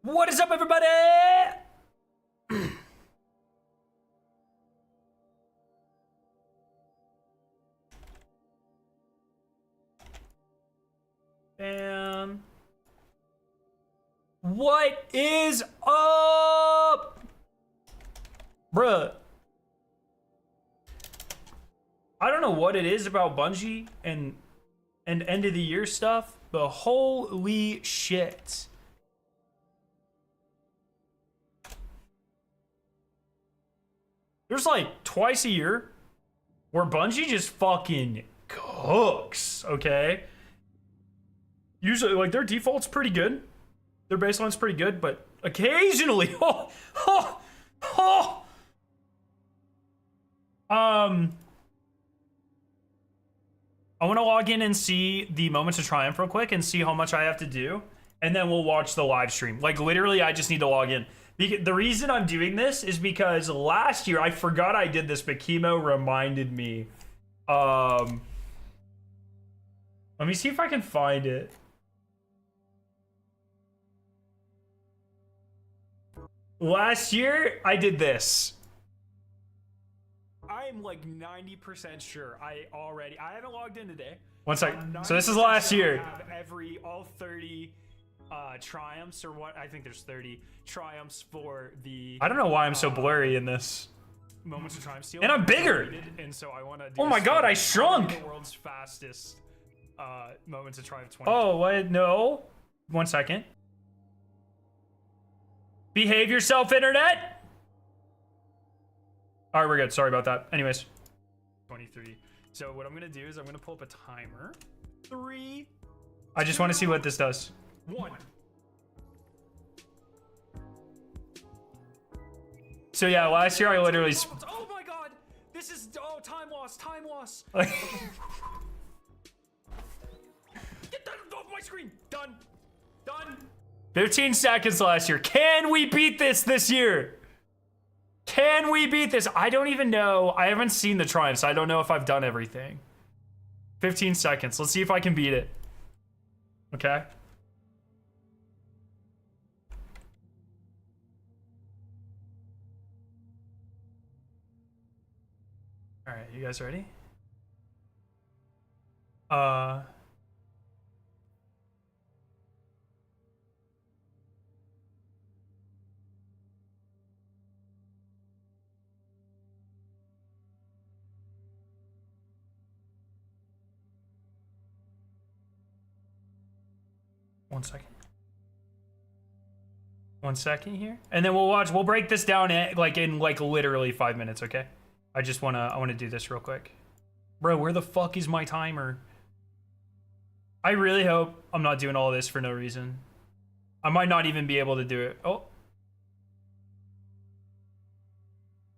What is up, everybody? Bam. What is up? Bruh. I don't know what it is about Bungie and end of the year stuff, but holy shit. There's like twice a year where Bungie just fucking cooks, okay? Usually, like, their default's pretty good. Their baseline's pretty good, but occasionally, I want to log in and see the Moments of Triumph real quick and see how much I have to do, and then we'll watch the live stream. Like, literally, I just need to log in. The reason I'm doing this is because last year, I forgot I did this, but Chemo reminded me. Let me see if I can find it. Last year, I did this. I'm like 90% sure I haven't logged in today. One second. So this is last year. I have all 30 triumphs, or what? I think there's 30 triumphs for the. I don't know why I'm so blurry in this. Moments of Triumph Seal. And I'm bigger. And so I want to. Oh my god, I shrunk. The world's fastest Moments of Triumph 20. Oh, what? No. 1 second. Behave yourself, internet. All right, we're good. Sorry about that. Anyways, 23. So what I'm gonna do is I'm gonna pull up a timer. 3. I just want to see what this does. 1. So yeah, last year I literally. Oh my god! This is time loss. Time loss. Get that off my screen. Done. Done. 15 seconds last year. Can we beat this year? Can we beat this? I don't even know. I haven't seen the triumphs. I don't know if I've done everything. 15 seconds. Let's see if I can beat it. Okay. All right, you guys ready? 1 second. 1 second here, and then we'll watch. We'll break this down in literally 5 minutes. Okay. I wanna do this real quick, bro. Where the fuck is my timer? I really hope I'm not doing all this for no reason. I might not even be able to do it. Oh,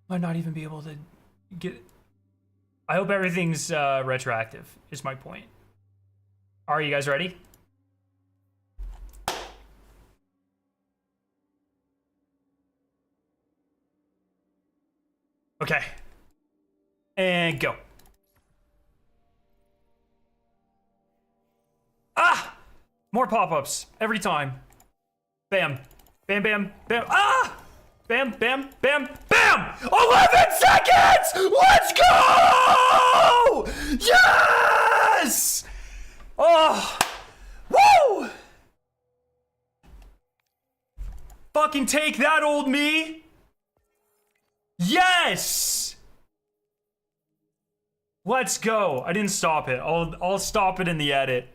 might not even be able to get it. I hope everything's retroactive. Is my point. Are you guys ready? Okay. And go. Ah! More pop-ups every time. Bam. Bam, bam, bam. Ah! Bam, bam, bam, bam! 11 seconds! Let's go! Yes! Oh! Woo! Fucking take that, old me! Yes! Let's go. I didn't stop it. I'll stop it in the edit.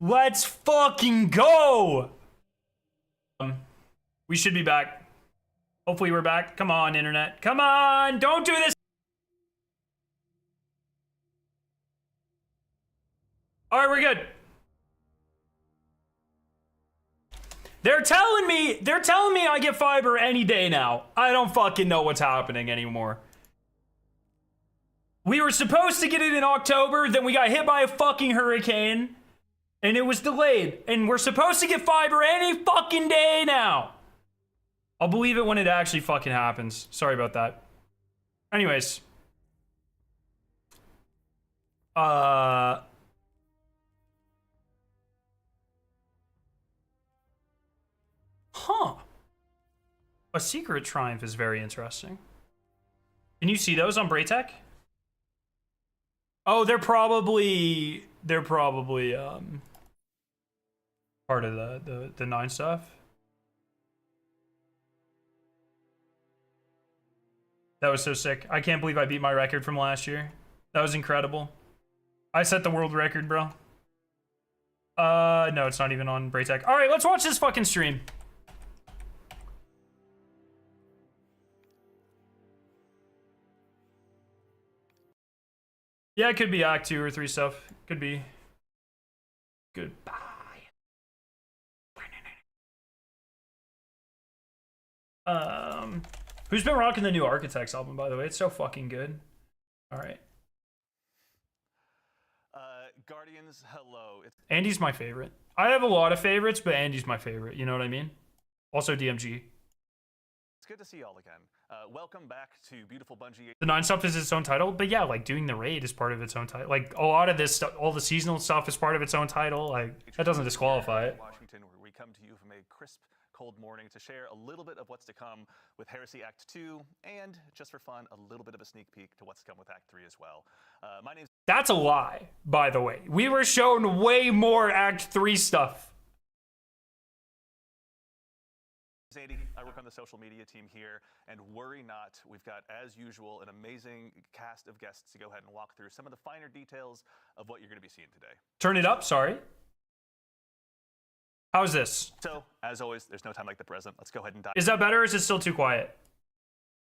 Let's fucking go! We should be back. Hopefully we're back. Come on, internet. Come on! Don't do this! Alright, we're good. They're telling me I get fiber any day now. I don't fucking know what's happening anymore. We were supposed to get it in October, then we got hit by a fucking hurricane, and it was delayed. And we're supposed to get fiber any fucking day now. I'll believe it when it actually fucking happens. Sorry about that. Anyways. A secret triumph is very interesting. Can you see those on Braytech? Oh, they're probably part of the 9 stuff. That was so sick. I can't believe I beat my record from last year. That was incredible. I set the world record, bro. No, it's not even on Braytech. All right, let's watch this fucking stream. Yeah, it could be Act 2 or 3 stuff. Could be. Goodbye. Who's been rocking the new Architects album, by the way? It's so fucking good. All right. Guardians, hello. Andy's my favorite. I have a lot of favorites, but Andy's my favorite. You know what I mean? Also DMG. It's good to see y'all again. Welcome back to beautiful Bungie. The 9 stuff is its own title, but yeah, like doing the raid is part of its own title. Like a lot of this stuff, all the seasonal stuff is part of its own title. Like that doesn't disqualify it. Washington, where we come to you from a crisp, cold morning to share a little bit of what's to come with Heresy Act 2, and just for fun, a little bit of a sneak peek to what's to come with Act 3 as well. My name's... That's a lie, by the way. We were shown way more Act 3 stuff. Andy, I work on the social media team here, and worry not, we've got, as usual, an amazing cast of guests to go ahead and walk through some of the finer details of what you're going to be seeing today. Turn it up, sorry. How's this? So, as always, there's no time like the present. Let's go ahead and dive. Is that better or is it still too quiet?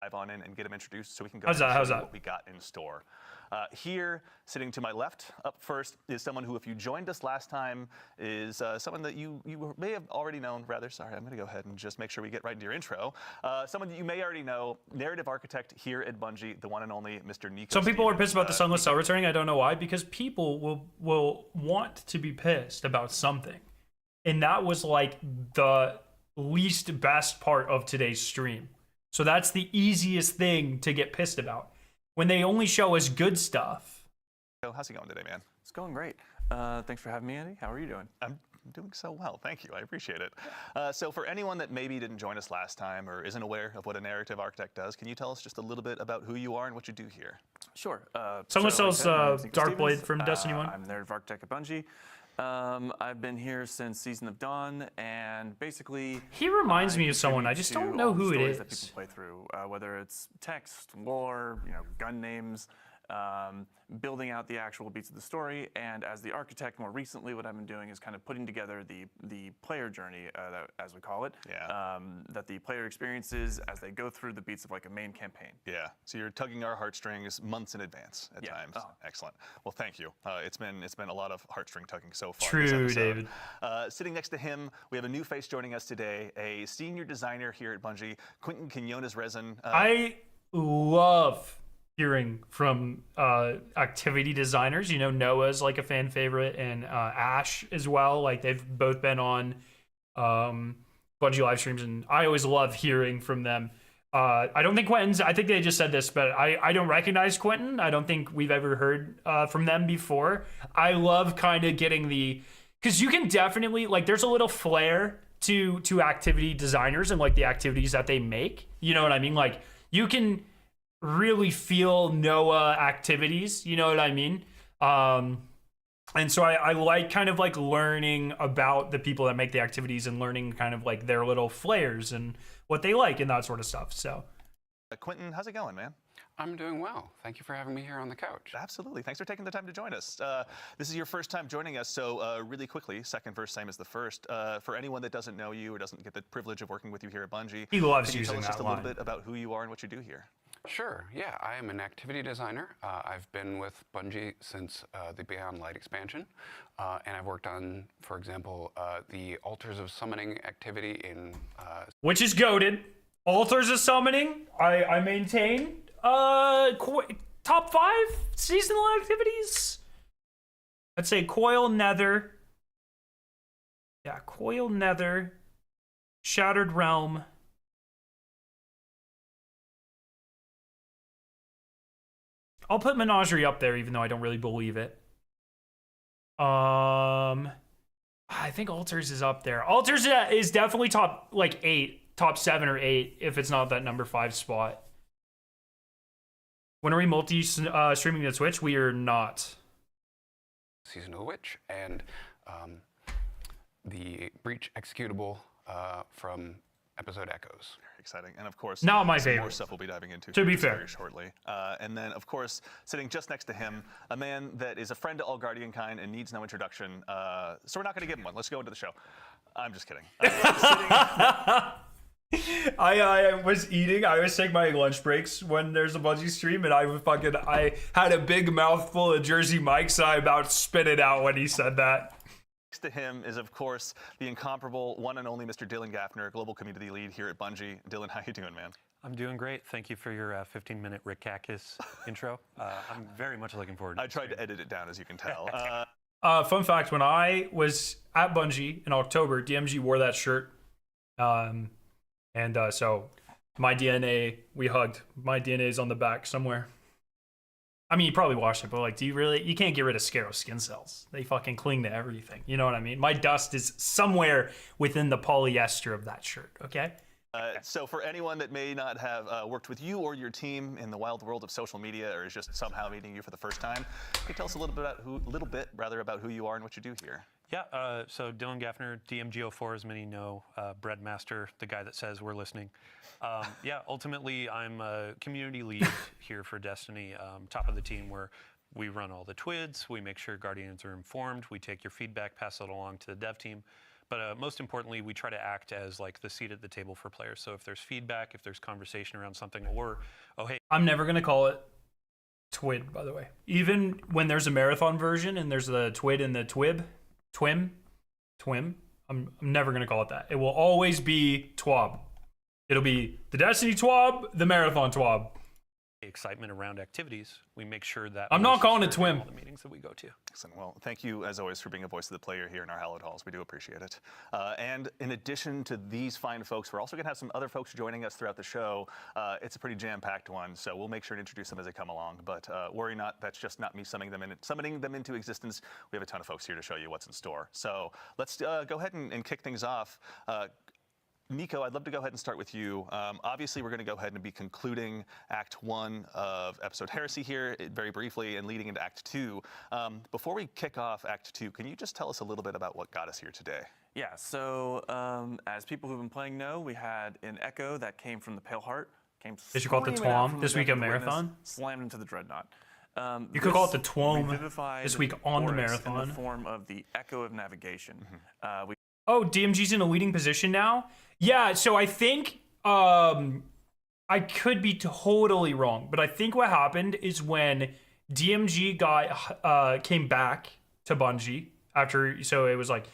Dive on in and get them introduced so we can go How's that? what we got in store. Here, sitting to my left, up first, is someone who, if you joined us last time, is someone that you may have already known, rather. Sorry, I'm going to go ahead and just make sure we get right into your intro. Someone that you may already know, narrative architect here at Bungie, the one and only Mr. Nico. Some people are pissed about the Sunless Cell returning. I don't know why, because people will want to be pissed about something. And that was like the least best part of today's stream. So that's the easiest thing to get pissed about. When they only show us good stuff. How's it going today, man? It's going great. Thanks for having me, Andy. How are you doing? I'm doing so well, thank you. I appreciate it. So for anyone that maybe didn't join us last time or isn't aware of what a narrative architect does, can you tell us just a little bit about who you are and what you do here? Sure. Someone so sells like I said, Darkblade from Destiny 1. I'm the narrative architect at Bungie. I've been here since Season of Dawn, and basically he reminds me of someone. I just don't know who it is. That people play through, whether it's text, lore, gun names, building out the actual beats of the story. And as the architect, more recently, what I've been doing is kind of putting together the player journey, as we call it. Yeah. That the player experiences as they go through the beats of like a main campaign. Yeah. So you're tugging our heartstrings months in advance at times. Oh. Excellent. Well, thank you. It's been a lot of heartstring tugging so far. True, David. Sitting next to him, we have a new face joining us today, a senior designer here at Bungie, Quentin Quinones-Rezin. I love hearing from activity designers. Noah's like a fan favorite, and Ash as well. Like they've both been on Bungie live streams, and I always love hearing from them. I don't think Quentin's, I think they just said this, but I don't recognize Quentin. I don't think we've ever heard from them before. I love kind of getting because you can definitely, like, there's a little flair to activity designers and like the activities that they make. You know what I mean? Like you can really feel Noah activities, you know what I mean? And so I like kind of like learning about the people that make the activities and learning kind of like their little flares and what they like and that sort of stuff. So Quentin, how's it going, man? I'm doing well. Thank you for having me here on the couch. Absolutely. Thanks for taking the time to join us. This is your first time joining us, so really quickly, second verse, same as the first. For anyone that doesn't know you or doesn't get the privilege of working with you here at Bungie, he loves can you tell using us just that a little line. bit about who you are and what you do here? Sure, yeah, I am an activity designer. I've been with Bungie since the Beyond Light expansion, and I've worked on, for example, the Altars of Summoning activity in... Which is goated. Altars of Summoning, I maintain. Top 5 seasonal activities? I'd say Coil Nether. Yeah, Coil Nether. Shattered Realm. I'll put Menagerie up there, even though I don't really believe it. I think Altars is up there. Altars is definitely top like 8 top 7 or 8 if it's not that number 5 spot. When are we streaming to Twitch? We are not. Season of the Witch and the Breach executable from episode Echoes. Very exciting. And of course, Not my some favorite. more stuff we'll be diving into To be very fair. shortly. And then, of course, sitting just next to him, a man that is a friend to all Guardian kind and needs no introduction. So we're not going to give him one. Let's go into the show. I'm just kidding. I was eating. I was taking my lunch breaks when there's a Bungie stream, and I had a big mouthful of Jersey Mike, so I about spit it out when he said that. Next to him is, of course, the incomparable one and only Mr. Dylan Gaffner, Global Community Lead here at Bungie. Dylan, how you doing, man? I'm doing great. Thank you for your 15-minute Rick Kakis intro. I'm very much looking forward to I this tried to stream. edit it down, as you can tell. Fun fact, when I was at Bungie in October, DMG wore that shirt. So my DNA, we hugged. My DNA is on the back somewhere. I mean, you probably washed it, but like, you can't get rid of Scarrow skin cells. They fucking cling to everything. You know what I mean? My dust is somewhere within the polyester of that shirt, okay? So for anyone that may not have worked with you or your team in the wild world of social media, or is just somehow meeting you for the first time, can you tell us a little bit about who you are and what you do here? Yeah, so Dylan Gaffner, DMG04, as many know, Breadmaster, the guy that says we're listening. Yeah, ultimately, I'm a community lead here for Destiny, top of the team, where we run all the TWIDs, we make sure Guardians are informed, we take your feedback, pass it along to the dev team. But most importantly, we try to act as like the seat at the table for players. So if there's feedback, if there's conversation around something, or, oh, hey. I'm never going to call it TWID, by the way. Even when there's a marathon version and there's the TWID and the TWIM, I'm never going to call it that. It will always be TWAB. It'll be the Destiny TWAB, the marathon TWAB. Excitement around activities, we make sure that I'm not calling it voice is heard in TWIM. all the meetings that we go to. Excellent. Well, thank you, as always, for being a voice of the player here in our hallowed halls. We do appreciate it. And in addition to these fine folks, we're also going to have some other folks joining us throughout the show. It's a pretty jam-packed one, so we'll make sure to introduce them as they come along. But worry not, that's just not me summoning them into existence. We have a ton of folks here to show you what's in store. So let's go ahead and kick things off. Nico, I'd love to go ahead and start with you. Obviously, we're going to go ahead and be concluding Act 1 of episode Heresy here very briefly and leading into Act 2. Before we kick off Act 2, can you just tell us a little bit about what got us here today? Yeah, so as people who've been playing know, we had an Echo that came from the Pale Heart. Did you call it the screaming out TWOM from this the week at Death of the Witness, Marathon? Slammed into the Dreadnought. You could call it the This TWOM revivified this week on the Boris marathon. in the form of the Echo of Navigation. We Oh, DMG's in a leading position now? Yeah, so I think, I could be totally wrong, but I think what happened is when DMG came back to Bungie after, so it was like,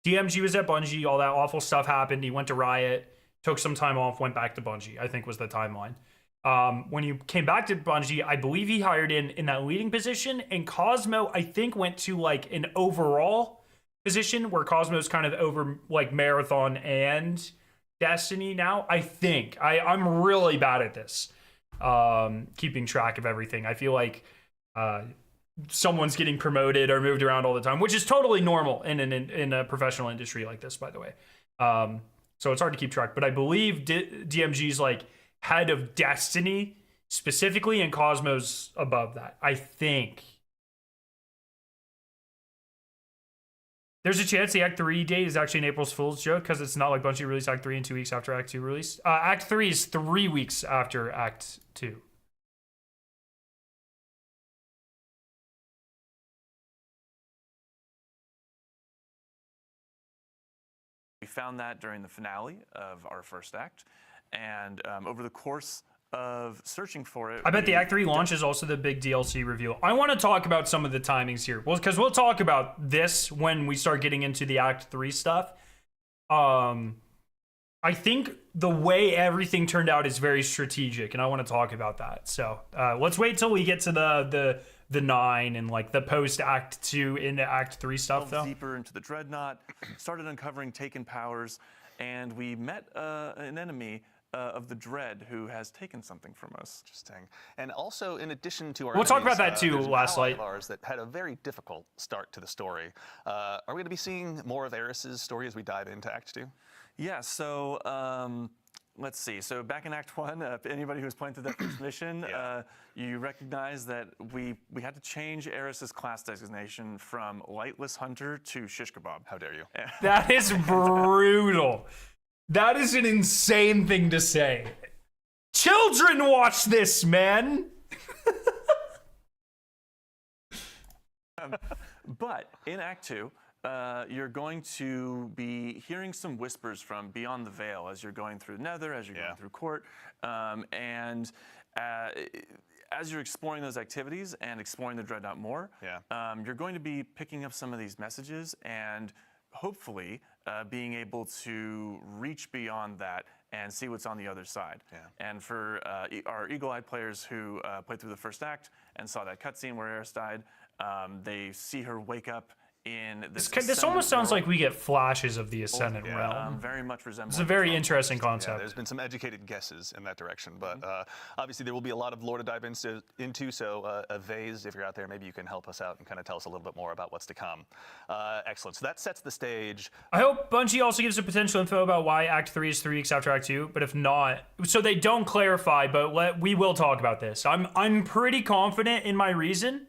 DMG was at Bungie, all that awful stuff happened, he went to Riot, took some time off, went back to Bungie, I think was the timeline. When he came back to Bungie, I believe he hired in that leading position, and Cosmo, I think, went to like an overall position where Cosmo's kind of over like Marathon and Destiny now. I think I'm really bad at this, keeping track of everything. I feel like someone's getting promoted or moved around all the time, which is totally normal in a professional industry like this, by the way. So it's hard to keep track, but I believe DMG's like head of Destiny specifically, and Cosmo's above that, I think. There's a chance the Act 3 date is actually an April Fool's joke because it's not like Bungie released Act 3 in 2 weeks after Act 2 release. Act 3 is 3 weeks after Act 2. found that during the finale of our first act, and over the course of searching for it, I bet the Act 3 launch is also the big DLC reveal. I want to talk about some of the timings here. Well, because we'll talk about this when we start getting into the Act 3 stuff. I think the way everything turned out is very strategic, and I want to talk about that. So let's wait till we get to the 9 and like the post Act 2 into Act 3 stuff, though. Deeper into the Dreadnaught, started uncovering taken powers, and we met an enemy of the Dread who has taken something from us. Interesting. And also, in addition to our We'll talk enemies, about that too, there's an Last ally Light. of ours that had a very difficult start to the story. Are we going to be seeing more of Eris's story as we dive into Act 2? Yeah, so let's see. So back in Act 1, anybody who was playing through that first mission, you recognize that we had to change Eris's class designation from Lightless Hunter to Shish Kebab. How dare you? That is brutal. That is an insane thing to say. Children watch this, man. But in Act 2, you're going to be hearing some whispers from beyond the veil as you're going through Nether, as you're going through Court, and as you're exploring those activities and exploring the Dreadnaught more, you're going to be picking up some of these messages and hopefully being able to reach beyond that and see what's on the other side. And for our eagle-eyed players who played through the first act and saw that cutscene where Eris died, they see her wake up in this almost sounds like we get flashes of the Ascendant realm. Very much resembles. It's a very interesting concept. Yeah, there's been some educated guesses in that direction, but obviously there will be a lot of lore to dive into. So Vase, if you're out there, maybe you can help us out and kind of tell us a little bit more about what's to come. Excellent. So that sets the stage. I hope Bungie also gives a potential info about why Act 3 is 3 weeks after Act 2, but if not, so they don't clarify, but we will talk about this. I'm pretty confident in my reason.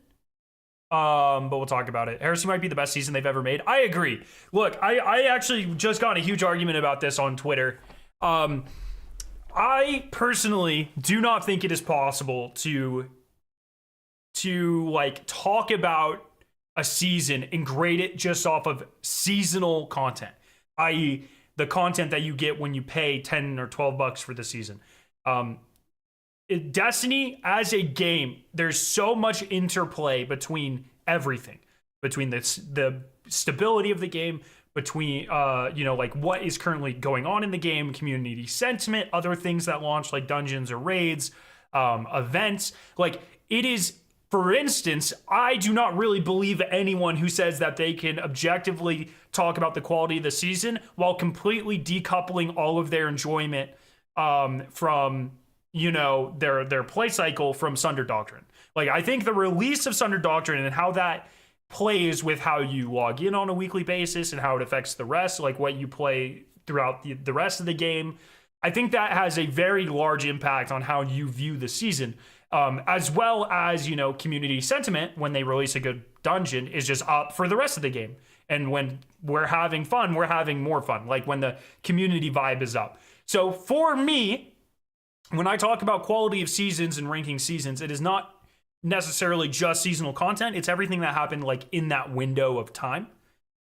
But we'll talk about it. Heresy might be the best season they've ever made. I agree. Look, I actually just got in a huge argument about this on Twitter. I personally do not think it is possible to like talk about a season and grade it just off of seasonal content, i.e. the content that you get when you pay 10 or 12 bucks for the season. Destiny as a game, there's so much interplay between everything, between the stability of the game, between like what is currently going on in the game, community sentiment, other things that launch like dungeons or raids, events. Like it is, for instance, I do not really believe anyone who says that they can objectively talk about the quality of the season while completely decoupling all of their enjoyment from their play cycle from Sunder Doctrine. Like, I think the release of Sunder Doctrine and how that plays with how you log in on a weekly basis and how it affects the rest, like what you play throughout the rest of the game, I think that has a very large impact on how you view the season, as well as, community sentiment when they release a good dungeon is just up for the rest of the game. And when we're having fun, we're having more fun, like when the community vibe is up. So for me, when I talk about quality of seasons and ranking seasons, it is not necessarily just seasonal content. It's everything that happened like in that window of time.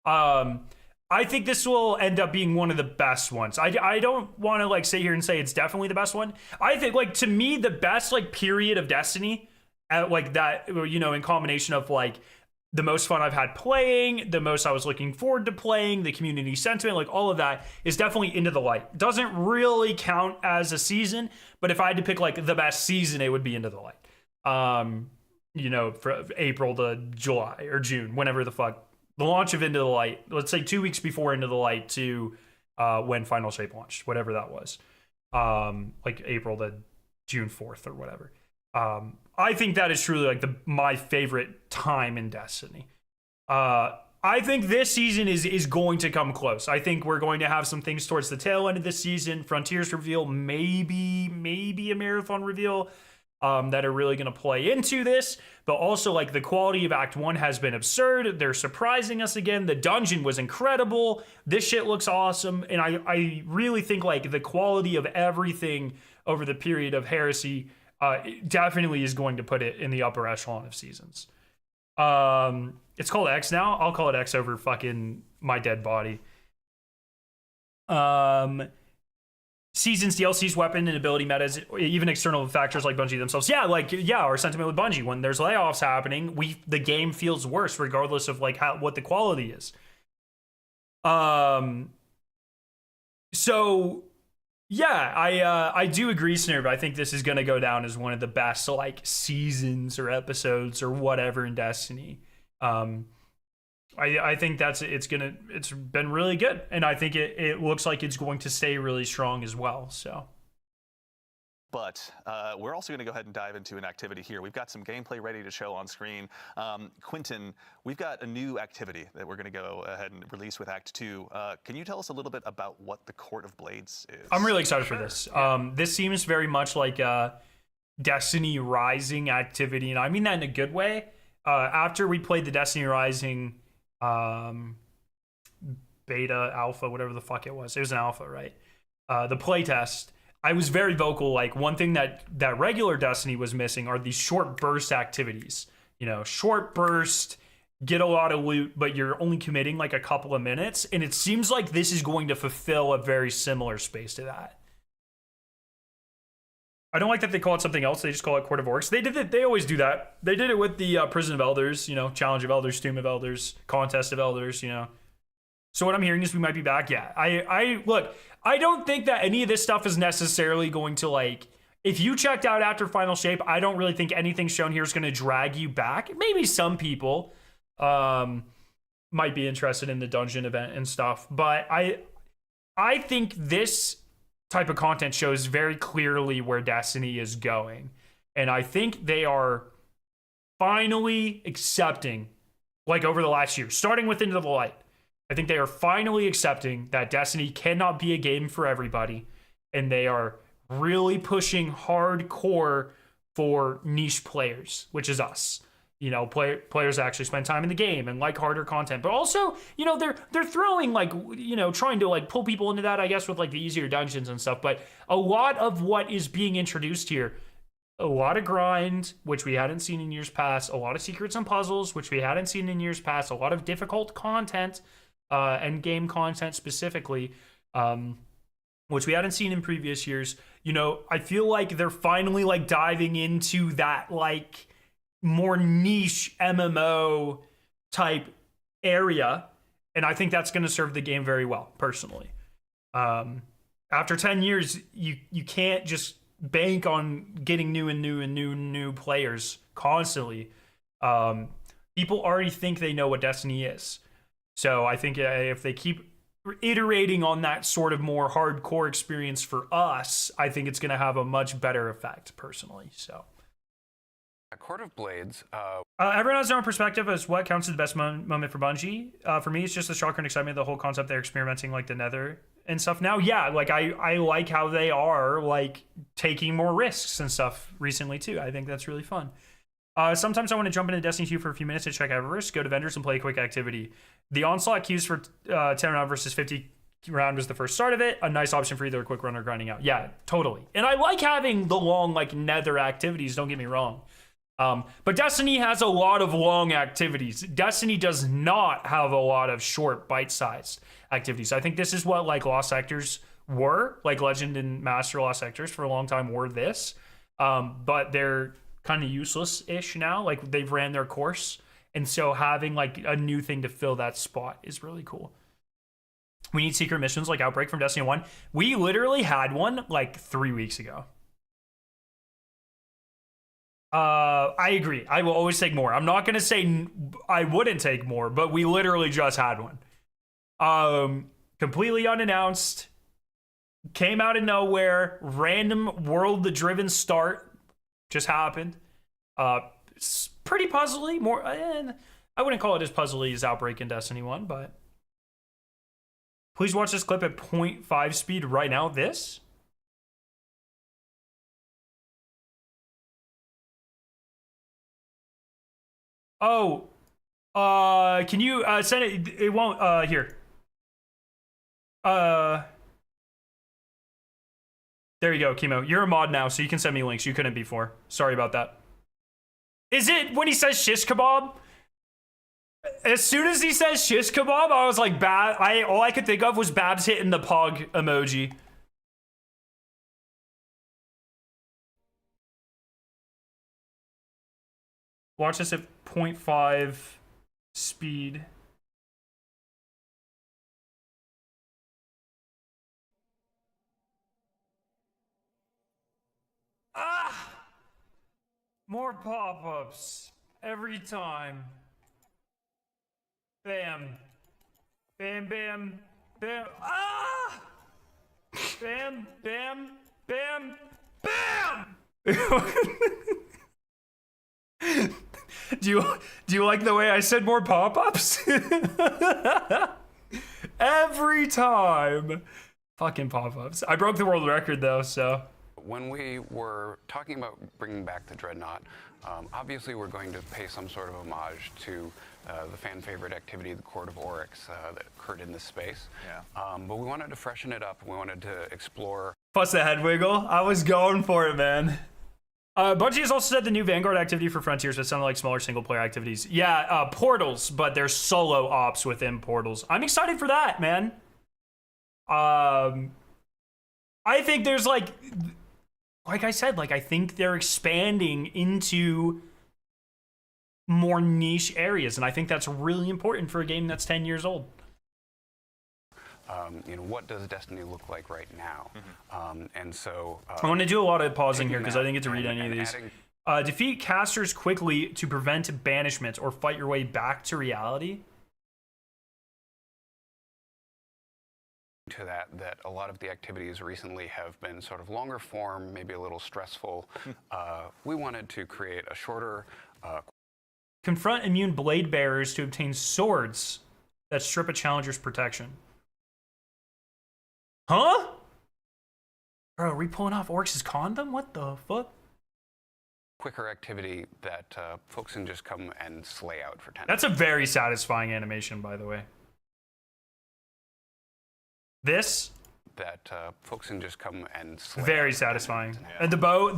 I think this will end up being one of the best ones. I don't want to like sit here and say it's definitely the best one. I think like to me, the best like period of Destiny like that, in combination of like the most fun I've had playing, the most I was looking forward to playing, the community sentiment, like all of that is definitely Into the Light. Doesn't really count as a season, but if I had to pick like the best season, it would be Into the Light. For April to July or June, whenever the fuck the launch of Into the Light, let's say 2 weeks before Into the Light to when Final Shape launched, whatever that was, like April to June 4th or whatever. I think that is truly like my favorite time in Destiny. I think this season is going to come close. I think we're going to have some things towards the tail end of this season. Frontiers reveal, maybe a marathon reveal that are really going to play into this. But also like the quality of Act 1 has been absurd. They're surprising us again. The dungeon was incredible. This shit looks awesome. And I really think like the quality of everything over the period of Heresy definitely is going to put it in the upper echelon of seasons. It's called X now. I'll call it X over fucking my dead body. Seasons, DLCs, weapon and ability metas, even external factors like Bungie themselves. Our sentiment with Bungie. When there's layoffs happening, the game feels worse regardless of like what the quality is. So yeah, I do agree, Snurb. I think this is going to go down as one of the best like seasons or episodes or whatever in Destiny. I think it's been really good, and I think it looks like it's going to stay really strong as well. So But we're also going to go ahead and dive into an activity here. We've got some gameplay ready to show on screen. Quentin, we've got a new activity that we're going to go ahead and release with Act 2. Can you tell us a little bit about what the Court of Blades is? I'm really excited for this. This seems very much like a Destiny Rising activity, and I mean that in a good way. After we played the Destiny Rising beta, alpha, whatever the fuck it was an alpha, right? The playtest, I was very vocal. Like, one thing that regular Destiny was missing are these short burst activities. You know, short burst, get a lot of loot, but you're only committing like a couple of minutes. And it seems like this is going to fulfill a very similar space to that. I don't like that they call it something else. They just call it Court of Orcs. They did it. They always do that. They did it with the Prison of Elders, you know, Challenge of Elders, Tomb of Elders, Contest of Elders, you know. So what I'm hearing is we might be back. Yeah, I look, I don't think that any of this stuff is necessarily going to, like, if you checked out after Final Shape, I don't really think anything shown here is going to drag you back. Maybe some people might be interested in the dungeon event and stuff, but I think this type of content shows very clearly where Destiny is going. And I think they are finally accepting, like over the last year, starting with Into the Light, I think they are finally accepting that Destiny cannot be a game for everybody, and they are really pushing hardcore for niche players, which is us. You know, players that actually spend time in the game and like harder content, but also, you know, they're throwing, like, you know, trying to like pull people into that, I guess, with like the easier dungeons and stuff. But a lot of what is being introduced here, a lot of grind, which we hadn't seen in years past, a lot of secrets and puzzles, which we hadn't seen in years past, a lot of difficult content, and game content specifically, which we hadn't seen in previous years. You know, I feel like they're finally like diving into that like more niche MMO type area, and I think that's going to serve the game very well, personally. After 10 years, you can't just bank on getting new players constantly. People already think they know what Destiny is. So I think if they keep iterating on that sort of more hardcore experience for us, I think it's going to have a much better effect, personally. So, Court of Blades. Everyone has their own perspective as what counts as the best moment for Bungie. For me, it's just the shocker and excitement, the whole concept they're experimenting like the Nether and stuff. Now, yeah, like I like how they are like taking more risks and stuff recently too. I think that's really fun. Sometimes I want to jump into Destiny 2 for a few minutes to check Eververse, go to vendors, and play a quick activity. The Onslaught queues for 10 round versus 50 round was the first start of it. A nice option for either a quick run or grinding out. Yeah, totally. And I like having the long, like, Nether activities, don't get me wrong. But Destiny has a lot of long activities. Destiny does not have a lot of short, bite-sized activities. I think this is what, like, Lost Sectors were. Like, Legend and Master Lost Sectors for a long time were this. But they're kind of useless-ish now. Like, they've ran their course. And so having, like, a new thing to fill that spot is really cool. We need secret missions like Outbreak from Destiny 1. We literally had one, like, 3 weeks ago. I agree. I will always take more. I'm not going to say I wouldn't take more, but we literally just had one. Completely unannounced. Came out of nowhere. Random world-driven start. Just happened. Pretty puzzly. More, I wouldn't call it as puzzly as Outbreak in Destiny 1, but please watch this clip at 0.5 speed right now. This? Oh, can you send it? It won't, here. There you go, Chemo. You're a mod now, so you can send me links. You couldn't before. Sorry about that. Is it when he says shish kebab? As soon as he says shish kebab, I was like, all I could think of was Babs hitting the pog emoji. Watch this at 0.5 speed. Ah! More pop-ups every time. Bam. Bam, bam, bam. Ah! Bam, bam, bam, Bam! Do you like the way I said more pop-ups? Every time. Fucking pop-ups. I broke the world record though, so. When we were talking about bringing back the Dreadnaught, obviously we're going to pay some sort of homage to the fan favorite activity, the Court of Oryx, that occurred in this space. Yeah. But we wanted to freshen it up. We wanted to explore. Plus the head wiggle. I was going for it, man. Bungie has also said the new Vanguard activity for Frontiers that sounded like smaller single-player activities. Yeah, portals, but there's solo ops within portals. I'm excited for that, man. I think there's like I said, I think they're expanding into more niche areas, and I think that's really important for a game that's 10 years old. What does Destiny look like right now? And so I want to do a lot of pausing here because I didn't get to read any of these. Adding Defeat casters quickly to prevent banishment or fight your way back to reality. to that a lot of the activities recently have been sort of longer form, maybe a little stressful. We wanted to create a shorter. Confront immune blade bearers to obtain swords that strip a challenger's protection. Huh? Bro, are we pulling off Oryx's condom? What the fuck? Quicker activity that folks can just come and slay out for 10 That's a very satisfying animation, by the way. This? That folks can just come and slay very out satisfying. Yeah. And the bow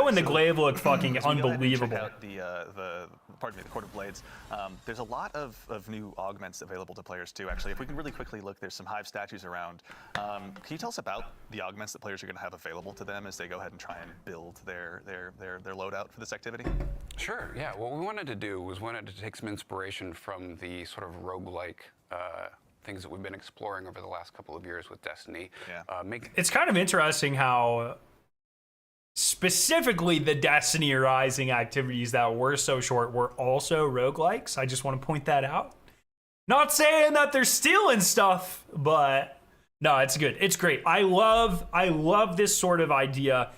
and the glaive look fucking So we go ahead and unbelievable. check out the Court of Blades. There's a lot of new augments available to players too. Actually, if we can really quickly look, there's some hive statues around. Can you tell us about the augments that players are going to have available to them as they go ahead and try and build their loadout for this activity? Sure, yeah. What we wanted to do was wanted to take some inspiration from the sort of roguelike things that we've been exploring over the last couple of years with Destiny. Yeah. It's kind of interesting how specifically the Destiny Rising activities that were so short were also roguelikes. I just want to point that out. Not saying that they're stealing stuff, but no, it's good. It's great. I love this sort of idea.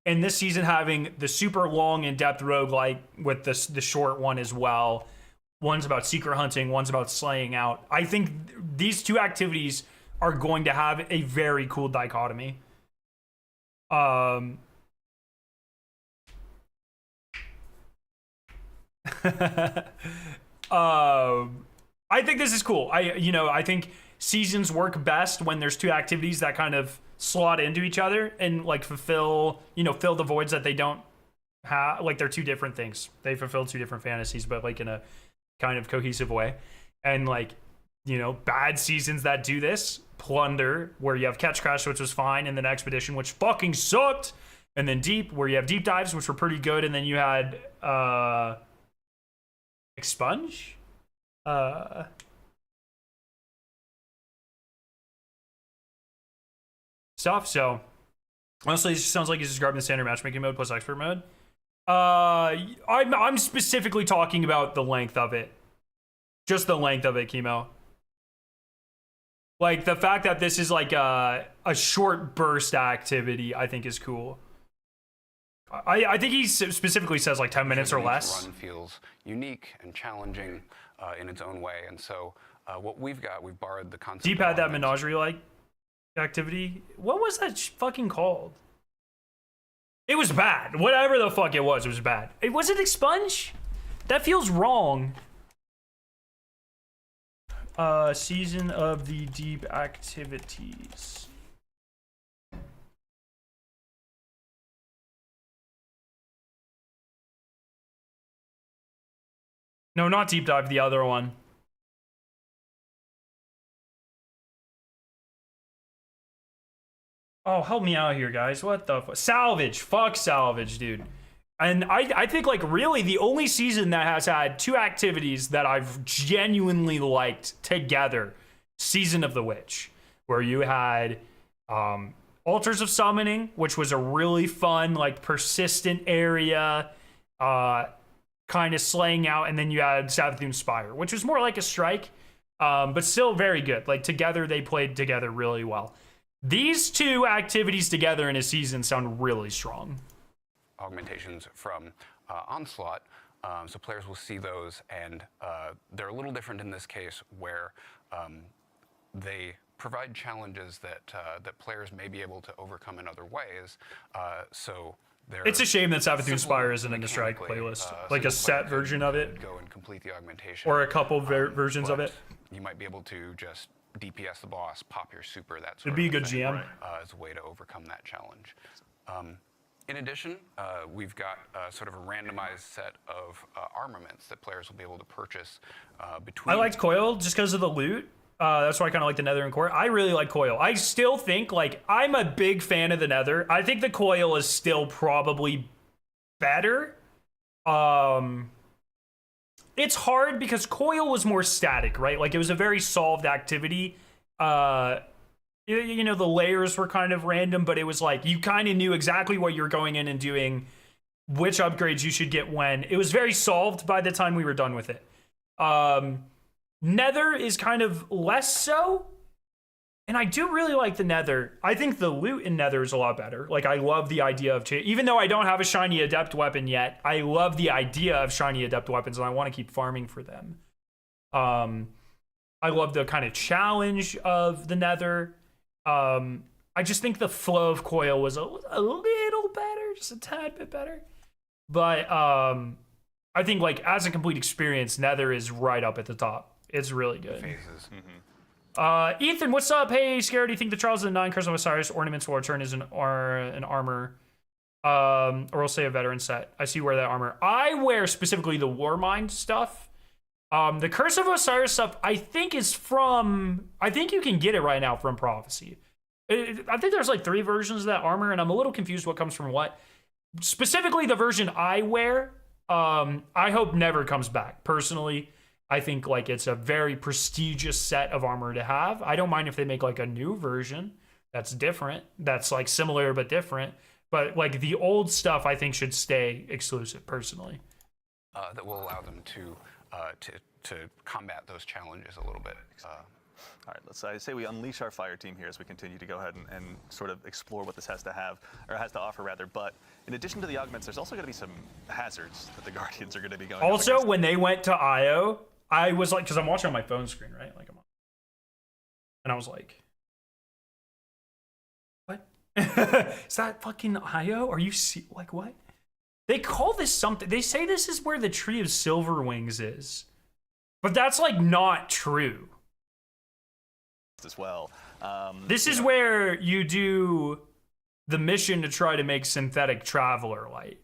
And this season having the super long in-depth roguelike with the short one as well. One's about secret hunting, one's about slaying out. I think these two activities are going to have a very cool dichotomy. I think this is cool. I think seasons work best when there's two activities that kind of slot into each other and like fill the voids that they don't have. Like they're two different things. They fulfill two different fantasies, but like in a kind of cohesive way. And like, bad seasons that do this, Plunder, where you have Catch Crash, which was fine, and then Expedition, which fucking sucked, and then Deep, where you have Deep Dives, which were pretty good, and then you had Expunge? Stuff. So honestly, it just sounds like he's just grabbing the standard matchmaking mode plus expert mode. I'm specifically talking about the length of it. Just the length of it, Chemo. Like, the fact that this is like a short burst activity, I think is cool. I think he specifically says like 10 minutes or less. Run feels unique and challenging in its own way. And so what we've borrowed the concept. Deep had that menagerie-like activity. What was that fucking called? It was bad. Whatever the fuck it was bad. Was it Expunge? That feels wrong. Season of the Deep activities. No, not Deep Dive, the other one. Oh, help me out here, guys. What the fuck? Salvage. Fuck Salvage, dude. And I think, like, really the only season that has had two activities that I've genuinely liked together, Season of the Witch, where you had Altars of Summoning, which was a really fun, like, persistent area, kind of slaying out, and then you had Savathûn Spire, which was more like a strike, but still very good. Like, together, they played together really well. These two activities together in a season sound really strong. Augmentations from Onslaught. So players will see those, and they're a little different in this case, where they provide challenges that that players may be able to overcome in other ways. So it's a shame that Sabathun simple Spire isn't in the Strike mechanically, playlist, so like a the set player version of it, could go and complete the augmentation, or a couple versions of but it. You might be able to just DPS the boss, pop your super, that sort It'd of be a good thing, GM. as a way to overcome that challenge. In addition, we've got sort of a randomized set of armaments that players will be able to purchase between. I liked Coil just because of the loot. That's why I kind of like the Nether and Core. I really like Coil. I still think, like, I'm a big fan of the Nether. I think the Coil is still probably better. It's hard because Coil was more static, right? Like, it was a very solved activity. You know, the layers were kind of random, but it was like you kind of knew exactly what you were going in and doing, which upgrades you should get when. It was very solved by the time we were done with it. Nether is kind of less so, and I do really like the Nether. I think the loot in Nether is a lot better. Like, I love the idea of, even though I don't have a shiny adept weapon yet, I love the idea of shiny adept weapons, and I want to keep farming for them. I love the kind of challenge of the Nether. I just think the flow of Coil was a little better, just a tad bit better. But I think, like, as a complete experience, Nether is right up at the top. It's really good. Phases. Ethan, what's up? Hey, Scared, do you think the Trials of the Nine Curse of Osiris ornaments will return as an armor? Or we'll say a veteran set. I see where that armor. I wear specifically the Warmind stuff. The Curse of Osiris stuff, I think is from... I think you can get it right now from Prophecy. I think there's like 3 versions of that armor, and I'm a little confused what comes from what. Specifically, the version I wear, I hope never comes back. Personally, I think, like, it's a very prestigious set of armor to have. I don't mind if they make, like, a new version that's different, that's, like, similar but different. But, like, the old stuff, I think, should stay exclusive, personally. That will allow them to combat those challenges a little bit. All right, I say we unleash our fire team here as we continue to go ahead and sort of explore what this has to have, or has to offer rather. But in addition to the augments, there's also going to be some hazards that the Guardians are going to be going Also, up against. when they went to IO, I was like, because I'm watching on my phone screen, right? Like, I'm on. And I was like, what? Is that fucking IO? Are you like, what? They call this something. They say this is where the Tree of Silver Wings is. But that's, like, not true. As well. This is where you do the mission to try to make Synthetic Traveler light.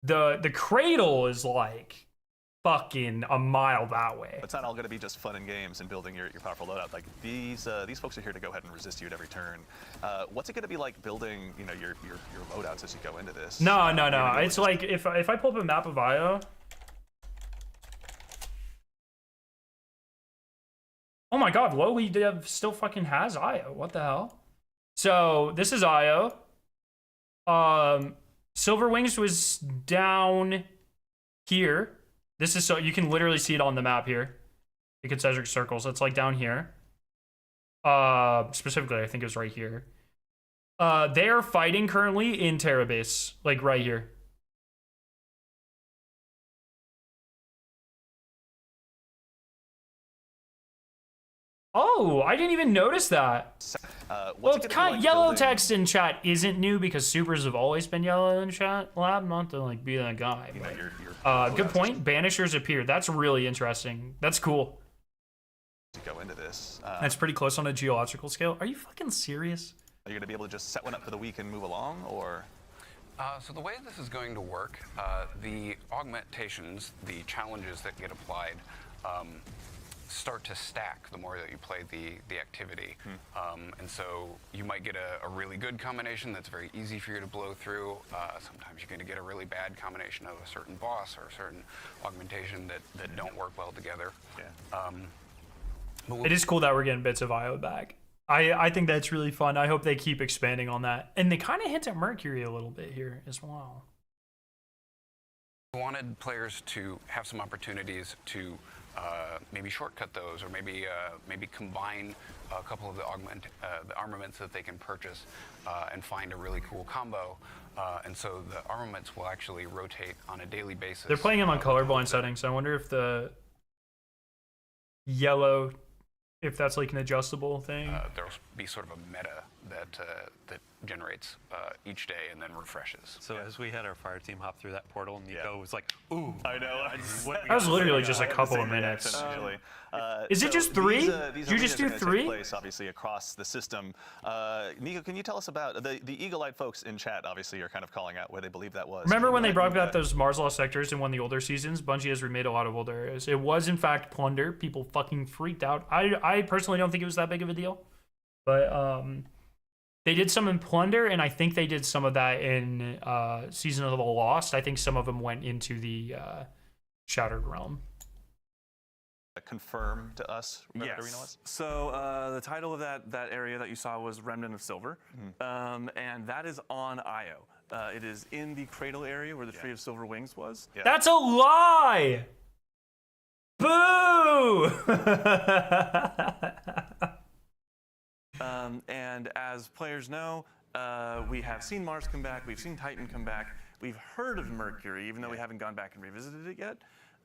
The Cradle is, like, fucking a mile that way. It's not all going to be just fun and games and building your powerful loadout. Like, these folks are here to go ahead and resist you at every turn. What's it going to be like building, you know, your loadouts as you go into this? No. It's like if I pull up a map of IO. Oh my god, Lowly Dev still fucking has IO. What the hell? So this is IO. Silver Wings was down here. This is so you can literally see it on the map here. The concentric circles. It's like down here. Specifically, I think it was right here. They are fighting currently in Terra Base, like right here. Oh, I didn't even notice that. Well, it's kind of yellow text in chat isn't new because supers have always been yellow in chat. Lab, not to like be that guy. But, good point. Banishers appear. That's really interesting. That's cool. Go into this. That's pretty close on a geological scale. Are you fucking serious? Are you going to be able to just set one up for the week and move along, or? So the way this is going to work, the augmentations, the challenges that get applied, start to stack the more that you play the activity. And so you might get a really good combination that's very easy for you to blow through. Sometimes you're going to get a really bad combination of a certain boss or a certain augmentation that don't work well together. It is cool that we're getting bits of IO back. I think that's really fun. I hope they keep expanding on that. And they kind of hint at Mercury a little bit here as well. We wanted players to have some opportunities to maybe shortcut those, or maybe combine a couple of the armaments that they can purchase and find a really cool combo. And so the armaments will actually rotate on a daily basis. They're playing them on colorblind settings, so I wonder if the yellow, if that's like an adjustable thing. There'll be sort of a meta that generates each day and then refreshes. So as we had our fire team hop through that portal, Nico was like, "Ooh, I know. That was literally just a couple of minutes. Is it just 3? Did you just do 3? Place, obviously, across the system. Nico, can you tell us about the Eagle-Eyed folks in chat? Obviously, are kind of calling out where they believe that was. Remember when they brought back those Mars Law sectors in one of the older seasons? Bungie has remade a lot of older areas. It was in fact plunder. People fucking freaked out. I personally don't think it was that big of a deal, but they did some in plunder, and I think they did some of that in Season of the Lost. I think some of them went into the Shattered Realm. Confirm to us what that arena was? So the title of that area that you saw was Remnant of Silver, and that is on Io. It is in the Cradle area where the Tree of Silver Wings was. Yeah. That's a lie! Boo! And as players know, we have seen Mars come back, we've seen Titan come back, we've heard of Mercury, even though we haven't gone back and revisited it yet.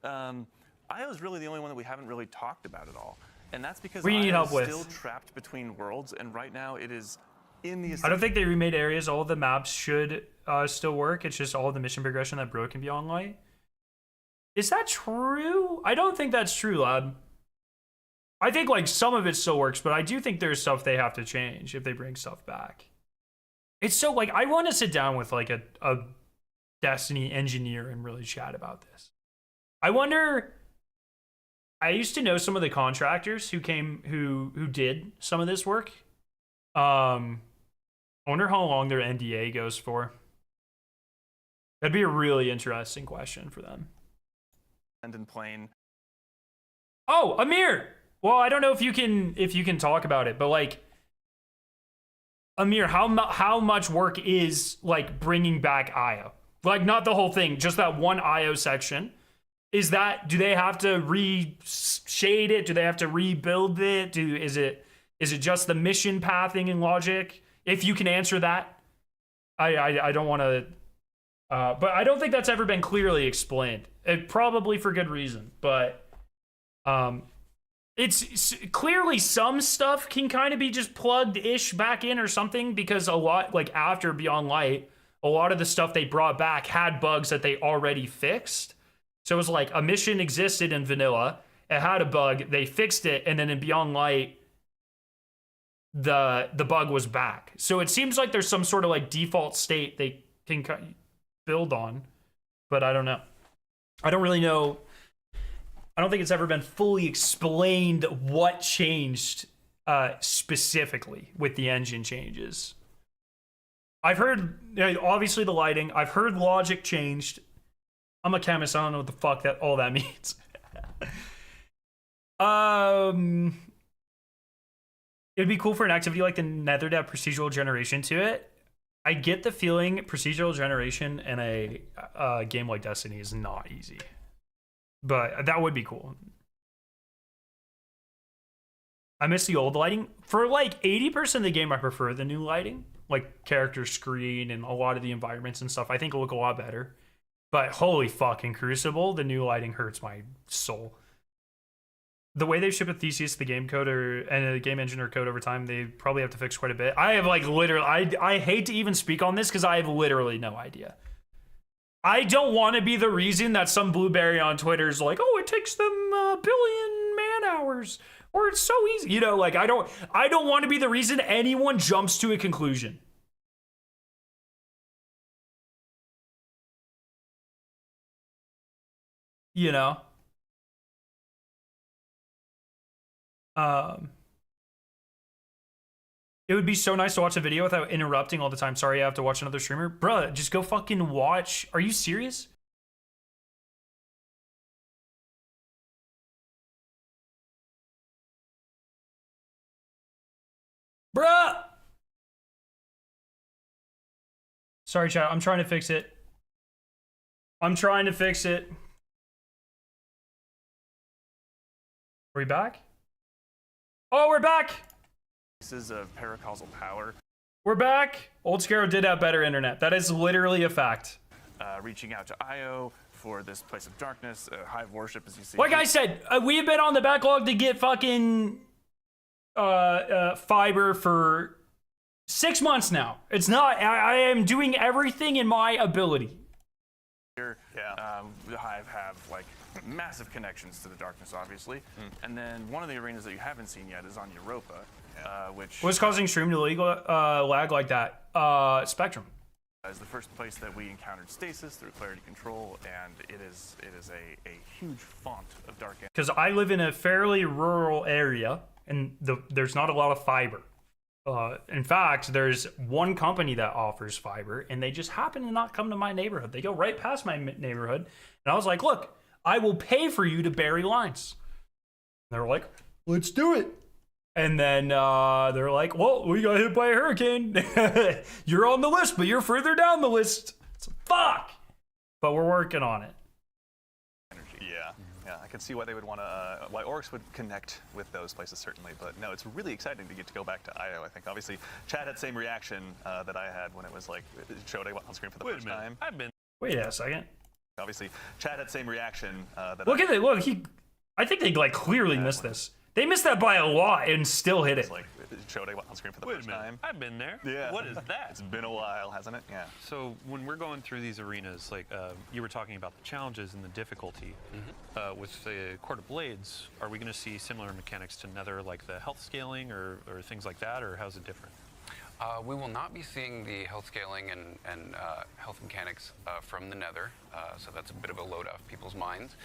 Io is really the only one that we haven't really talked about at all. And that's because Io is still trapped between worlds, and right now it is in the... I don't think they remade areas. All of the maps should still work. It's just all of the mission progression that broke in Beyond Light. Is that true? I don't think that's true, lad. I think like some of it still works, but I do think there's stuff they have to change if they bring stuff back. It's so like, I want to sit down with like a Destiny engineer and really chat about this. I wonder, I used to know some of the contractors who did some of this work. I wonder how long their NDA goes for. That'd be a really interesting question for them. And in plane. Oh, Amir! Well, I don't know if you can talk about it, but like, Amir, how much work is like bringing back Io? Like, not the whole thing, just that one Io section. Do they have to re-shade it? Do they have to rebuild it? Is it just the mission pathing and logic? If you can answer that, I don't want to, but I don't think that's ever been clearly explained. Probably for good reason, but it's clearly some stuff can kind of be just plugged-ish back in or something, because a lot, like after Beyond Light, a lot of the stuff they brought back had bugs that they already fixed. So it was like a mission existed in vanilla, it had a bug, they fixed it, and then in Beyond Light, the bug was back. So it seems like there's some sort of like default state they can build on, but I don't know. I don't really know. I don't think it's ever been fully explained what changed specifically with the engine changes. I've heard, obviously the lighting, I've heard logic changed. I'm a chemist, I don't know what the fuck all that means. It'd be cool for an activity like the Nether to have procedural generation to it. I get the feeling procedural generation in a game like Destiny is not easy. But that would be cool. I miss the old lighting. For like 80% of the game, I prefer the new lighting. Like character screen and a lot of the environments and stuff. I think it'll look a lot better. But holy fucking Crucible, the new lighting hurts my soul. The way they ship a Theseus, the game code and the game engine or code over time, they probably have to fix quite a bit. I have like literally, I hate to even speak on this because I have literally no idea. I don't want to be the reason that some blueberry on Twitter is like, oh, it takes them a billion man hours, or it's so easy. You know, like I don't want to be the reason anyone jumps to a conclusion. You know? It would be so nice to watch a video without interrupting all the time. Sorry, I have to watch another streamer. Bruh, just go fucking watch. Are you serious? Bruh! Sorry, chat. I'm trying to fix it. I'm trying to fix it. Are we back? Oh, we're back. Pieces of paracausal power. We're back. Old Scarrow did have better internet. That is literally a fact. Reaching out to Io for this place of darkness, hive worship, as you see. Like I said, we have been on the backlog to get fucking fiber for 6 months now. It's not. I am doing everything in my ability. Here, the hive have like massive connections to the darkness, obviously. And then one of the arenas that you haven't seen yet is on Europa, which What's causing stream to lag like that? Spectrum. is the first place that we encountered stasis through clarity control, and it is a huge font of dark energy. Because I live in a fairly rural area, and there's not a lot of fiber. In fact, there's one company that offers fiber, and they just happen to not come to my neighborhood. They go right past my neighborhood, and I was like, look, I will pay for you to bury lines. And they're like, let's do it. And then they're like, well, we got hit by a hurricane. You're on the list, but you're further down the list. It's fuck. But we're working on it. Yeah, I can see why they would want to, why orcs would connect with those places certainly, but no, it's really exciting to get to go back to Io. I think obviously Chad had the same reaction that I had when it was like, it showed on screen for the first time. Wait a second. Obviously, Chad had the same reaction that Look at it. Look, I think they like clearly missed this. They missed that by a lot and still hit it. Like, it showed on screen for the first time. I've been there. Yeah. What is that? It's been a while, hasn't it? Yeah. So when we're going through these arenas, like you were talking about the challenges and the difficulty, with the Court of Blades, are we going to see similar mechanics to Nether, like the health scaling or things like that, or how's it different? We will not be seeing the health scaling and health mechanics from the Nether, so that's a bit of a load off people's minds.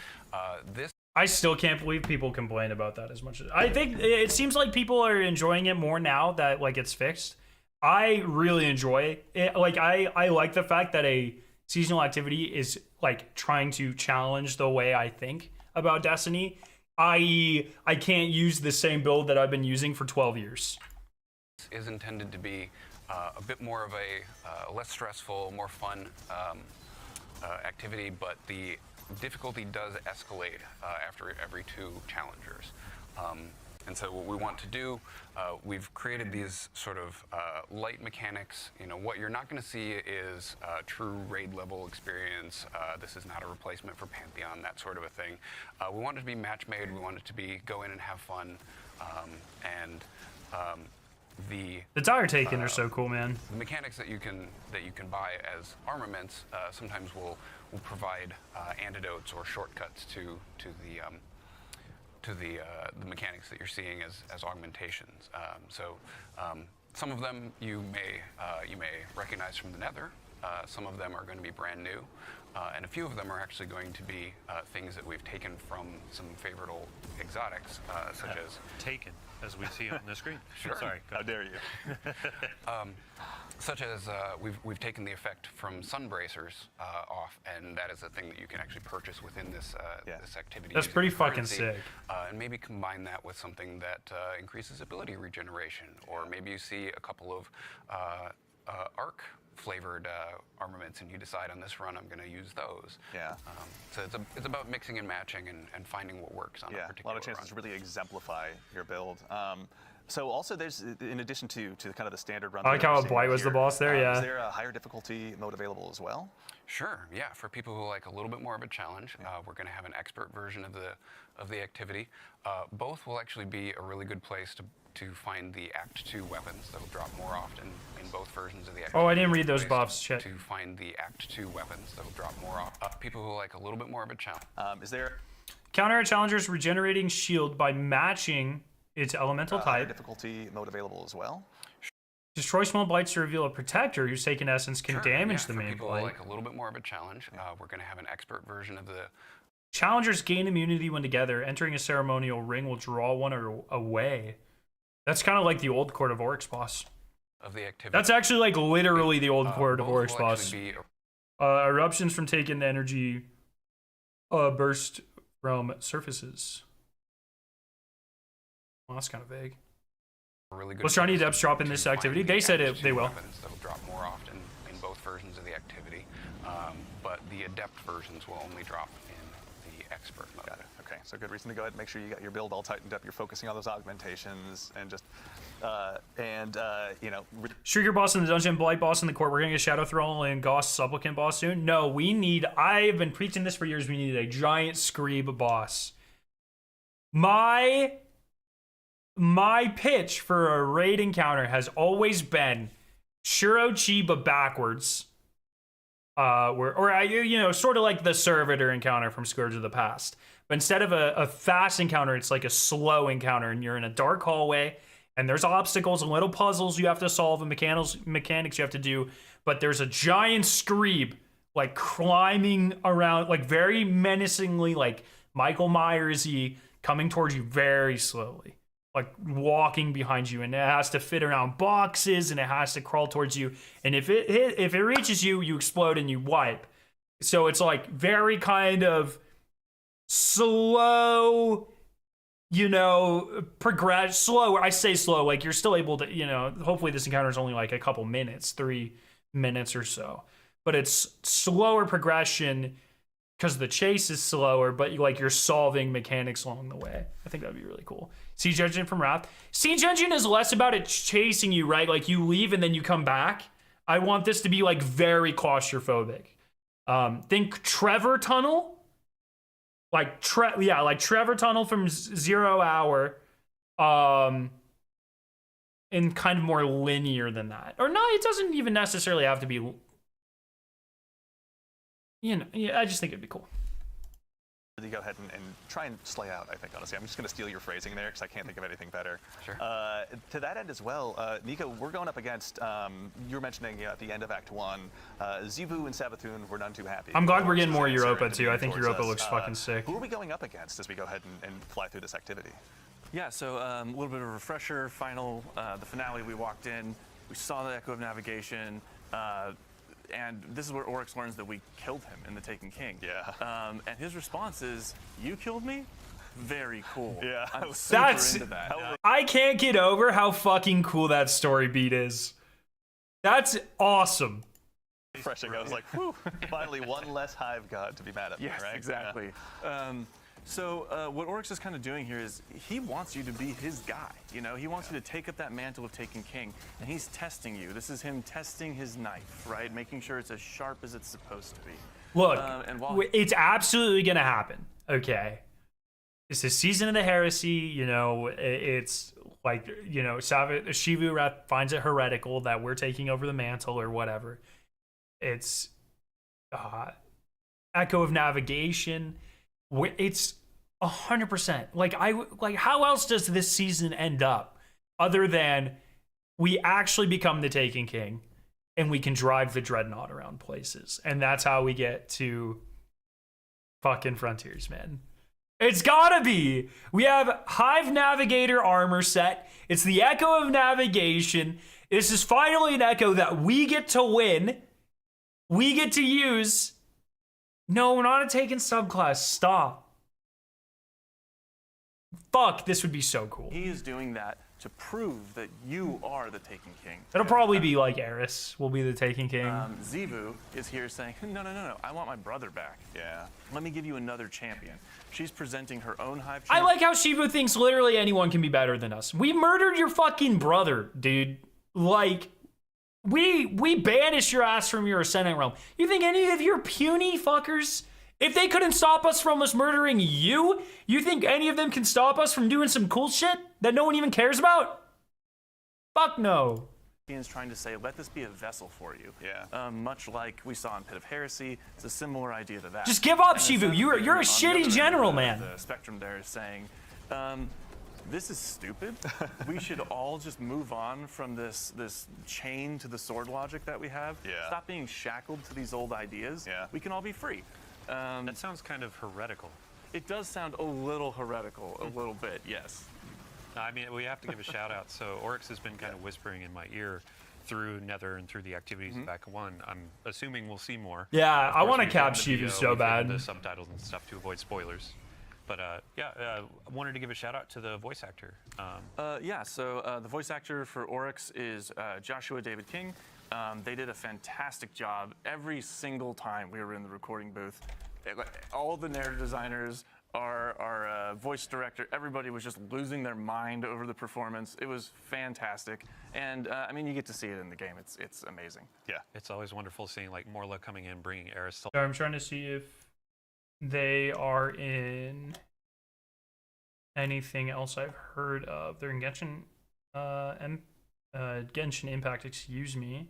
I still can't believe people complain about that as much as I think. It seems like people are enjoying it more now that like it's fixed. I really enjoy it. Like I like the fact that a seasonal activity is like trying to challenge the way I think about Destiny. I can't use the same build that I've been using for 12 years. Is intended to be a bit more of a less stressful, more fun activity, but the difficulty does escalate after every 2 challengers. And so what we want to do, we've created these sort of light mechanics. You know, what you're not going to see is true raid level experience. This is not a replacement for Pantheon, that sort of a thing. We want it to be match made. We want it to be go in and have fun. The tire taken are so cool, man. The mechanics that you can buy as armaments sometimes will provide antidotes or shortcuts to the mechanics that you're seeing as augmentations. Some of them you may recognize from the Nether. Some of them are going to be brand new, and a few of them are actually going to be things that we've taken from some favorite old exotics, such as Taken, as we see on the screen. Sure. Sorry. How dare you? such as we've taken the effect from Sunbracers off, and that is a thing that you can actually purchase within this this activity. That's using pretty the fucking currency, sick. and maybe combine that with something that increases ability regeneration, or maybe you see a couple of arc flavored armaments, and you decide on this run I'm going to use those. Yeah. So it's about mixing and matching and finding what works on a particular a lot of chances run. to really exemplify your build. So also there's, in addition to kind of the standard run. I like how Blight was the boss there, yeah. Is there a higher difficulty mode available as well? Sure, yeah. For people who like a little bit more of a challenge, we're going to have an expert version of the activity. Both will actually be a really good place to find the Act 2 weapons that will drop more often in both versions of the activity. Oh, I didn't read those buffs. Shit. To find the Act 2 weapons that will drop more often. People who like a little bit more of a challenge. Is there Counter a challenger's regenerating shield by matching its elemental higher type. difficulty mode available as well? Destroy small blights to reveal a protector whose taken essence can Sure, damage yeah, the for main people who blight. like a little bit more of a challenge, we're going to have an expert version of the Challengers gain immunity when together. Entering a ceremonial ring will draw one away. That's kind of like the old Court of Oryx boss. of the activity. That's actually like literally the old Court of both Oryx will boss. actually be Eruptions from taken energy burst from surfaces. Well, that's kind of vague. a really good What's Johnny place Depp's drop in to this find activity? the They said Act they 2 will. weapons that will drop more often in both versions of the activity, but the adept versions will only drop in the expert mode. Got it. Okay, so good reason to go ahead and make sure you got your build all tightened up. You're focusing on those augmentations and just, you know. Shrieker boss in the dungeon, Blight boss in the court. We're gonna get Shadow Thrall and Goss Supplicant boss soon. No, we need. I've been preaching this for years. We need a giant Screeb boss. My pitch for a raid encounter has always been Shirochi but backwards. You know, sort of like the servitor encounter from Scourge of the Past. But instead of a fast encounter, it's like a slow encounter, and you're in a dark hallway, and there's obstacles and little puzzles you have to solve and mechanics you have to do. But there's a giant Screeb, like climbing around, like very menacingly, like Michael Myers-y, coming towards you very slowly, like walking behind you, and it has to fit around boxes, and it has to crawl towards you. And if it reaches you, you explode and you wipe. So it's like very kind of slow, you know, progress slow. I say slow, like you're still able to, you know, hopefully this encounter is only like a couple minutes, 3 minutes or so, but it's slower progression because the chase is slower, but you're solving mechanics along the way. I think that'd be really cool. Siege Engine from Wrath. Siege Engine is less about it chasing you, right? Like you leave and then you come back. I want this to be like very claustrophobic. Think Trevor Tunnel. Like Trevor Tunnel from 0 Hour. And kind of more linear than that. Or no, it doesn't even necessarily have to be. You know, yeah, I just think it'd be cool. You go ahead and try and slay out, I think, honestly. I'm just going to steal your phrasing there because I can't think of anything better. Sure. To that end as well, Nico, we're going up against, you were mentioning at the end of Act 1, Zivu and Savathun were none too happy. I'm glad we're getting more Europa too. I think Europa looks fucking sick. Who are we going up against as we go ahead and fly through this activity? Yeah, so a little bit of a refresher. The finale, we walked in, we saw the Echo of Navigation, and this is where Oryx learns that we killed him in the Taken King. Yeah. And his response is, "You killed me? Very cool." Yeah. I'm super into that. I can't get over how fucking cool that story beat is. That's awesome. Refreshing. I was like, whew, finally one less hive god to be mad at me, Yes, right? exactly. Yeah. So what Oryx is kind of doing here is he wants you to be his guy. You know, he wants you to take up that mantle of Taken King, and he's testing you. This is him testing his knife, right? Making sure it's as sharp as it's supposed to be. Look, and while it's absolutely gonna happen. Okay, it's the season of the heresy. You know, it's like, you know, Shivu finds it heretical that we're taking over the mantle or whatever. It's Echo of Navigation. It's 100%. Like how else does this season end up other than we actually become the Taken King and we can drive the Dreadnaught around places, and that's how we get to fucking Frontiers, man. It's gotta be. We have Hive Navigator armor set. It's the Echo of Navigation. This is finally an Echo that we get to win. We get to use. No, we're not a Taken subclass. Stop. Fuck, this would be so cool. he is doing that to prove that you are the Taken King. It'll probably be like Eris will be the Taken King. Zivu is here saying, no, I want my brother back. Yeah. Let me give you another champion. She's presenting her own hive I champion. like how Shivu thinks literally anyone can be better than us. We murdered your fucking brother, dude. Like, we banished your ass from your Ascendant realm. You think any of your puny fuckers, if they couldn't stop us from us murdering you, you think any of them can stop us from doing some cool shit that no one even cares about? Fuck no. Is trying to say, let this be a vessel for you. Yeah. Much like we saw in Pit of Heresy, it's a similar idea to that. Just give up, And Shivu. the You're a on the other shitty end general, of the- man. The spectrum there is saying, this is stupid. We should all just move on from this chain to the sword logic that we have. Yeah. Stop being shackled to these old ideas. Yeah. We can all be free. That sounds kind of heretical. It does sound a little heretical, a little bit, yes. I mean, we have to give a shout out. So Oryx has been kind of whispering in my ear through Nether and through the activities of Act 1. I'm assuming we'll see more. Yeah, Of I course, want to we've cap written the Shivu video, so we've written bad. the subtitles and stuff to avoid spoilers. But I wanted to give a shout out to the voice actor. So the voice actor for Oryx is Joshua David King. They did a fantastic job every single time we were in the recording booth. All the narrative designers, our voice director, everybody was just losing their mind over the performance. It was fantastic, and I mean, you get to see it in the game. It's amazing. Yeah. It's always wonderful seeing like Morla coming in, bringing Eris to I'm trying to see if they are in anything else I've heard of. They're in Genshin, Genshin Impact. Excuse me.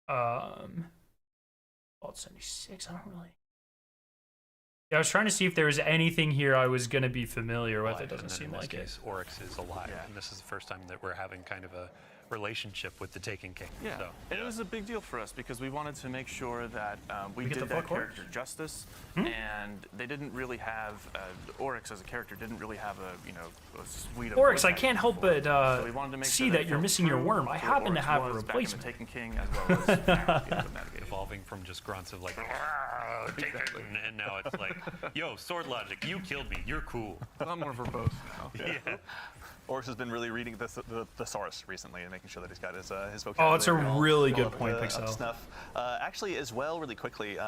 Vault 76. I don't really. Yeah, I was trying to see if there was anything here I was gonna be familiar with. It doesn't seem like it. Oryx is alive, Yeah. and this is the first time that we're having kind of a relationship with the Taken King. Yeah, So, and it was a big deal for us because we wanted to make sure that we get did the that fuck Oryx? character justice, and they didn't really have Oryx as a character didn't really have a suite of Oryx, voice I can't acting help for it. but So we wanted to make see sure that it you're felt missing your true worm. I to happen to Oryx have a was back in the replacement. Taken King as well as navigate. evolving from just grunts of like, Taken, and now it's like, yo, sword logic, you killed me, you're cool. A lot more verbose now. Yeah. Oryx has been really reading the thesaurus recently and making sure that he's got his vocabulary. Oh, it's a all really good up to- point, up to Pixel. Snuff. Actually, as well, really quickly,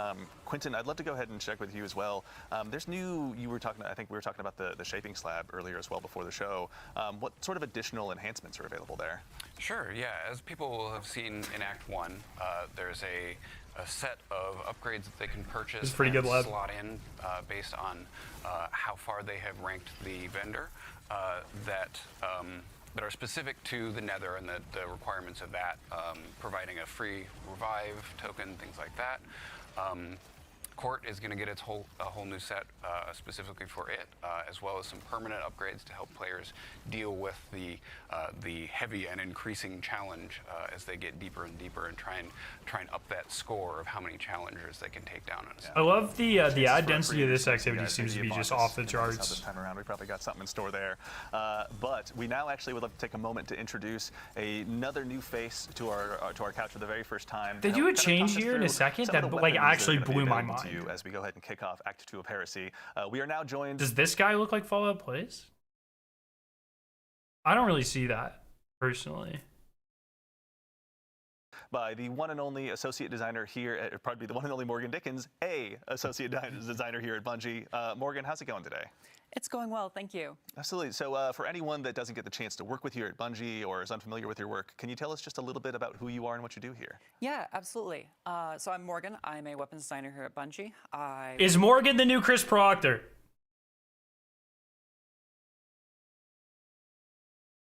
Quentin, I'd love to go ahead and check with you as well. There's new. You were talking. I think we were talking about the shaping slab earlier as well before the show. What sort of additional enhancements are available there? Sure, yeah. As people will have seen in Act 1, there's a set of upgrades that they can purchase It's pretty and good, lad. slot in based on how far they have ranked the vendor that are specific to the Nether and the requirements of that, providing a free revive token, things like that. Court is going to get a whole new set specifically for it, as well as some permanent upgrades to help players deal with the heavy and increasing challenge as they get deeper and deeper and try and up that score of how many challengers they can take down. I love the ad For density of this you activity guys, seems to maybe be just Abacus off the can help us out charts. This time around, we probably got something in store there. But we now actually would love to take a moment to introduce another new face to our couch for the very first time. They to do help a kind of change talk us here in a through second some of that, the like, weapons that are actually gonna be blew my available to mind. you as we go ahead and kick off Act 2 of Heresy. We are now joined. Does this guy look like Fallout Plays? I don't really see that personally. By the one and only associate designer here, probably the one and only Morgan Dickens, associate designer here at Bungie. Morgan, how's it going today? It's going well, thank you. Absolutely. So for anyone that doesn't get the chance to work with you at Bungie or is unfamiliar with your work, can you tell us just a little bit about who you are and what you do here? Yeah, absolutely. So I'm Morgan. I'm a weapons designer here at Bungie. Is Morgan the new Chris Proctor?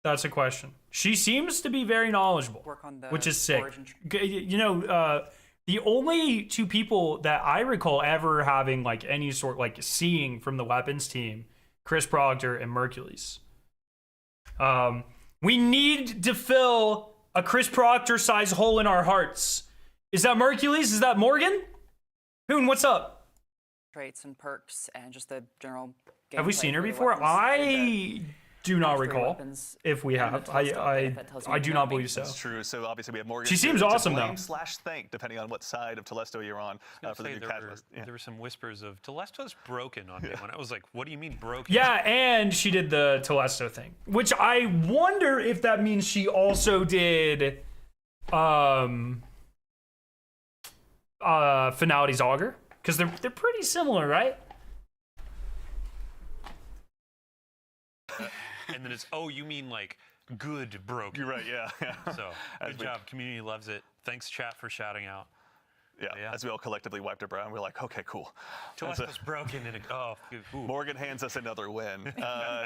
That's a question. She seems to be very knowledgeable, work on the which is sick. origin You know, the only two people that I recall ever having like any sort like seeing from the weapons team, Chris Proctor and Mercules. We need to fill a Chris Proctor size hole in our hearts. Is that Mercules? Is that Morgan? Hoon, what's up? traits and perks and just the general Have we gameplay seen her for the before? weapons and I do not the recall weapons if we and the have. telescope, if that tells you I do anything not about me. believe so. That's true. So obviously we have Morgan. She seems to awesome, blame though. / thank, depending on what side of Telesto you're on for the new catalyst. Yeah. There were some whispers of Telesto's broken on day one. I was like, what do you mean broken? Yeah, and she did the Telesto thing, which I wonder if that means she also did Finality's Augur, because they're pretty similar, right? And then it's, oh, you mean like good broken. You're right. Yeah. So good job. Community loves it. Thanks, chat, for shouting out. Yeah. As we all collectively wiped our brow, and we're like, okay, cool. Telesto's broken and ooh. Morgan hands us another win.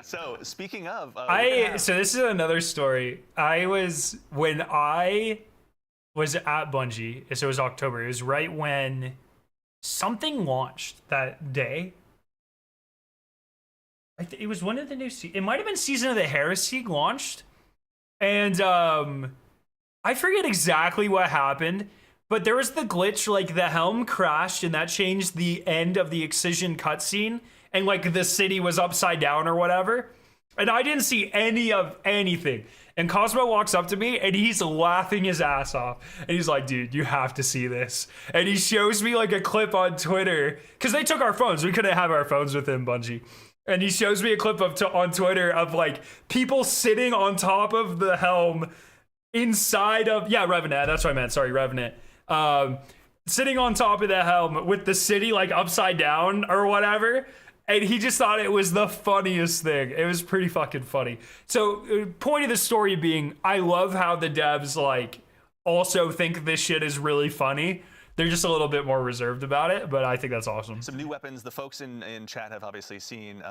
So speaking of, So this is another story. When I was at Bungie, so it was October. It was right when something launched that day. It was one of the new. It might have been Season of the Heresy launched, and I forget exactly what happened. But there was the glitch, like the helm crashed, and that changed the end of the Excision cutscene, and like the city was upside down or whatever. And I didn't see any of anything. And Cosmo walks up to me, and he's laughing his ass off. And he's like, dude, you have to see this. And he shows me like a clip on Twitter, because they took our phones. We couldn't have our phones with him, Bungie. And he shows me a clip on Twitter of like people sitting on top of the helm inside of Revenant. That's what I meant. Sorry, Revenant. Sitting on top of the helm with the city like upside down or whatever. And he just thought it was the funniest thing. It was pretty fucking funny. So point of the story being, I love how the devs like also think this shit is really funny. They're just a little bit more reserved about it, but I think that's awesome. Some new weapons. The folks in chat have obviously seen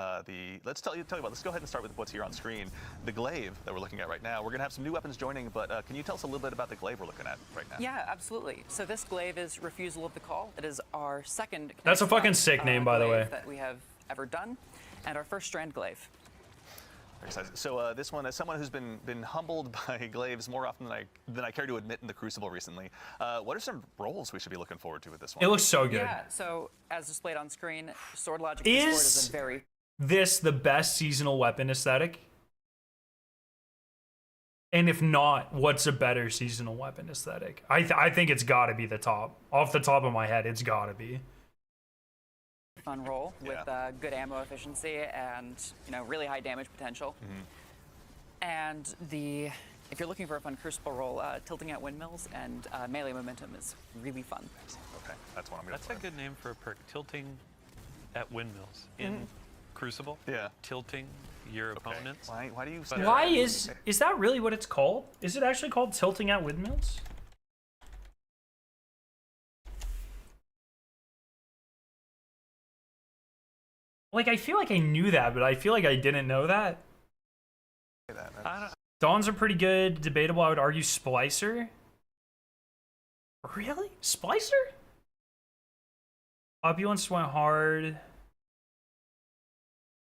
let's tell you about. Let's go ahead and start with what's here on screen. The glaive that we're looking at right now. We're gonna have some new weapons joining, but can you tell us a little bit about the glaive we're looking at right now? Yeah, absolutely. So this glaive is Refusal of the Call. It is our second. That's a fucking sick name, by the way. That we have ever done, and our first strand glaive. So this one, as someone who's been humbled by glaives more often than I care to admit in the Crucible recently, what are some roles we should be looking forward to with this one? It looks so good. Yeah. So as displayed on screen, Sword Logic Discord is a very. This the best seasonal weapon aesthetic? And if not, what's a better seasonal weapon aesthetic? I think it's got to be the top. Off the top of my head, it's got to be. Fun roll with good ammo efficiency and really high damage potential. And if you're looking for a fun Crucible roll, tilting at windmills and melee momentum is really fun. Okay, that's one I'm gonna. That's a good name for a perk. Tilting at windmills in Crucible. Yeah. Tilting your opponents. Why do you? Why is that really what it's called? Is it actually called tilting at windmills? Like, I feel like I knew that, but I feel like I didn't know that. Dawns are pretty good. Debatable, I would argue Splicer. Really? Splicer? Opulence went hard.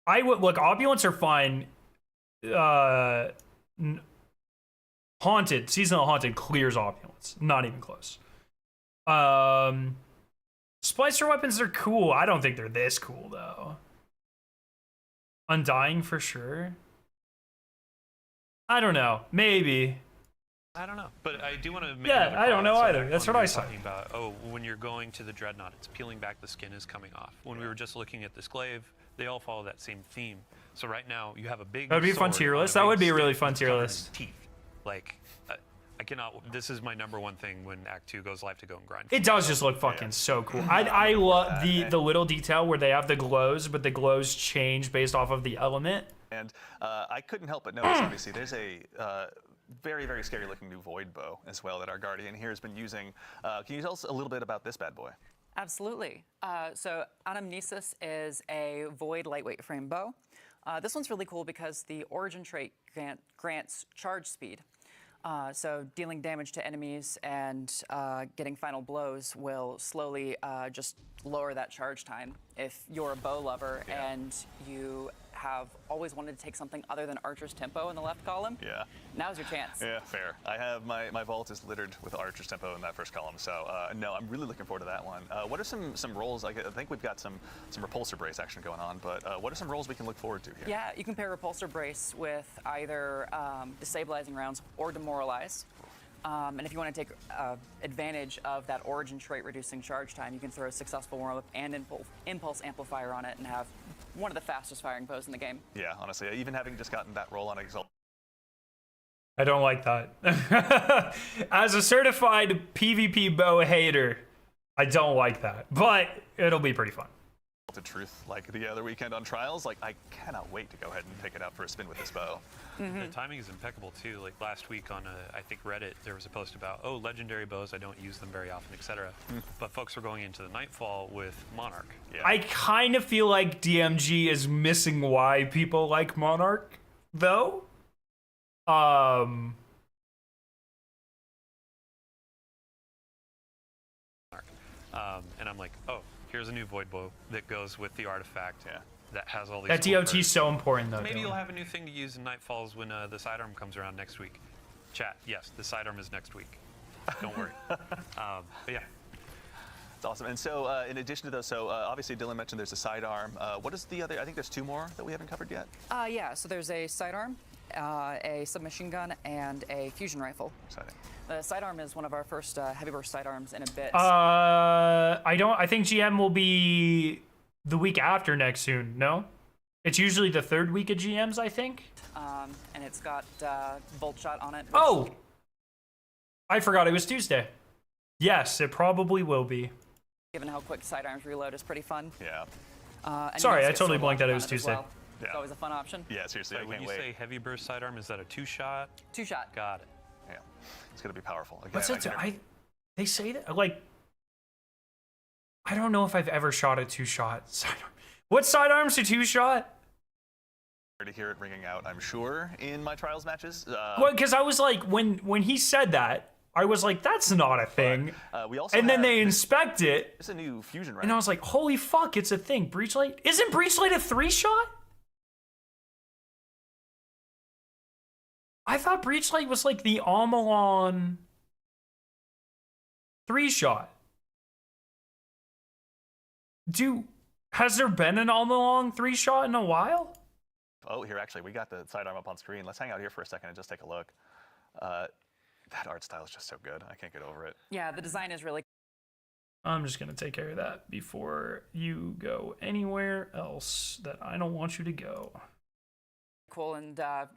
I would look, Opulence are fine. Haunted, Seasonal Haunted clears Opulence. Not even close. Splicer weapons are cool. I don't think they're this cool, though. Undying for sure. I don't know. Maybe. I don't know, but I do want to make. Yeah, I don't know either. That's what I saw. Talking about, when you're going to the Dreadnaught, it's peeling back, the skin is coming off. When we were just looking at this glaive, they all follow that same theme. So right now you have a big. That would be a fun tier list. That would be a really fun tier list. Teeth, like. I cannot. This is my #1 thing when Act 2 goes live to go and grind. It does just look fucking so cool. I love the little detail where they have the glows, but the glows change based off of the element. And I couldn't help but notice, obviously, there's a very, very scary looking new Void bow as well that our Guardian here has been using. Can you tell us a little bit about this bad boy? Absolutely. So Anamnesis is a Void lightweight frame bow. This one's really cool because the origin trait grants charge speed. So dealing damage to enemies and getting final blows will slowly just lower that charge time. If you're a bow lover and you have always wanted to take something other than Archer's Tempo in the left column, now's your chance. Yeah, fair. I have my vault is littered with Archer's Tempo in that first column, so no, I'm really looking forward to that one. What are some roles? I think we've got some repulsor brace action going on, but what are some roles we can look forward to here? Yeah, you can pair repulsor brace with either destabilizing rounds or demoralize. And if you want to take advantage of that origin trait reducing charge time, you can throw a successful warm-up and impulse amplifier on it and have one of the fastest firing bows in the game. Yeah, honestly, even having just gotten that roll on Exalt. I don't like that. As a certified PvP bow hater, I don't like that, but it'll be pretty fun. To truth, like the other weekend on Trials, like I cannot wait to go ahead and pick it out for a spin with this bow. The timing is impeccable too. Like last week on I think Reddit, there was a post about legendary bows. I don't use them very often, etc. But folks are going into the Nightfall with Monarch. Yeah. I kind of feel like DMG is missing why people like Monarch, though. And I'm like, here's a new Void bow that goes with the artifact. That has all these. That cool DOT is perks. so important, though. Maybe you'll have a new thing to use in Nightfalls when the sidearm comes around next week. Chat, yes, the sidearm is next week. Don't worry. But yeah. It's awesome. And so in addition to those, so obviously Dylan mentioned there's a sidearm. What is the other? I think there's 2 more that we haven't covered yet. Yeah, so there's a sidearm, a submachine gun, and a fusion rifle. Exciting. The sidearm is one of our first heavy burst sidearms in a bit. I think GM will be the week after next soon. No, it's usually the 3rd week of GMs, I think. And it's got bolt shot on it. Oh, I forgot it was Tuesday. Yes, it probably will be. Given how quick sidearms reload is pretty fun. Yeah. And Sorry, you I also get totally sword blanked launch out it was on as Tuesday. well. It's Yeah. always a fun option. Yeah, seriously, I When can't you wait. say heavy burst sidearm, is that a 2-shot? 2-shot. Got it. Yeah, it's gonna be powerful. Again, What's it? I They say that like. I don't know if I've ever shot a 2-shot sidearm. What sidearms a 2-shot? to hear it ringing out, I'm sure, in my trials matches. Well, because I was like, when he said that, I was like, that's not a thing. We also And then have they inspect it, It's a new fusion round. and I was like, holy fuck, it's a thing. Breachlight? Isn't Breachlight a 3-shot? I thought Breachlight was like the Amalon 3-shot. Has there been an Amalon 3-shot in a while? Oh, here, actually, we got the sidearm up on screen. Let's hang out here for a second and just take a look. That art style is just so good. I can't get over it. Yeah, the design is really I'm just going to take care of that before you go anywhere else that I don't want you to go. cool, and the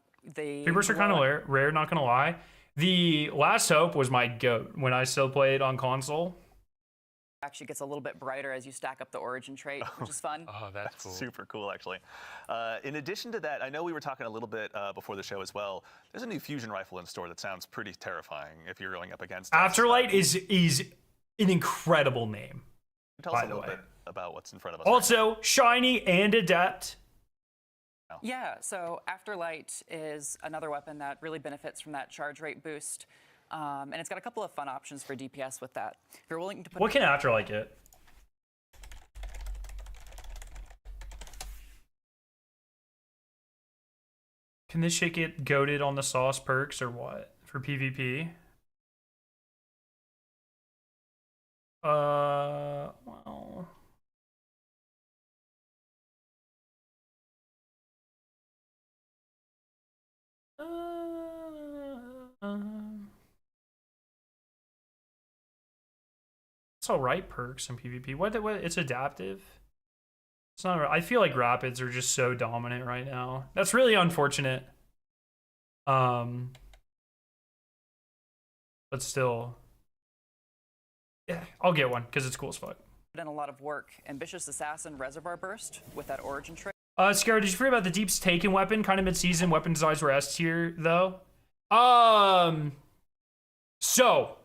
Creepers are kind of rare, not going to lie. The Last Hope was my goat when I still played on console. actually gets a little bit brighter as you stack up the origin trait, which is fun. Oh, that's cool. Super cool, actually. In addition to that, I know we were talking a little bit before the show as well. There's a new fusion rifle in store that sounds pretty terrifying if you're going up against us. Afterlight is an incredible name. Tell us by a the little way. bit about what's in front of us. Also, shiny and adept. Yeah, so Afterlight is another weapon that really benefits from that charge rate boost. And it's got a couple of fun options for DPS with that. If you're willing to put What can Afterlight get? Can this shit get goated on the sauce perks or what? For PvP? Well. It's all right perks in PvP. What? It's adaptive. It's not. I feel like rapids are just so dominant right now. That's really unfortunate. But still, yeah, I'll get one because it's cool as fuck. in a lot of work. Ambitious Assassin Reservoir Burst with that origin trait. Scarra, did you forget about the Deep's Taken weapon? Kind of mid-season. Weapon designs were S tier though. So,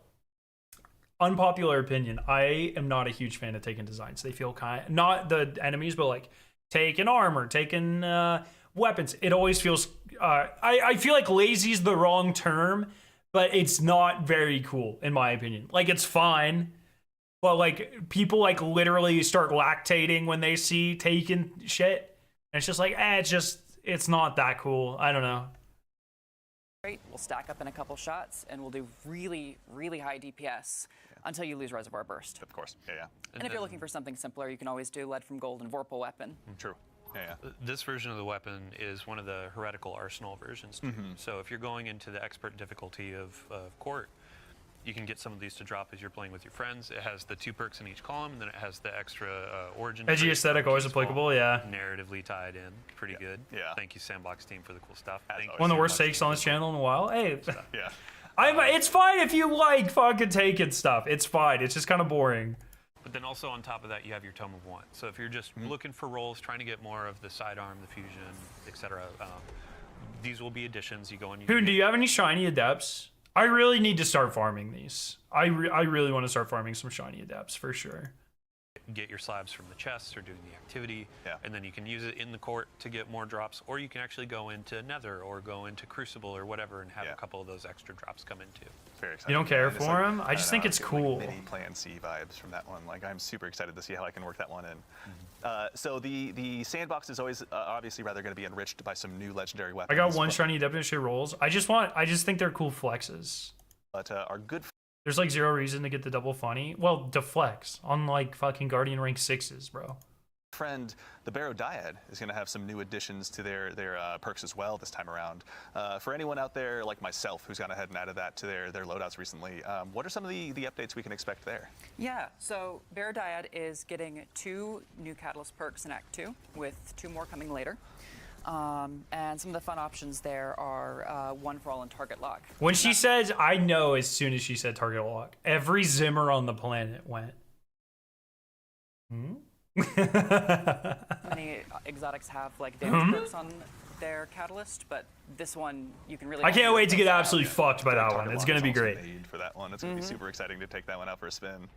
unpopular opinion. I am not a huge fan of Taken designs. They feel not the enemies, but like Taken armor, Taken weapons. It always feels. I feel like lazy is the wrong term, but it's not very cool in my opinion. Like it's fine, but like people like literally start lactating when they see Taken shit. And it's just like, it's not that cool. I don't know. We'll stack up in a couple shots, and we'll do really, really high DPS until you lose Reservoir Burst. Of course, yeah. And if you're looking for something simpler, you can always do Lead from Gold and Vorpal Weapon. True. Yeah. This version of the weapon is one of the heretical arsenal versions. So if you're going into the expert difficulty of court, you can get some of these to drop as you're playing with your friends. It has the 2 perks in each column, and then it has the extra origin. Edgy trait, aesthetic, which always is applicable, all yeah. Narratively tied in. Pretty good. Yeah. Thank you, Sandbox team, for the cool stuff. One of the worst takes on this channel in a while. Hey, Yeah. it's fine if you like fucking Taken stuff. It's fine. It's just kind of boring. But then also on top of that, you have your Tome of Want. So if you're just looking for rolls, trying to get more of the sidearm, the fusion, etc., these will be additions. You go and you Hoon, do you have any shiny adepts? I really need to start farming these. I really want to start farming some shiny adepts for sure. get your slabs from the chests or doing the activity, Yeah. and then you can use it in the court to get more drops, or you can actually go into Nether or go into Crucible or whatever and have Yeah. a couple of those extra drops come in too. Very excited. You don't care And it's for 'em? I just think don't know, it's get, cool. Like mini Plan C vibes from that one. Like I'm super excited to see how I can work that one in. So the sandbox is always obviously rather going to be enriched by some new legendary weapons. I got one shiny adept and shit rolls. I just think they're cool flexes. But our good There's like zero reason to get the double funny. Well, deflects on like fucking Guardian rank 6s, bro. friend, the Barrow Dyad, is going to have some new additions to their perks as well this time around. For anyone out there like myself who's gone ahead and added that to their loadouts recently, what are some of the updates we can expect there? Yeah, so Bear Dyad is getting 2 new Catalyst perks in Act 2, with 2 more coming later. And some of the fun options there are one for all and target lock. When she says, I know as soon as she said target lock, every Zimmer on the planet went. Many exotics have like damage perks on their catalyst, but this one you can really. I can't wait to get absolutely fucked by that one. Target It's lock going to is be also great. made for that one. It's going to be super exciting to take that one out for a spin.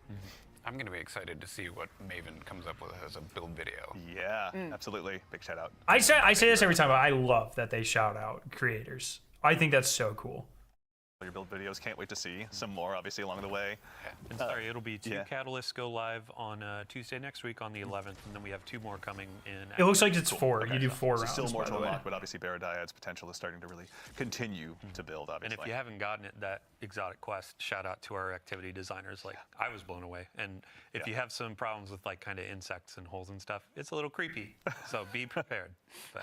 I'm going to be excited to see what Maven comes up with as a build video. Yeah, absolutely. Big shout out. I say this every time, but I love that they shout out creators. I think that's so cool. Your build videos, can't wait to see some more, obviously, along the way. And sorry, it'll be 2 yeah. catalysts go live on Tuesday next week on the 11th, and then we have 2 more coming in. It looks like it's 4. You do 4 So rounds. still more by to the way. unlock, but obviously Baradiad's potential is starting to really continue to build, obviously. And if you haven't gotten it, that exotic quest, shout out to our activity designers. Like, I was blown away. And if you have some problems with like kind of insects and holes and stuff, it's a little creepy. So be prepared. But,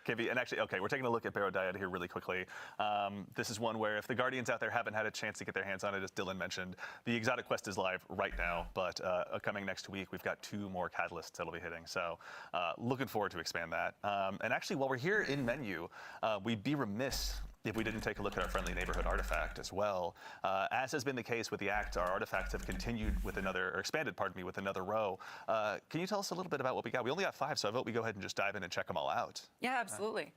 And actually, okay, we're taking a look at Baradiad here really quickly. This is one where if the Guardians out there haven't had a chance to get their hands on it, as Dylan mentioned, the Exotic Quest is live right now, but coming next week, we've got 2 more catalysts that'll be hitting. So looking forward to expand that. And actually, while we're here in menu, we'd be remiss if we didn't take a look at our friendly neighborhood artifact as well. As has been the case with the Act, our artifacts have continued with another, or expanded, pardon me, with another row. Can you tell us a little bit about what we got? We only got 5, so I vote we go ahead and just dive in and check them all out. Yeah, absolutely.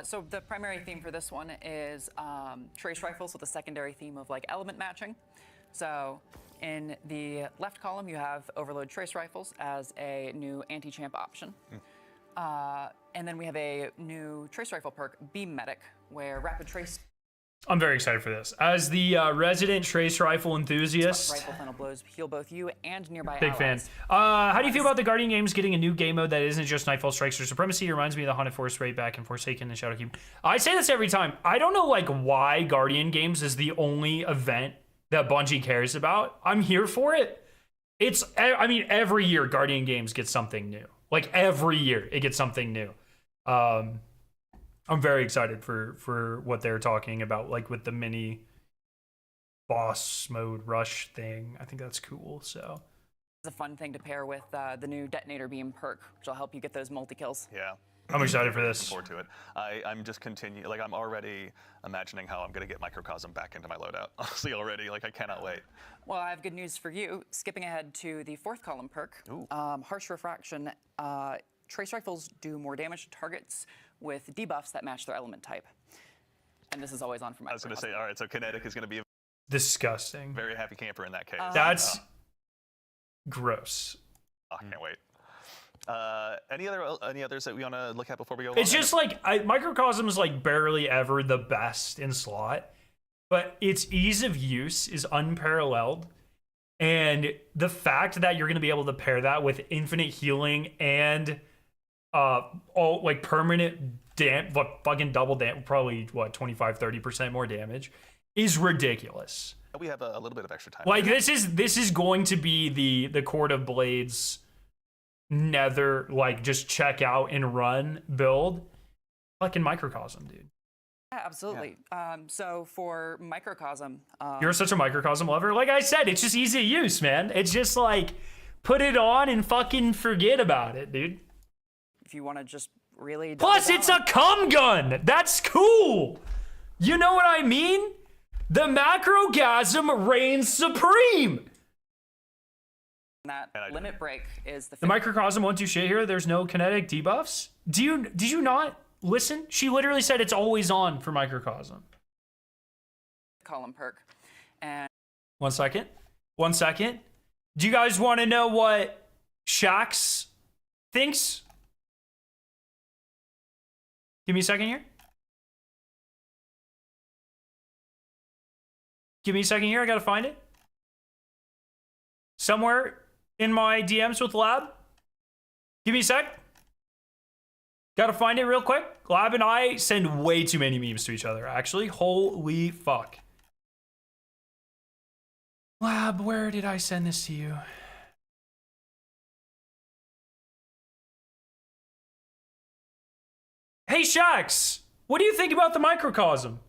So the primary theme for this one is trace rifles with a secondary theme of like element matching. So in the left column, you have overload trace rifles as a new anti-champ option. And then we have a new trace rifle perk, Beam Medic, where rapid trace I'm very excited for this. As the resident trace rifle enthusiast, rifle funnel blows heal both you and nearby big fan. allies. How do you feel about the Guardian games getting a new game mode that isn't just Nightfall Strikes or Supremacy? It reminds me of the Haunted Forest Raid back in Forsaken and Shadowkeep. I say this every time. I don't know like why Guardian games is the only event that Bungie cares about. I'm here for it. I mean, every year Guardian games get something new. Like every year it gets something new. I'm very excited for what they're talking about, like with the mini boss mode rush thing. I think that's cool. So It's a fun thing to pair with the new detonator beam perk, which will help you get those multi-kills. Yeah. I'm excited for this. Forward to it. I'm just continuing, like I'm already imagining how I'm gonna get Microcosm back into my loadout. Honestly, already, like I cannot wait. Well, I have good news for you. Skipping ahead to the 4th column perk, Harsh Refraction. Trace rifles do more damage to targets with debuffs that match their element type. And this is always on for I was gonna say, all right, so Kinetic is gonna be a Disgusting. very happy camper in that case. That's gross. I can't wait. Any others that we want to look at before we go? It's along? just like Microcosm is like barely ever the best in slot, but its ease of use is unparalleled. And the fact that you're going to be able to pair that with infinite healing and all like permanent fucking double damage, probably what 25-30% more damage, is ridiculous. we have a little bit of extra time. Like this is going to be the Court of Blades nether, like just check out and run build. Fucking Microcosm, dude. Yeah, absolutely. So for Microcosm, You're such a Microcosm lover. Like I said, it's just easy to use, man. It's just like put it on and fucking forget about it, dude. if you want to just really Plus, double it's down a cum gun. That's cool. You know what I mean? The Macrogasm reigns supreme. on that limit break is the The Microcosm won't do shit here. There's no kinetic debuffs. Did you not listen? She literally said it's always on for Microcosm. column perk. And One second. Do you guys want to know what Shax thinks? Give me a second here. I gotta find it. Somewhere in my DMs with Lab. Give me a sec. Gotta find it real quick. Lab and I send way too many memes to each other, actually. Holy fuck. Lab, where did I send this to you? Hey, Shax, what do you think about the Microcosm?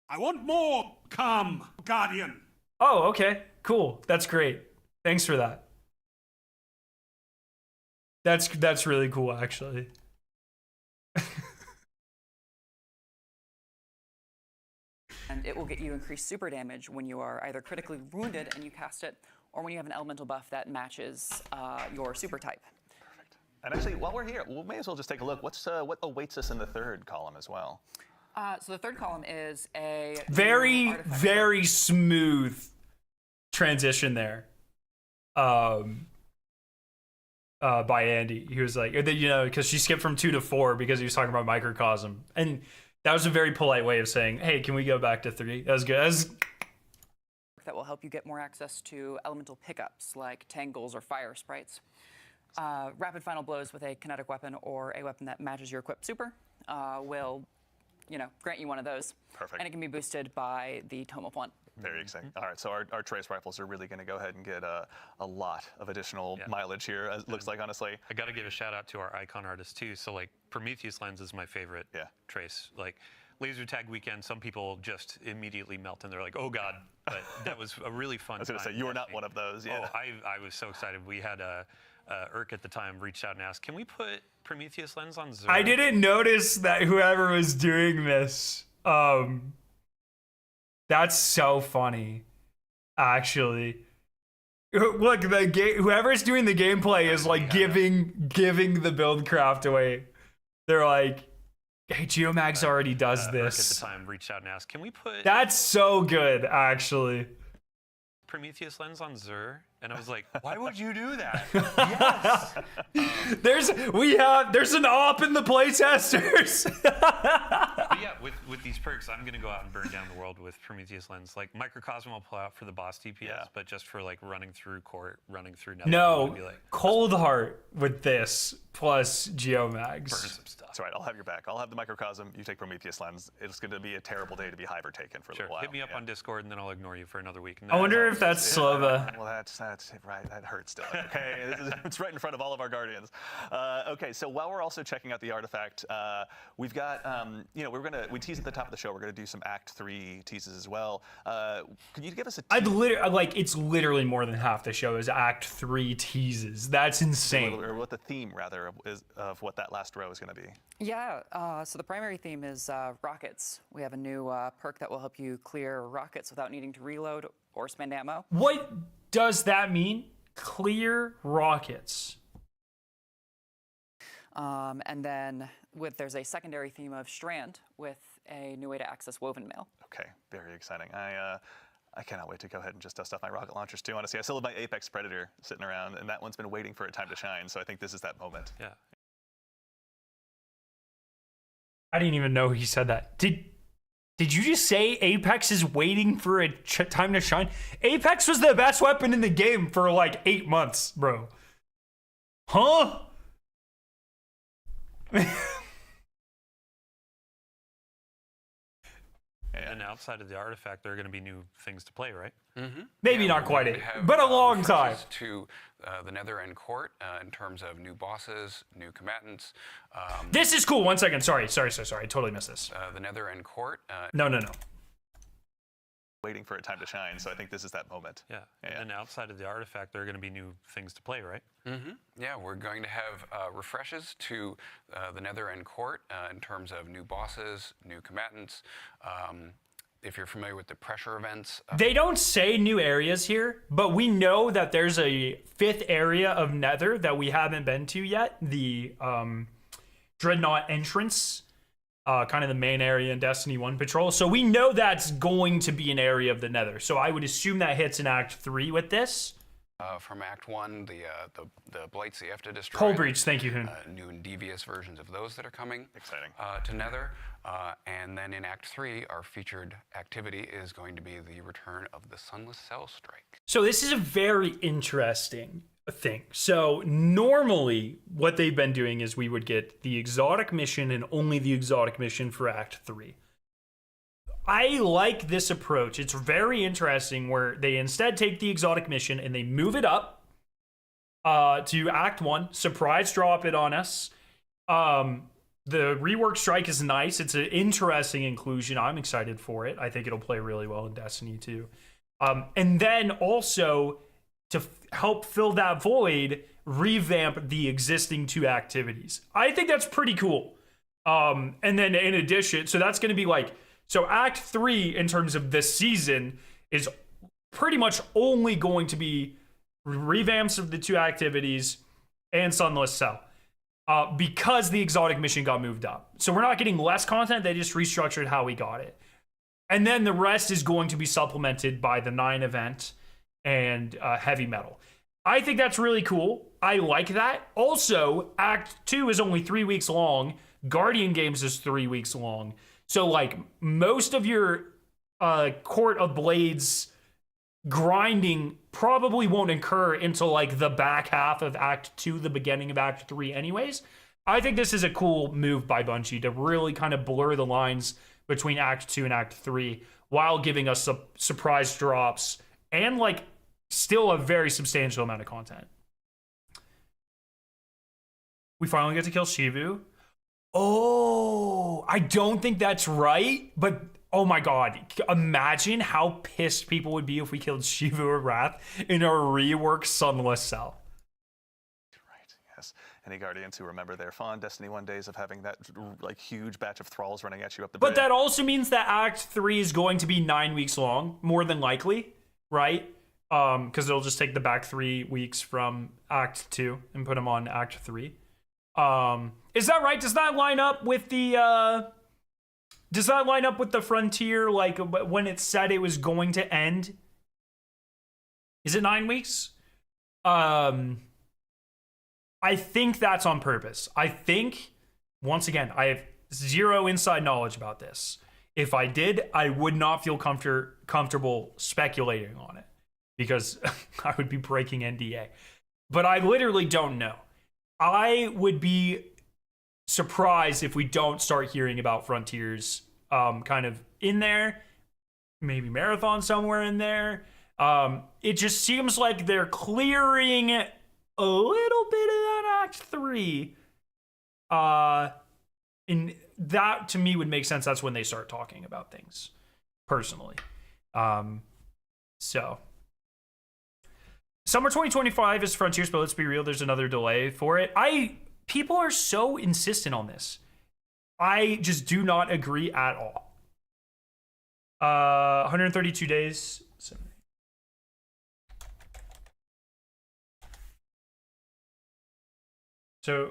I want more. Come, Guardian. Oh, okay, cool. That's great. Thanks for that. That's really cool, actually. and it will get you increased super damage when you are either critically wounded and you cast it, or when you have an elemental buff that matches your super type. And actually, while we're here, we may as well just take a look. What awaits us in the third column as well? So the third column is a very smooth transition there. By Andy, he was like, because she skipped from 2 to 4 because he was talking about microcosm, and that was a very polite way of saying, "Hey, can we go back to 3?" That was good. That will help you get more access to elemental pickups like tangles or fire sprites. Rapid final blows with a kinetic weapon or a weapon that matches your equipped super will, grant you one of those. Perfect. And it can be boosted by the Tome of One. Very exciting. All right, so our trace rifles are really going to go ahead and get a lot of additional mileage here, it looks like, honestly. I got to give a shout out to our icon artist too. So like Prometheus lens is my favorite trace. Like laser tag weekend, some people just immediately melt and they're like, oh God, but that was a really fun I was going to say, you were not one of those. Yeah. Oh, I was so excited. We had Urk at the time reached out and asked, can we put Prometheus lens on Xur? I didn't notice that whoever was doing this. That's so funny, actually. Look, whoever's doing the gameplay is like giving the build craft away. They're like, hey, Geomags already does this. Urk at the time reached out and asked, can we put That's so good, actually. Prometheus lens on Xur? And I was like, why would you do that? Yes. There's an op in the playtesters. But yeah, with these perks, I'm gonna go out and burn down the world with Prometheus lens. Like Microcosm will pull out for the boss DPS, but just for like running through court, running through Nether, No, be like, Cold Heart with this plus Geomags. burn some stuff. That's all right, I'll have your back. I'll have the microcosm, you take Prometheus lens. It's going to be a terrible day to be Hive or taken for a Sure, little while. hit me up on Discord and then I'll ignore you for another week. And I wonder if that's Slova. Well, that's right. That hurts still. Okay, it's right in front of all of our guardians. Okay, so while we're also checking out the artifact, we've got we teased at the top of the show. We're gonna do some Act 3 teases as well. Can you give us a? It's literally more than half the show is Act 3 teases. That's insane. Or what the theme rather is of what that last row is gonna be. Yeah, so the primary theme is rockets. We have a new perk that will help you clear rockets without needing to reload or spend ammo. What does that mean? Clear rockets. And then there's a secondary theme of Strand with a new way to access Woven Mail. Okay, very exciting. I cannot wait to go ahead and just dust off my rocket launchers too. Honestly, I still have my Apex Predator sitting around, and that one's been waiting for a time to shine. So I think this is that moment. Yeah. I didn't even know he said that. Did you just say Apex is waiting for a time to shine? Apex was the best weapon in the game for like 8 months, bro. Huh? And outside of the artifact, there are going to be new things to play, right? Mm-hmm. Maybe not quite 8, but a long time. Refreshes to the Nether and Court in terms of new bosses, new combatants. This is cool. 1 second. Sorry. I totally missed this. The Nether and Court. No. Waiting for a time to shine. So I think this is that moment. Yeah. And then outside of the artifact, there are going to be new things to play, right? Mm-hmm. Yeah, we're going to have refreshes to the Nether and Court in terms of new bosses, new combatants. If you're familiar with the pressure events. They don't say new areas here, but we know that there's a 5th area of Nether that we haven't been to yet. The Dreadnaught entrance. Kind of the main area in Destiny 1 Patrol. So we know that's going to be an area of the Nether. So I would assume that hits in Act 3 with this. From Act 1, the blights you have to destroy. Cold Breach, thank you, Hoon. New and devious versions of those that are coming. Exciting. To Nether. And then in Act 3, our featured activity is going to be the return of the Sunless Cell Strike. So this is a very interesting thing. So normally what they've been doing is we would get the exotic mission and only the exotic mission for Act 3. I like this approach. It's very interesting where they instead take the exotic mission and they move it up to Act 1, surprise drop it on us. The rework strike is nice. It's an interesting inclusion. I'm excited for it. I think it'll play really well in Destiny 2. And then also to help fill that void, revamp the existing 2 activities. I think that's pretty cool. And then in addition, so that's going to be like So Act 3, in terms of this season, is pretty much only going to be revamps of the 2 activities and Sunless Cell. Because the exotic mission got moved up. So we're not getting less content, they just restructured how we got it. And then the rest is going to be supplemented by the 9 event and heavy metal. I think that's really cool. I like that. Also, Act 2 is only 3 weeks long. Guardian Games is 3 weeks long. So, like, most of your Court of Blades grinding probably won't incur until, like, the back half of Act 2, the beginning of Act 3 anyways. I think this is a cool move by Bungie to really kind of blur the lines between Act 2 and Act 3 while giving us surprise drops and, like, still a very substantial amount of content. We finally get to kill Shivu. Oh, I don't think that's right, but oh my god, imagine how pissed people would be if we killed Shivu or Wrath in a reworked Sunless Cell. Right, yes. Any Guardians who remember their fond Destiny 1 days of having that like huge batch of thralls running at you up the bridge. But that also means that Act 3 is going to be 9 weeks long, more than likely, right? Because it'll just take the back 3 weeks from Act 2 and put them on Act 3. Is that right? Does that line up with the Frontier, like, when it said it was going to end? Is it 9 weeks? I think that's on purpose. I think, once again, I have zero inside knowledge about this. If I did, I would not feel comfortable speculating on it because I would be breaking NDA. But I literally don't know. I would be surprised if we don't start hearing about Frontiers kind of in there, maybe Marathon somewhere in there. It just seems like they're clearing a little bit of that Act 3. And that, to me, would make sense. That's when they start talking about things, personally. So... Summer 2025 is Frontiers, but let's be real, there's another delay for it. People are so insistent on this. I just do not agree at all. 132 days. So,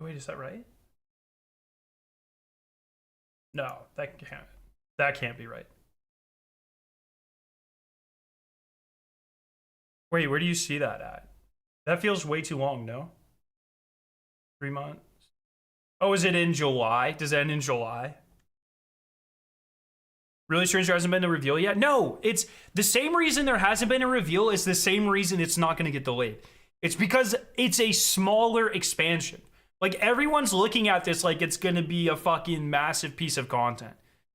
wait, is that right? No, that can't be right. Wait, where do you see that at? That feels way too long, no? 3 months? Oh, is it in July? Does it end in July? Really Strange there hasn't been a reveal yet? No, it's the same reason there hasn't been a reveal is the same reason it's not going to get delayed. It's because it's a smaller expansion. Like, everyone's looking at this like it's going to be a fucking massive piece of content.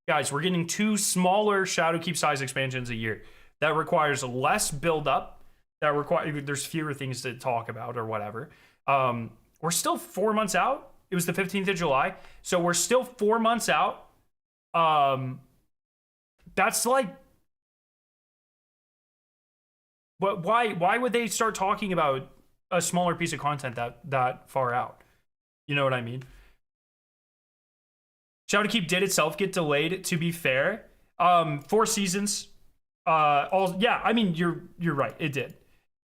Guys, we're getting 2 smaller Shadowkeep size expansions a year. That requires less build-up. There's fewer things to talk about or whatever. We're still 4 months out. It was the 15th of July. So we're still 4 months out. That's like... But why would they start talking about a smaller piece of content that far out? You know what I mean? Shadowkeep did itself get delayed, to be fair. 4 seasons. Yeah, I mean, you're right. It did.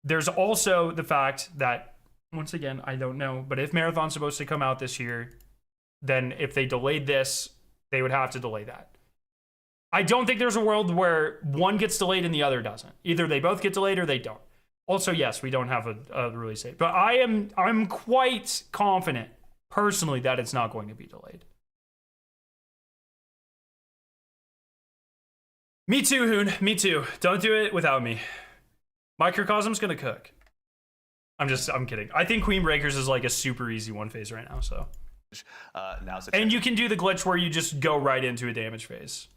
There's also the fact that, once again, I don't know, but if Marathon's supposed to come out this year, then if they delayed this, they would have to delay that. I don't think there's a world where one gets delayed and the other doesn't. Either they both get delayed or they don't. Also, yes, we don't have a release date, but I'm quite confident personally that it's not going to be delayed. Me too, Hoon. Me too. Don't do it without me. Microcosm's gonna cook. I'm kidding. I think Queen Breakers is like a super easy one phase right now, so. And you can do the glitch where you just go right into a damage phase.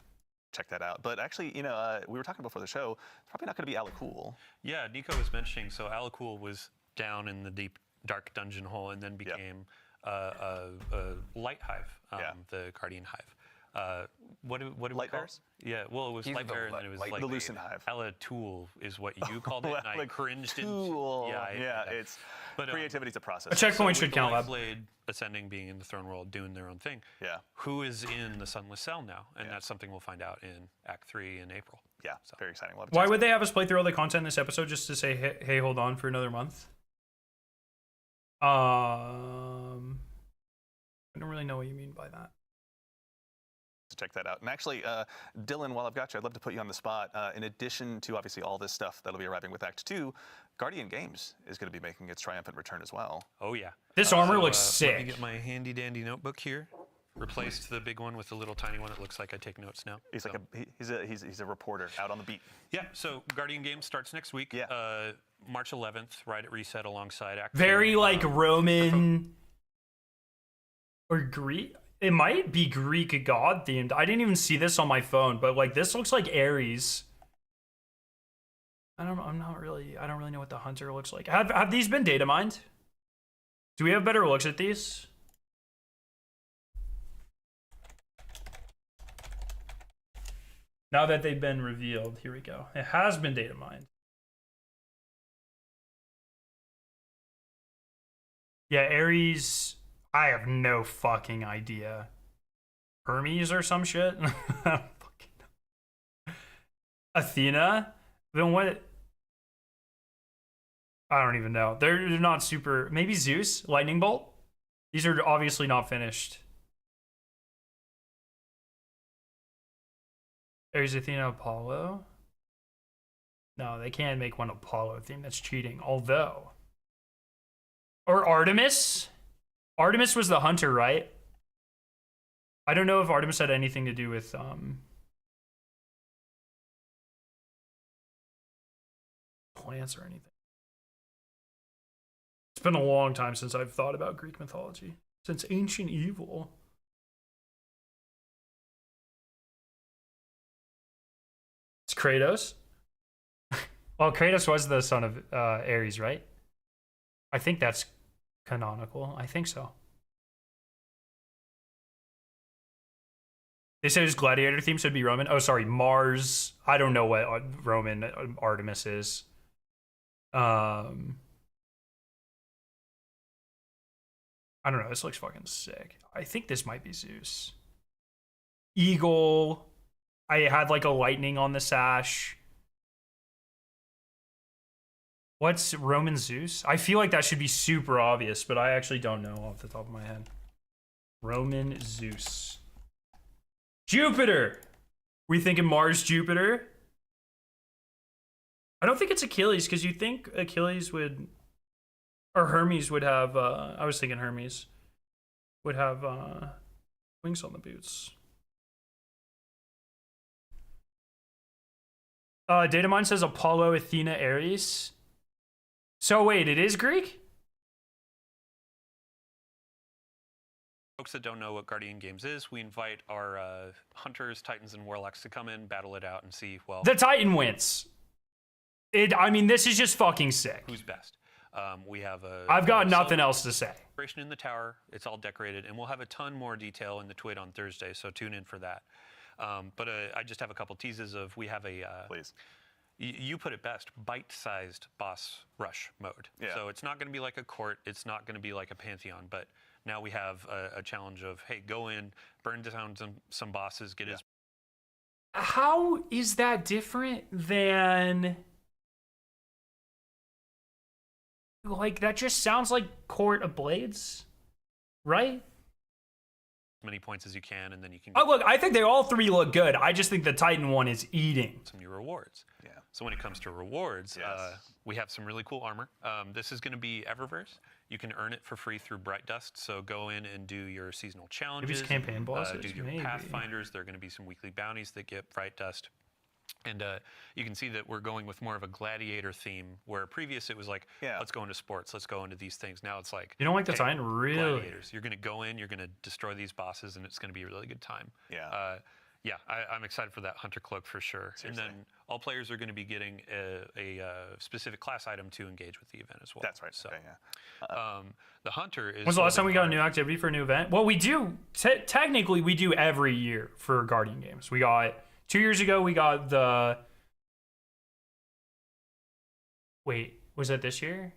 Check that out. But actually, you know, we were talking before the show, it's probably not going to be Alakul. Yeah, Nico was mentioning, so Alakul was down in the deep, dark dungeon hole and then became a light hive, the Guardian hive. What do we Light call bears? it? Yeah, well, it was He's light the bear, and then it was light like The Lucent Hive. Ella Tool is what you called it, and I Like, cringed. Tool. Yeah, I hate that. It's But, creativity's a process. A checkpoint with should the count, Light Lab. Blade Ascending being in the Throne World doing their own thing. Yeah. Who is in the Sunless Cell now? And Yeah. that's something we'll find out in Act 3 in April. Yeah, very exciting. We'll have a Why chance. would they have us play through all the content in this episode just to say, hey, hold on for another month? I don't really know what you mean by that. to check that out. And actually, Dylan, while I've got you, I'd love to put you on the spot. In addition to obviously all this stuff that'll be arriving with Act 2, Guardian Games is going to be making its triumphant return as well. Oh, yeah. This armor So, looks Let me sick. get my handy dandy notebook here. Replaced the big one with the little tiny one. It looks like I take notes now. He's like he's a reporter out on the beat. Yeah, so Guardian Games starts next week. Yeah. March 11th, right at Reset alongside Act Very 2. like Roman or Greek. It might be Greek god themed. I didn't even see this on my phone, but like this looks like Ares. I don't really know what the hunter looks like. Have these been data mined? Do we have better looks at these? Now that they've been revealed, here we go. It has been data mined. Yeah, Ares, I have no fucking idea. Hermes or some shit? I don't fucking know. Athena? Then what? I don't even know. They're not super. Maybe Zeus? Lightning Bolt? These are obviously not finished. Ares, Athena, Apollo? No, they can't make one Apollo theme. That's cheating. Although. Or Artemis? Artemis was the hunter, right? I don't know if Artemis had anything to do with plants or anything. It's been a long time since I've thought about Greek mythology. Since ancient evil. It's Kratos. Well, Kratos was the son of Ares, right? I think that's canonical. I think so. They said his gladiator theme should be Roman. Oh, sorry, Mars. I don't know what Roman Artemis is. I don't know. This looks fucking sick. I think this might be Zeus. Eagle. I had like a lightning on the sash. What's Roman Zeus? I feel like that should be super obvious, but I actually don't know off the top of my head. Roman Zeus. Jupiter! We thinking Mars, Jupiter? I don't think it's Achilles, because you think Achilles would... Or Hermes would have... I was thinking Hermes would have wings on the boots. Datamine says Apollo, Athena, Ares. So wait, it is Greek? Folks that don't know what Guardian Games is, we invite our hunters, titans, and warlocks to come in, battle it out, and see, well, The Titan wins. I mean, this is just fucking sick. who's best. We have a... I've got a nothing else to say. celebration in the tower. It's all decorated, and we'll have a ton more detail in the twit on Thursday, so tune in for that. But I just have a couple teases of, we have a... Please. You put it best, bite-sized boss rush mode. Yeah. So it's not going to be like a court. It's not going to be like a pantheon. But now we have a challenge of, hey, go in, burn down some bosses, get his... How is that different than... Like, that just sounds like Court of Blades, right? many points as you can, and then you can Oh, get look, I think they all three look good. I just think the Titan one is eating. some new rewards. Yeah. So when it comes to rewards, Yes. we have some really cool armor. This is going to be Eververse. You can earn it for free through Bright Dust. So go in and do your seasonal challenges. campaign bosses, do your maybe. Pathfinders. There are going to be some weekly bounties that get Bright Dust. And you can see that we're going with more of a gladiator theme, where previous it was like, Yeah. let's go into sports, let's go into these things. Now it's like, You don't like the hey, Titan? Really? gladiators. You're going to go in, you're going to destroy these bosses, and it's going to be a really good time. Yeah. Yeah, I'm excited for that Hunter Cloak for sure. Seriously. And then all players are going to be getting a specific class item to engage with the event as well. That's right. So, Okay, yeah. the Hunter is. When's the last time we got a new honored. activity for a new event? Well, we do. Technically, we do every year for Guardian games. We got 2 years ago. We got the. Wait, was that this year?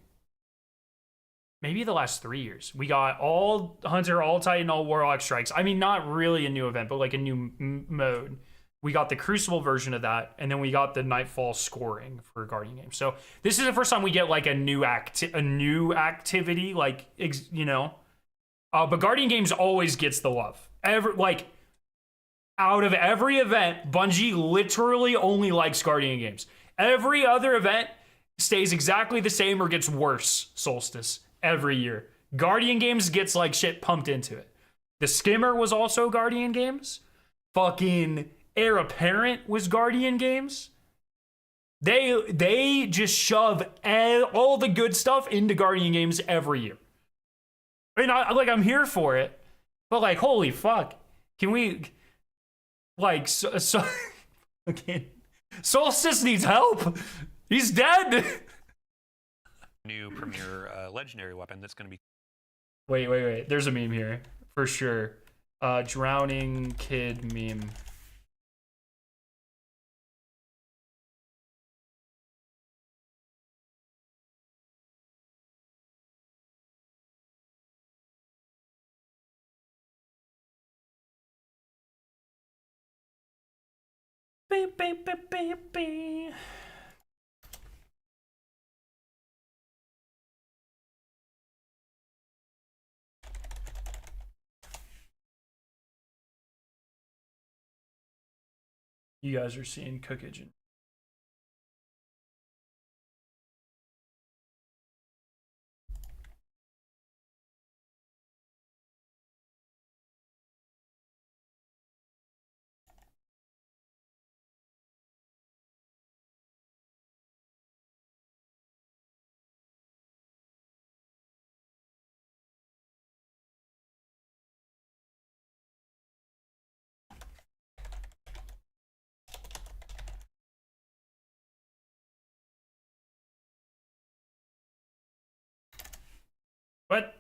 Maybe the last 3 years. We got all Hunter, all Titan, all Warlock strikes. I mean, not really a new event, but like a new mode. We got the Crucible version of that, and then we got the Nightfall scoring for Guardian games. So this is the first time we get like a new activity, like you know. But Guardian games always gets the love. Out of every event, Bungie literally only likes Guardian games. Every other event stays exactly the same or gets worse. Solstice every year. Guardian games gets like shit pumped into it. The Skimmer was also Guardian games. Fucking Heir Apparent was Guardian games. They just shove all the good stuff into Guardian games every year. I mean, I'm here for it, but like, holy fuck, can we like okay. Solstice needs help. He's dead. New premier legendary weapon that's going to be. Wait. There's a meme here for sure. Drowning kid meme. Beep, beep, beep, beep, beep. You guys are seeing cookage. What?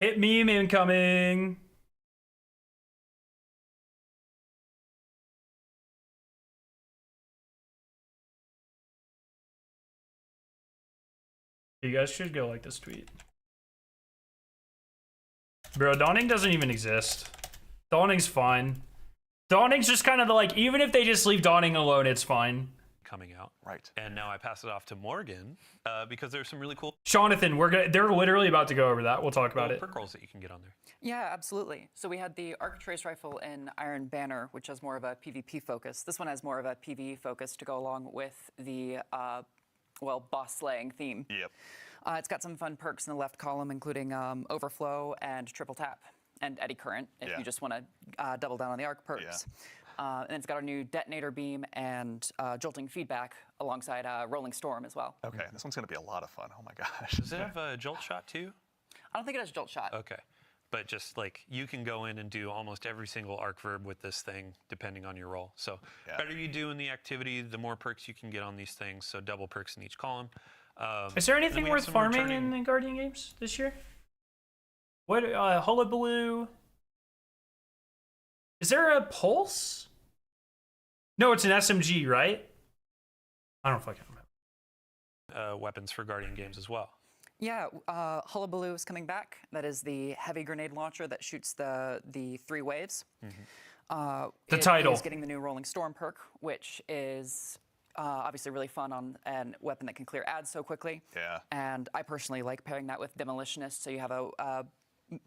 Hit meme incoming. You guys should go like this tweet. Bro, Dawning doesn't even exist. Dawning's fine. Dawning's just kind of like, even if they just leave Dawning alone, it's fine. Coming out. Right. And now I pass it off to Morgan because there's some really cool Jonathan, they're literally about to go over that. We'll talk about it. perk rolls that you can get on there. Yeah, absolutely. So we had the Arc Trace Rifle in Iron Banner, which has more of a PvP focus. This one has more of a PvE focus to go along with the, boss slaying theme. Yep. It's got some fun perks in the left column, including Overflow and Triple Tap and Eddy Current, if you just want to double down on the Arc perks. And it's got a new Detonator Beam and Jolting Feedback alongside Rolling Storm as well. Okay, this one's going to be a lot of fun. Oh my gosh. Does it have a jolt shot too? I don't think it has Jolt Shot. Okay. But just like you can go in and do almost every single arc verb with this thing, depending on your role. So better you do in the activity, the more perks you can get on these things. So double perks in each column. Is there and then anything we have worth some farming returning- in the Guardian games this year? What, Hullabaloo? Is there a Pulse? No, it's an SMG, right? I don't fucking remember. Weapons for Guardian games as well. Yeah, Hullabaloo is coming back. That is the heavy grenade launcher that shoots the 3 waves. The It title. is getting the new Rolling Storm perk, which is obviously really fun on a weapon that can clear ads so quickly. Yeah. And I personally like pairing that with Demolitionist, so you have a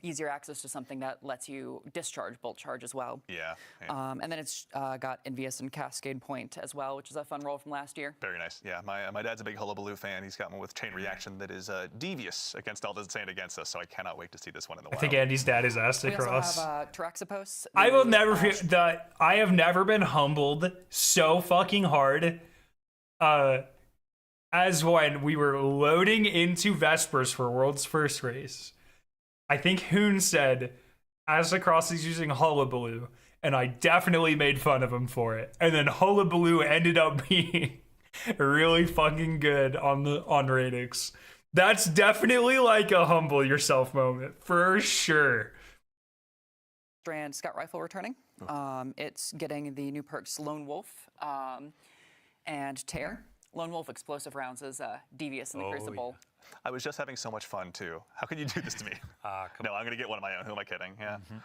easier access to something that lets you discharge bolt charge as well. Yeah. And then it's got Envious and Cascade Point as well, which is a fun roll from last year. Very nice. Yeah, my dad's a big Hullabaloo fan. He's got one with chain reaction that is devious against all the sand against us, so I cannot wait to see this one in the wild. I think Andy's dad is asked We across. also have Taraxipos. I will never feel that I have never been humbled so fucking hard as when we were loading into Vespers for World's First Race. I think Hoon said, Azzacross is using Hullabaloo, and I definitely made fun of him for it. And then Hullabaloo ended up being really fucking good on Radix. That's definitely like a humble yourself moment, for sure. Strand Scout Rifle returning. It's getting the new perks Lone Wolf and Tear. Lone Wolf explosive rounds is devious in the Crucible. Yeah. I was just having so much fun too. How can you do this to me? No, I'm gonna get one of my own. Who am I kidding? Yeah. And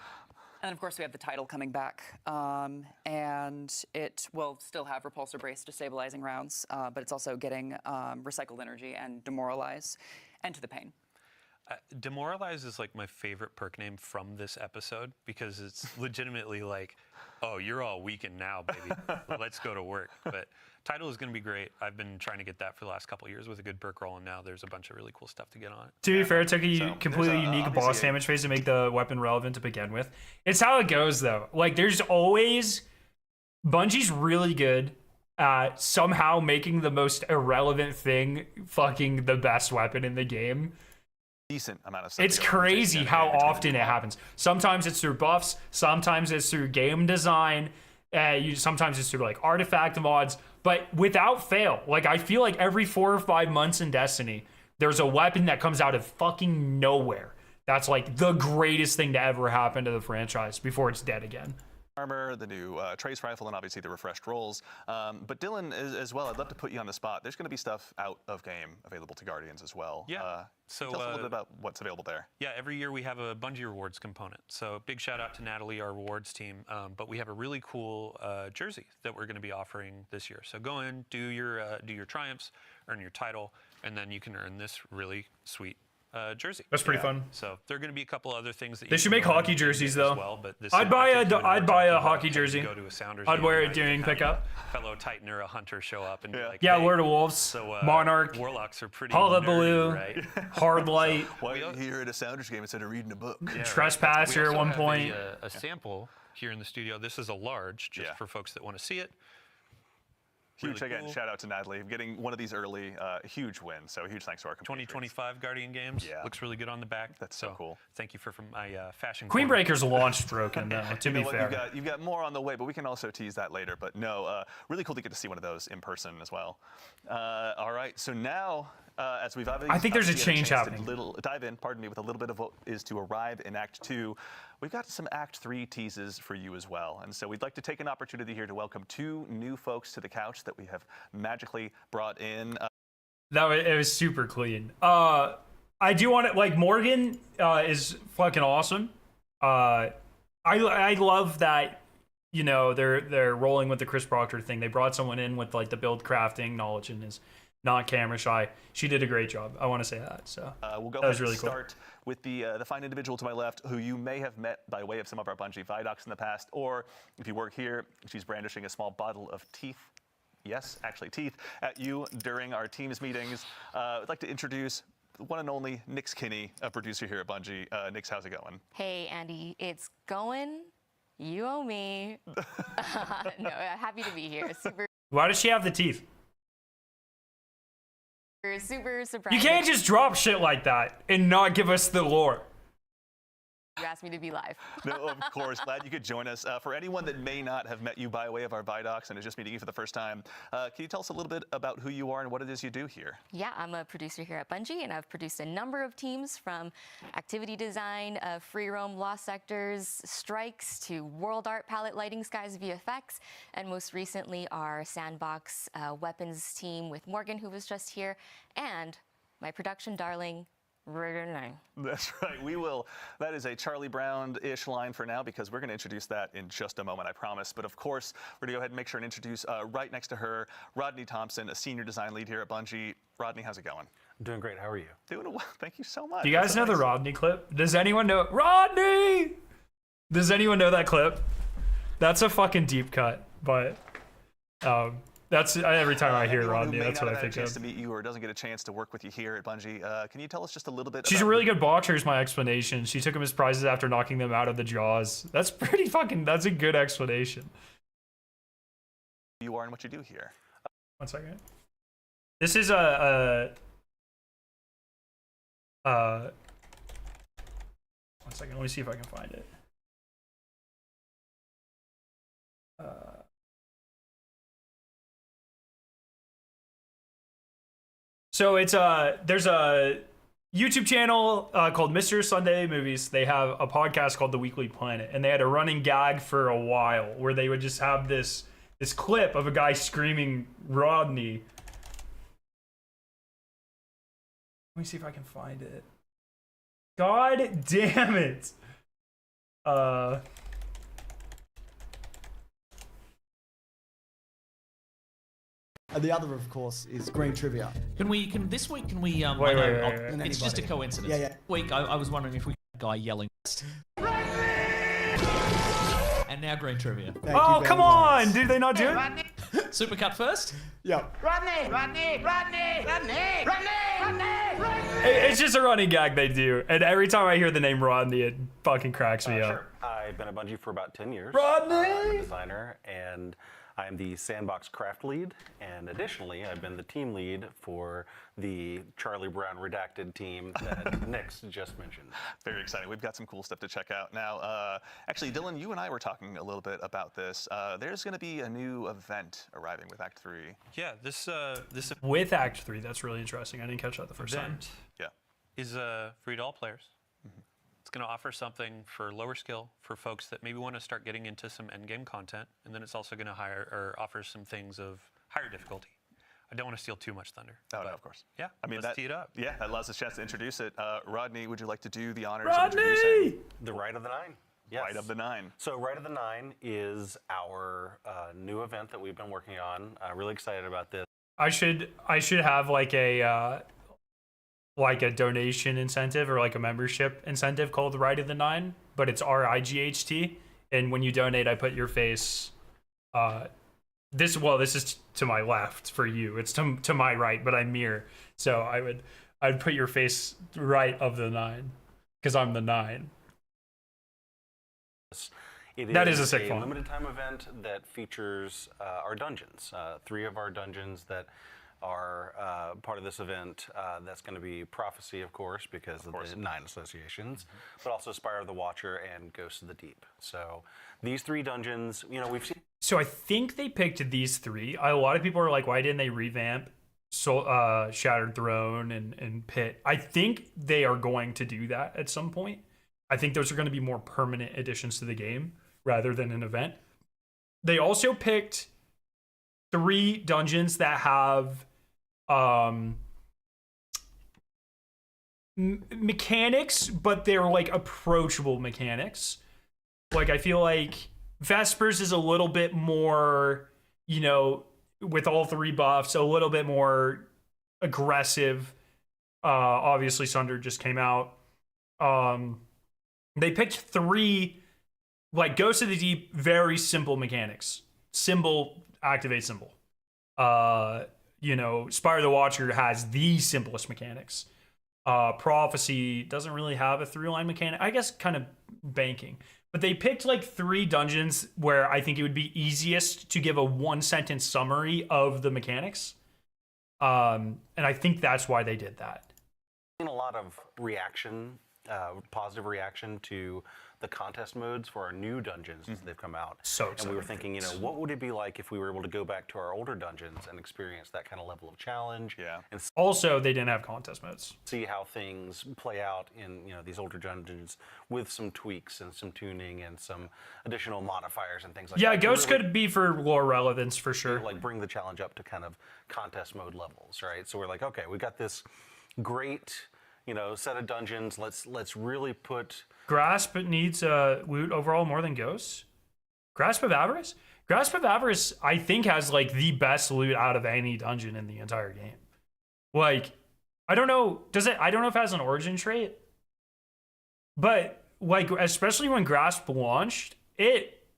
then, of course, we have the title coming back, and it will still have Repulsor Brace destabilizing rounds, but it's also getting Recycled Energy and Demoralize, Enter the Pain. Demoralize is like my favorite perk name from this episode because it's legitimately like, oh, you're all weakened now, baby. Let's go to work. But title is going to be great. I've been trying to get that for the last couple of years with a good perk roll, and now there's a bunch of really cool stuff to get on it. To be fair, it took a So, completely there's, unique obviously boss damage phase to make the weapon relevant to begin with. It's how it goes, though. Like, there's always... Bungie's really good at somehow making the most irrelevant thing fucking the best weapon in the game. Decent amount of stuff. It's crazy how often it happens. Sometimes it's through buffs, sometimes it's through game design, sometimes it's through like artifact mods, but without fail, like I feel like every 4 or 5 months in Destiny, there's a weapon that comes out of fucking nowhere. That's like the greatest thing to ever happen to the franchise before it's dead again. Armor, the new trace rifle, and obviously the refreshed rolls. But Dylan, as well, I'd love to put you on the spot. There's going to be stuff out of game available to Guardians as well. Yeah. So tell us a little bit about what's available there. Yeah, every year we have a Bungie rewards component. So big shout out to Natalie, our rewards team. But we have a really cool jersey that we're going to be offering this year. So go in, do your triumphs, earn your title, and then you can earn this really sweet jersey. That's pretty fun. So there are going to be a couple other things that They should make hockey jerseys though. as well. But this I'd buy a particular hockey you jersey. Go to a Sounders I'd game wear and it you during can have pickup. a fellow Titan or a Hunter show up and be like, Yeah, hey, Lord of Wolves, so, Monarch, Warlocks are pretty Hullabaloo, nerdy, right? Hard Light, Why are you here at a Sounders game instead of reading a book? Yeah, Trespasser We at also one have point. a sample here in the studio. This is a large, just for folks that want to see it. Huge, Really again, cool. shout out to Natalie. Getting one of these early, huge win. So huge thanks to our community. 2025 Guardian Games. Yeah. Looks really good on the back. That's so cool. Thank you for my fashion. Queen corner. Breaker's launch broken though, to You be know what, fair. you've got more on the way, but we can also tease that later. But no, really cool to get to see one of those in person as well. All right, so now, as we've obviously... I think there's a obviously had change chance to happening. dive in, pardon me, with a little bit of what is to arrive in Act 2. We've got some Act 3 teases for you as well. And so we'd like to take an opportunity here to welcome 2 new folks to the couch that we have magically brought in. It was super clean. I do want to, like, Morgan is fucking awesome. I love that, you know, they're rolling with the Chris Proctor thing. They brought someone in with like the build crafting knowledge and is not camera shy. She did a great job. I want to say that. So We'll go that ahead was really and cool. start with the fine individual to my left, who you may have met by way of some of our Bungie Vidocs in the past, or if you work here, she's brandishing a small bottle of teeth. Yes, actually teeth, at you during our team's meetings. I'd like to introduce the one and only Nix Kinney, a producer here at Bungie. Nix, how's it going? Hey, Andy, it's going. You owe me. No, happy to be here. Why does she have the teeth? Super surprised. You can't just drop shit like that and not give us the lore. You asked me to be live. No, of course. Glad you could join us. For anyone that may not have met you by way of our Vidocs and is just meeting you for the first time, can you tell us a little bit about who you are and what it is you do here? Yeah, I'm a producer here at Bungie, and I've produced a number of teams from activity design, free roam lost sectors, strikes, to world art, palette lighting, skies, VFX, and most recently our sandbox weapons team with Morgan, who was just here, and my production darling, Right 9. That's right. We will. That is a Charlie Brown-ish line for now because we're going to introduce that in just a moment, I promise. But of course, we're going to go ahead and make sure and introduce right next to her, Rodney Thompson, a senior design lead here at Bungie. Rodney, how's it going? I'm doing great. How are you? Doing well. Thank you so much. Do you guys know the Rodney clip? Does anyone know Rodney? Does anyone know that clip? That's a fucking deep cut, but that's every time I hear Rodney, that's what I think of. Chance of. to meet you or doesn't get a chance to work with you here at Bungie. Can you tell us just a little bit? She's about a really good boxer, is my explanation. She took him as prizes after knocking them out of the jaws. That's pretty fucking. That's a good explanation. Who you are and what you do here. 1 second. This is a 1 second. Let me see if I can find it. So it's there's a YouTube channel called Mr. Sunday Movies. They have a podcast called The Weekly Planet, and they had a running gag for a while where they would just have this clip of a guy screaming Rodney. Let me see if I can find it. God damn it. And the other, of course, is green trivia. This week, can we, wait. it's just a coincidence. Yeah. Week, I was wondering if we could guy yelling. And now green trivia. Thank you Oh, very come much. on. Did they not do it? Supercut first? Yep. It's just a running gag they do. And every time I hear the name Rodney, it fucking cracks me up. Sure. I've been at Bungie for about 10 years. Rodney! I'm a designer, and I'm the sandbox craft lead. And additionally, I've been the team lead for the Charlie Brown redacted team that Nick's just mentioned. Very exciting. We've got some cool stuff to check out. Now, actually, Dylan, you and I were talking a little bit about this. There's going to be a new event arriving with Act 3. Yeah, this With Act 3, that's really interesting. I didn't catch that the first time. event Yeah. is free to all players. It's going to offer something for lower skill for folks that maybe want to start getting into some endgame content, and then it's also going to offer some things of higher difficulty. I don't want to steal too much thunder. Oh, no, of course. Yeah, I mean, let's tee it up. Yeah, that allows us a chance to introduce it. Rodney, would you like to do the honors Rodney! of introducing The Rite of the Nine. Yes. Rite of the Nine? So Rite of the Nine is our new event that we've been working on. Really excited about this. I should have like a donation incentive or like a membership incentive called Rite of the Nine, but it's RIGHT. And when you donate, I put your face. This is to my left for you. It's to my right, but I'm mirror. So I'd put your face right of the 9 because I'm the 9. That is a sick font. Limited time event that features our dungeons. 3 of our dungeons that are part of this event. That's going to be Prophecy, of course, because of the 9 associations, but also Spire of the Watcher and Ghosts of the Deep. So these 3 dungeons, we've seen. So I think they picked these 3. A lot of people are like, why didn't they revamp Shattered Throne and Pit? I think they are going to do that at some point. I think those are going to be more permanent additions to the game rather than an event. They also picked 3 dungeons that have mechanics, but they're like approachable mechanics. Like I feel like Vespers is a little bit more, with all 3 buffs, a little bit more aggressive. Obviously Sunder just came out. They picked 3, like Ghost of the Deep, very simple mechanics. Symbol, activate symbol. Spire of the Watcher has the simplest mechanics. Prophecy doesn't really have a 3-line mechanic. I guess kind of banking. But they picked like 3 dungeons where I think it would be easiest to give a 1-sentence summary of the mechanics. And I think that's why they did that. Seen a lot of reaction, positive reaction to the contest modes for our new dungeons as they've come out. So and we were thinking, what would it be like if we were able to go back to our older dungeons and experience that kind of level of challenge? Yeah. And also, they didn't have contest modes. See how things play out in these older dungeons with some tweaks and some tuning and some additional modifiers and things like that. Yeah, Ghost could be for lore relevance for sure. Like bring the challenge up to kind of contest mode levels, right? So we're like, okay, we got this great set of dungeons. Let's really put. Grasp needs loot overall more than Ghosts. Grasp of Avarice? Grasp of Avarice, I think, has like the best loot out of any dungeon in the entire game. Like, I don't know, I don't know if it has an origin trait, but like, especially when Grasp launched,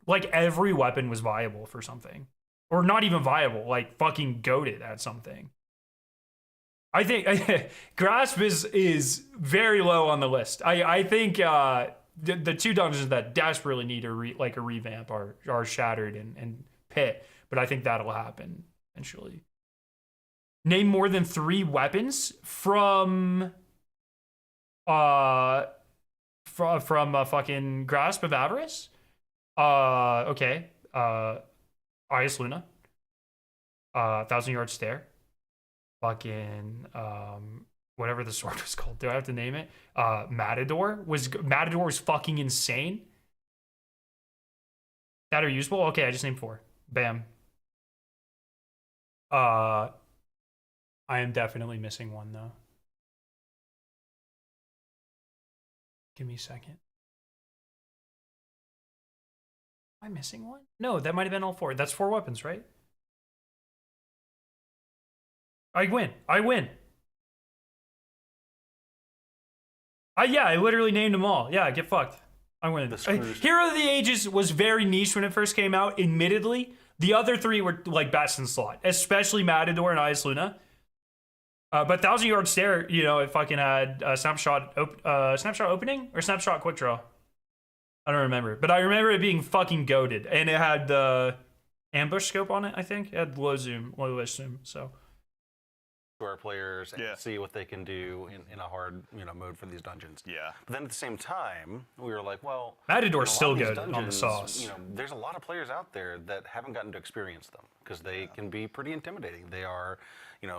like every weapon was viable for something. Or not even viable, like fucking goated at something. I think Grasp is very low on the list. I think the two dungeons that desperately need a revamp are Shattered and Pit, but I think that'll happen eventually. Name more than 3 weapons from fucking Grasp of Avarice. Okay. Ice Luna. 1,000-Yard Stare. Fucking whatever the sword was called. Do I have to name it? Matador was fucking insane. That are usable? Okay, I just named 4. Bam. I am definitely missing one though. Give me a second. Am I missing one? No, that might have been all 4. That's 4 weapons, right? I win. Yeah, I literally named them all. Yeah, get fucked. I win. Hero of the Ages was very niche when it first came out, admittedly. The other 3 were like best in slot, especially Matador and Ice Luna. But 1,000-Yard Stare, it fucking had snapshot opening or snapshot quick draw. I don't remember, but I remember it being fucking goated, and it had the ambush scope on it. I think it had low zoom. So. Our players and see what they can do in a hard mode for these dungeons. Yeah. But then at the same time, we were like, well, Matador's still good dungeons, on the sauce. There's a lot of players out there that haven't gotten to experience them because they can be pretty intimidating. They are,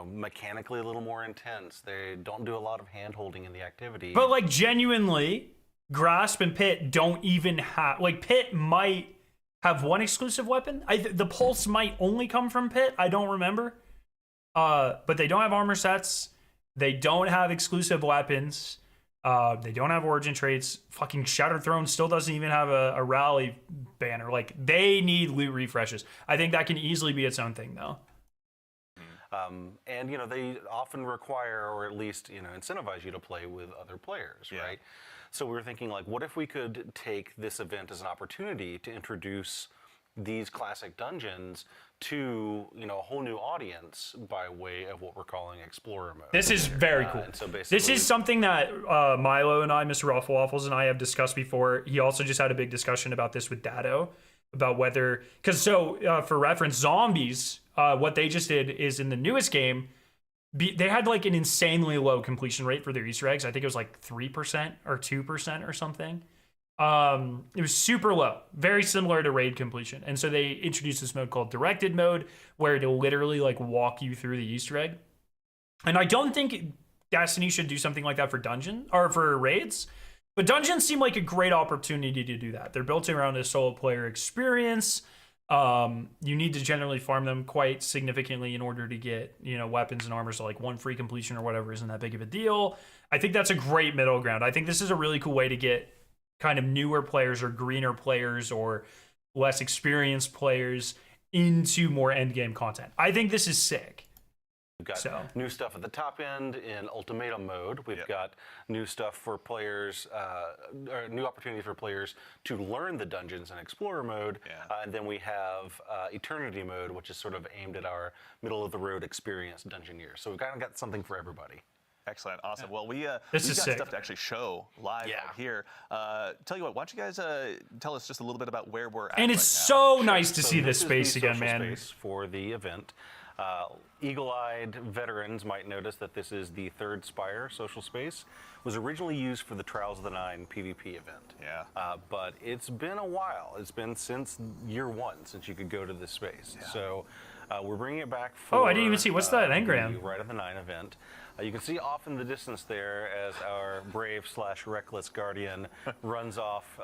mechanically a little more intense. They don't do a lot of hand holding in the activity. But like genuinely, Grasp and Pit don't even have Pit might have one exclusive weapon. The pulse might only come from Pit. I don't remember. But they don't have armor sets. They don't have exclusive weapons. They don't have origin traits. Fucking Shattered Throne still doesn't even have a rally banner. Like, they need loot refreshes. I think that can easily be its own thing, though. And, they often require, or at least, incentivize you to play with other players, right? So we were thinking, like, what if we could take this event as an opportunity to introduce these classic dungeons to a whole new audience by way of what we're calling Explorer mode. This is very cool. So this is something that Milo and I, Mr. Ruffle Waffles, and I have discussed before. He also just had a big discussion about this with Dado, about whether for reference, Zombies, what they just did is in the newest game, they had like an insanely low completion rate for their Easter eggs. I think it was like 3% or 2% or something. It was super low, very similar to raid completion. And so they introduced this mode called directed mode, where it'll literally like walk you through the Easter egg. And I don't think Destiny should do something like that for dungeon or for raids, but dungeons seem like a great opportunity to do that. They're built around a solo player experience. You need to generally farm them quite significantly in order to get, weapons and armor. So like 1 free completion or whatever isn't that big of a deal. I think that's a great middle ground. I think this is a really cool way to get kind of newer players or greener players or less experienced players into more endgame content. I think this is sick. We've got new stuff at the top end in ultimatum mode. We've got new stuff for players, or new opportunity for players to learn the dungeons in Explorer mode. And then we have Eternity mode, which is sort of aimed at our middle of the road experienced dungeoneers. So we've kind of got something for everybody. Excellent, awesome. Well, we've got sick. stuff to actually show live out here. Tell you what, why don't you guys tell us just a little bit about where we're at. And it's so nice to see this space again, man. Space for the event. Eagle-eyed veterans might notice that this is the third Spire social space. It was originally used for the Trials of the Nine PvP event. But it's been a while. It's been since year 1 since you could go to this space. So we're bringing it back for I didn't even see. What's that engram? the Rite of the Nine event. You can see off in the distance there as our brave / reckless guardian runs off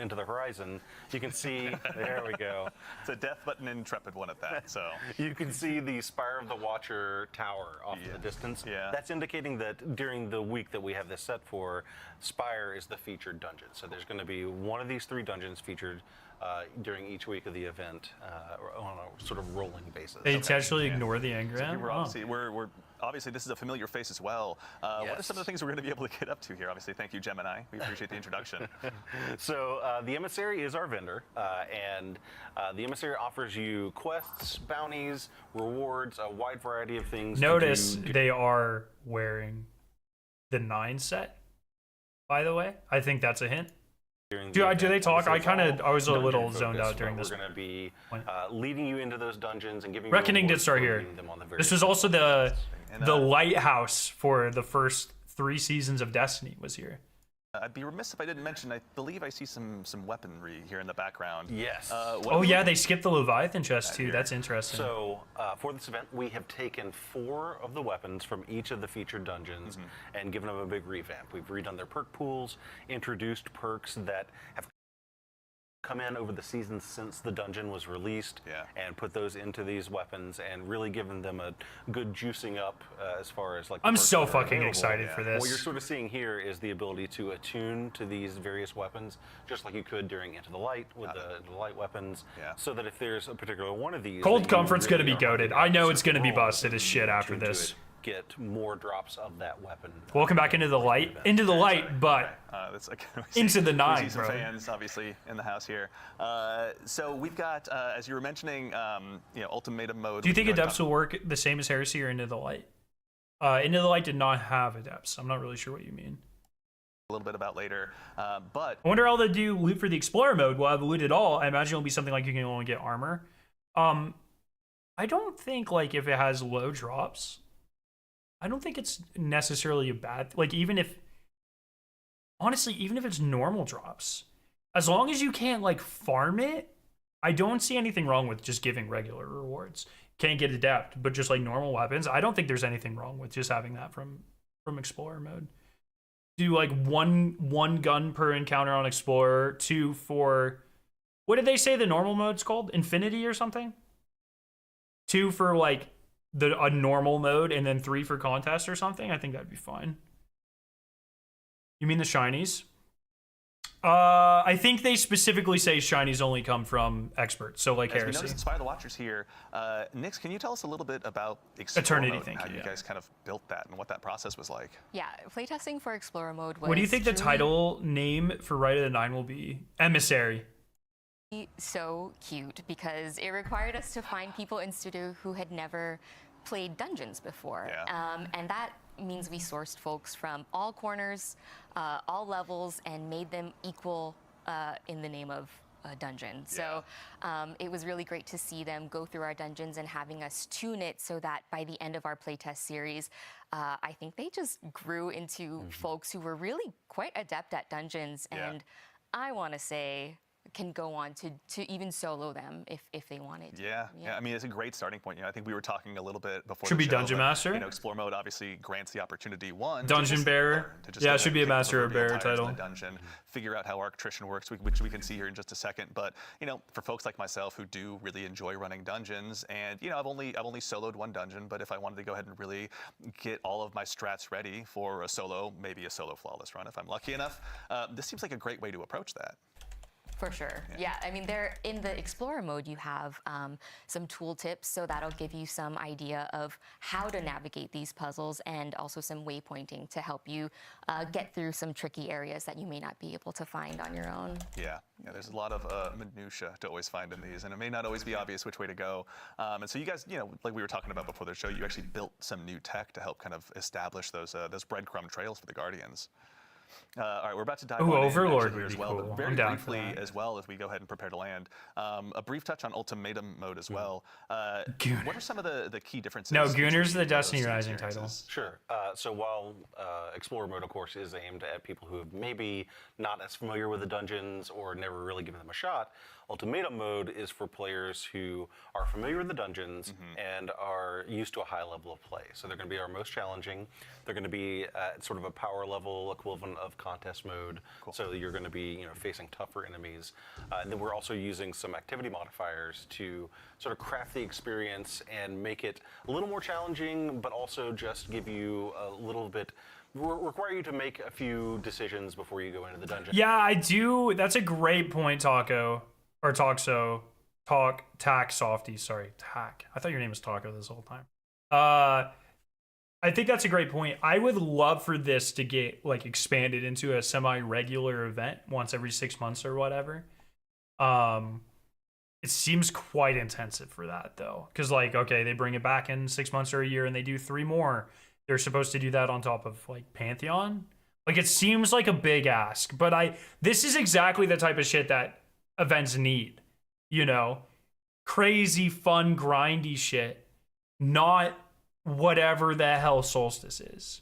into the horizon. You can see, there we go. It's a death button intrepid one at that. So you can see the Spire of the Watcher tower off in the distance. Yeah. That's indicating that during the week that we have this set for, Spire is the featured dungeon. So there's going to be one of these 3 dungeons featured during each week of the event on a sort of rolling basis. They intentionally ignore the engram? We're obviously, this is a familiar face as well. What are some of the things we're going to be able to get up to here? Obviously, thank you, Gemini. We appreciate the introduction. So the Emissary is our vendor, and the Emissary offers you quests, bounties, rewards, a wide variety of things. Notice they are wearing the 9 set, by the way. I think that's a hint. Do they talk? I was a little zoned out during this. We're going to be leading you into those dungeons and giving Reckoning you did start here. them on the This was also the lighthouse for the first 3 seasons of Destiny was here. I'd be remiss if I didn't mention, I believe I see some weaponry here in the background. Yes. Oh yeah, they skipped the Leviathan chest too. That's interesting. So for this event, we have taken 4 of the weapons from each of the featured dungeons and given them a big revamp. We've redone their perk pools, introduced perks that have come in over the seasons since the dungeon was released, and put those into these weapons and really given them a good juicing up as far as like. I'm so fucking excited for this. What you're sort of seeing here is the ability to attune to these various weapons, just like you could during Into the Light with the light weapons, so that if there's a particular one of these, Cold Comfort's gonna be goated. I know it's gonna be busted as shit after this. Get more drops of that weapon. Welcome back into the light, but that's into the 9, we see some bro. fans obviously in the house here. So we've got, as you were mentioning, ultimatum mode. Do you think Adepts will work the same as Heresy or Into the Light? Into the Light did not have Adepts. I'm not really sure what you mean. A little bit about later, but I wonder how they do loot for the Explorer mode. We'll have loot at all. I imagine it'll be something like you can only get armor. I don't think like if it has low drops, I don't think it's necessarily a bad, like honestly, even if it's normal drops, as long as you can't like farm it, I don't see anything wrong with just giving regular rewards. Can't get Adept, but just like normal weapons, I don't think there's anything wrong with just having that from Explorer mode. Do like one gun per encounter on Explorer, 2 for, what did they say the normal mode's called? Infinity or something? 2 for like a normal mode, and then 3 for contest or something. I think that'd be fine. You mean the shinies? I think they specifically say shinies only come from experts, so like Heresy. We noticed Inspire the Watchers here. Nix, can you tell us a little bit about Explorer Eternity, mode and how you guys kind of built that and what that process was like? Yeah, playtesting for Explorer mode was. What do you think the title name for Rite of the 9 will be? Emissary. So cute because it required us to find people in studio who had never played dungeons before, and that means we sourced folks from all corners, all levels, and made them equal in the name of a dungeon. So it was really great to see them go through our dungeons and having us tune it so that by the end of our playtest series, I think they just grew into folks who were really quite adept at dungeons, and I want to say can go on to even solo them if they wanted to. Yeah. I mean, it's a great starting point. I think we were talking a little bit before. Should the be show, Dungeon but, Master. Explore mode obviously grants the opportunity Dungeon Bearer. Yeah, it should be a Master or Bearer title. Dungeon, figure out how Arctrition works, which we can see here in just a second. But for folks like myself who do really enjoy running dungeons, and I've only soloed 1 dungeon, but if I wanted to go ahead and really get all of my strats ready for a solo, maybe a solo flawless run if I'm lucky enough, this seems like a great way to approach that. For sure. Yeah, I mean, in the Explorer mode, you have some tool tips, so that'll give you some idea of how to navigate these puzzles and also some waypointing to help you get through some tricky areas that you may not be able to find on your own. Yeah, there's a lot of minutia to always find in these, and it may not always be obvious which way to go. And so you guys, like we were talking about before the show, you actually built some new tech to help kind of establish those breadcrumb trails for the Guardians. All right, we're about to dive Overlord here as well, cool. but very briefly as well as we go ahead and prepare to land. A brief touch on ultimatum mode as well. What are some of the key differences? No, Gooner's the Destiny Rising title. Sure. So while Explorer mode, of course, is aimed at people who have maybe not as familiar with the dungeons or never really given them a shot, Ultimatum mode is for players who are familiar with the dungeons and are used to a high level of play. So they're going to be our most challenging. They're going to be at sort of a power level equivalent of contest mode. So you're going to be facing tougher enemies. And then we're also using some activity modifiers to sort of craft the experience and make it a little more challenging, but also just give you a little bit, require you to make a few decisions before you go into the dungeon. Yeah, I do. That's a great point, Taco. Or Taxo. Tack Softy. Sorry, Tack. I thought your name was Taco this whole time. I think that's a great point. I would love for this to get like expanded into a semi-regular event once every 6 months or whatever. It seems quite intensive for that though. Because like, okay, they bring it back in 6 months or a year and they do 3 more. They're supposed to do that on top of like Pantheon. Like it seems like a big ask, but this is exactly the type of shit that events need, crazy, fun, grindy shit, not whatever the hell Solstice is.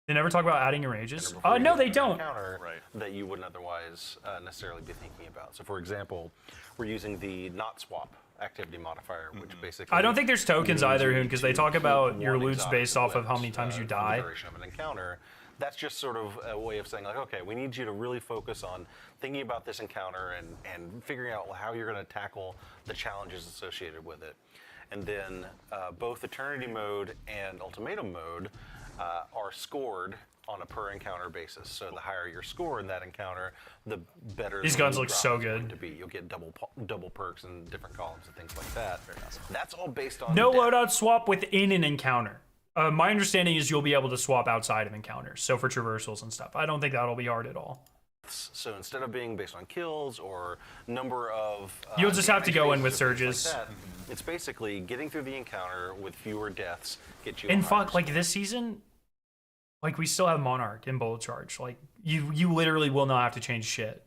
They never talk about adding rages. No, they don't. That you wouldn't otherwise necessarily be thinking about. So, for example, we're using the not swap activity modifier, which basically I don't think there's tokens either, Hoon, because they talk about your loot's based off of how many times you die. The duration of an encounter. That's just sort of a way of saying, like, okay, we need you to really focus on thinking about this encounter and figuring out how you're going to tackle the challenges associated with it. And then both Eternity mode and Ultimatum mode are scored on a per encounter basis. So the higher your score in that encounter, the better these guns look so good. To be. You'll get double perks in different columns and things like that. That's all based on no loadout swap within an encounter. My understanding is you'll be able to swap outside of encounters, so for traversals and stuff. I don't think that'll be hard at all. So instead of being based on kills or number of... you'll just have to go in with surges. Like that, it's basically getting through the encounter with fewer deaths, get you... And fuck, like this season, like we still have Monarch and Bullet Charge. Like you literally will not have to change shit.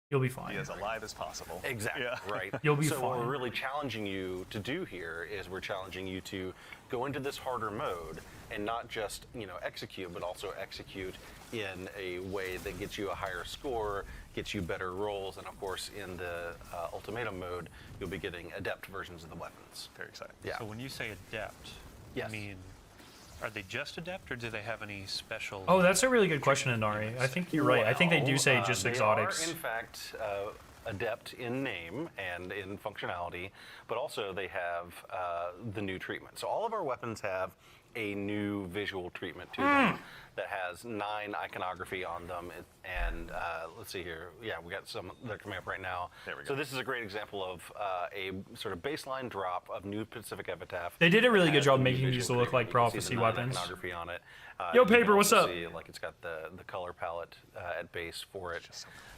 You'll be fine. Be as alive as possible. Exactly, right. You'll be fine. fine. What we're really challenging you to do here is we're challenging you to go into this harder mode and not just, execute, but also execute in a way that gets you a higher score, gets you better rolls, and of course in the Ultimatum mode, you'll be getting adept versions of the weapons. Very exciting. Yeah. So when you say adept, yes. I mean, are they just adept, or do they have any special... Oh, that's a really good question, Inari. I think you're right. I think they do say just exotics. They are, in fact, adept in name and in functionality, but also they have the new treatment. So all of our weapons have a new visual treatment to them that has 9 iconography on them. And let's see here. Yeah, we got some that are coming up right now. There we go. So this is a great example of a sort of baseline drop of new Pacific Epitaph. They did a really good job new making these visual look like treatment. You can see prophecy the 9 weapons. Iconography on it. Yo, You can Paper, what's also up? see, like, it's got the color palette at base for it.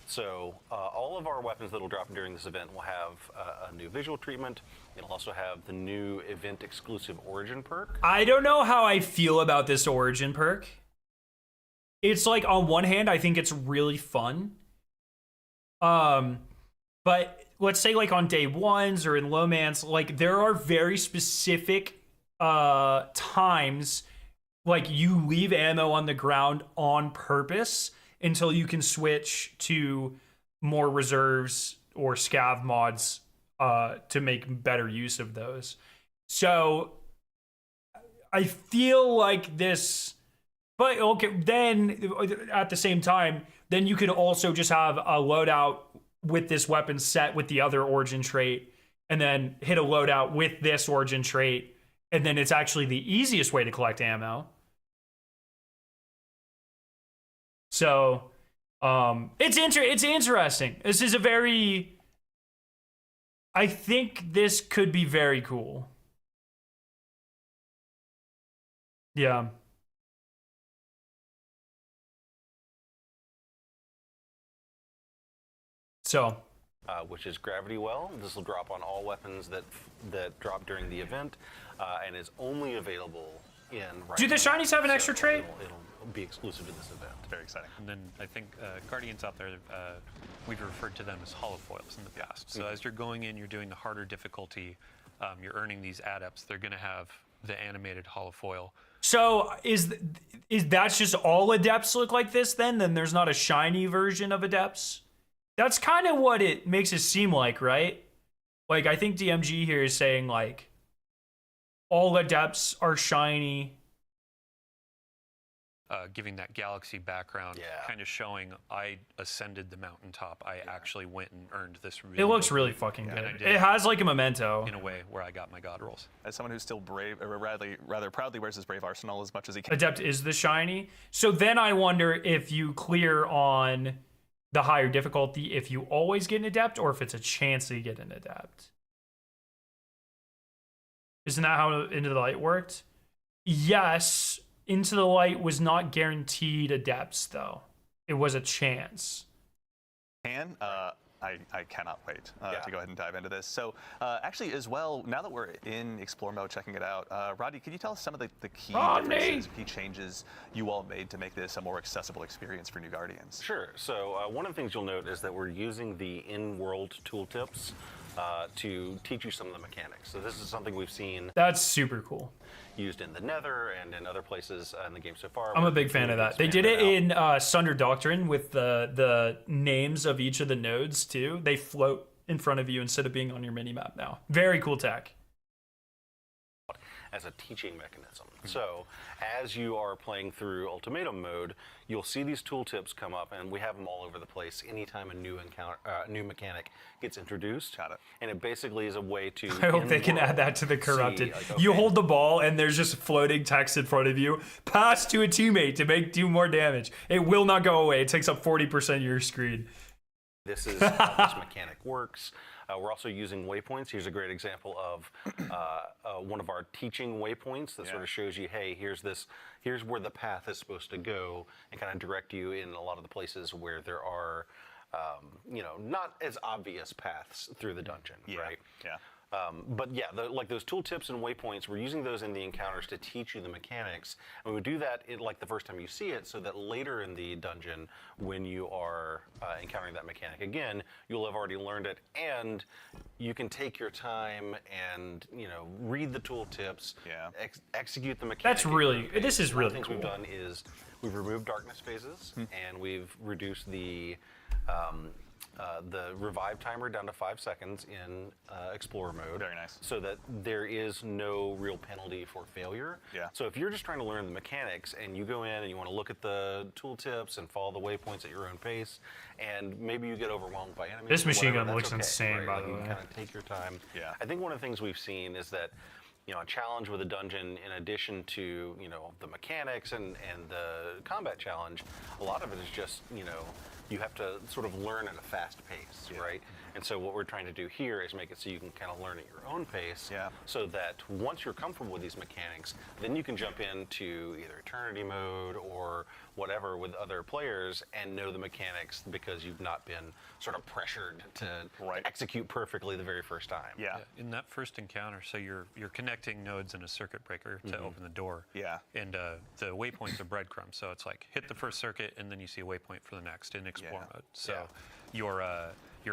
So all of our weapons that will drop during this event will have a new visual treatment. It'll also have the new event-exclusive Origin perk. I don't know how I feel about this Origin perk. It's like, on one hand, I think it's really fun. But let's say like on day ones or in Lomance, like there are very specific times like you leave ammo on the ground on purpose until you can switch to more reserves or scav mods to make better use of those. So I feel like this, but okay, then at the same time, then you could also just have a loadout with this weapon set with the other origin trait, and then hit a loadout with this origin trait, and then it's actually the easiest way to collect ammo. So, it's interesting. This is a very, I think this could be very cool. Yeah. So, which is Gravity Well. This will drop on all weapons that drop during the event, and is only available in. Do the shinies have an extra trait? It'll be exclusive to this event. Very exciting. And then I think Guardians out there, we've referred to them as holofoils in the past. So as you're going in, you're doing the harder difficulty, you're earning these adepts. They're going to have the animated holofoil. So is that's just all adepts look like this then? Then there's not a shiny version of adepts? That's kind of what it makes it seem like, right? Like, I think DMG here is saying, like, all adepts are shiny. Giving that galaxy background, kind of showing I ascended the mountaintop. I actually went and earned this. It looks really fucking good. It has like a memento. In a way where I got my god rolls. As someone who's still brave, or rather proudly wears his brave arsenal as much as he can. Adept is the shiny. So then I wonder if you clear on the higher difficulty, if you always get an adept, or if it's a chance that you get an adept. Isn't that how Into the Light worked? Yes. Into the Light was not guaranteed adepts, though. It was a chance. I cannot wait to go ahead and dive into this. So actually, as well, now that we're in Explore mode, checking it out, Roddy, can you tell us some of the key differences, key changes you all made to make this a more accessible experience for new Guardians? Sure. So one of the things you'll note is that we're using the in-world tooltips to teach you some of the mechanics. So this is something we've seen. That's super cool. Used in the Nether and in other places in the game so far. I'm a big fan of that. They did it in Sunder Doctrine with the names of each of the nodes too. They float in front of you instead of being on your mini map now. Very cool tech. As a teaching mechanism. So as you are playing through ultimatum mode, you'll see these tooltips come up, and we have them all over the place anytime a new new mechanic gets introduced. Got it. And it basically is a way to I hope they can add that to the corrupted. See, like, You hold the ball and there's just floating text in front of you. Pass to a teammate to do more damage. It will not go away. It takes up 40% of your screen. This is how this mechanic works. We're also using waypoints. Here's a great example of one of our teaching waypoints that sort of shows you, hey, here's where the path is supposed to go, and kind of direct you in a lot of the places where there are, not as obvious paths through the dungeon, right? Yeah. But yeah, like those tooltips and waypoints, we're using those in the encounters to teach you the mechanics. And we do that like the first time you see it, so that later in the dungeon, when you are encountering that mechanic again, you'll have already learned it, and you can take your time and read the tooltips, execute the mechanics. This is really One of the things cool. we've done is we've removed darkness phases, and we've reduced the revive timer down to 5 seconds in Explorer mode. Very nice. So that there is no real penalty for failure. Yeah. So if you're just trying to learn the mechanics and you go in and you want to look at the tooltips and follow the waypoints at your own pace, and maybe you get overwhelmed by enemies. This machine whatever, gun looks that's okay, insane, right? by Like, the you way. can kind of take your time. Yeah. I think one of the things we've seen is that a challenge with a dungeon, in addition to the mechanics and the combat challenge, a lot of it is just you have to sort of learn at a fast pace, right? And so what we're trying to do here is make it so you can kind of learn at your own pace, so that once you're comfortable with these mechanics, then you can jump into either Eternity mode or whatever with other players and know the mechanics because you've not been sort of pressured to execute perfectly the very first time. Yeah. In that first encounter, so you're connecting nodes in a circuit breaker to open the door. Yeah. And the waypoints are breadcrumbs, so it's like hit the first circuit and then you see a waypoint for the next in Explore mode. So your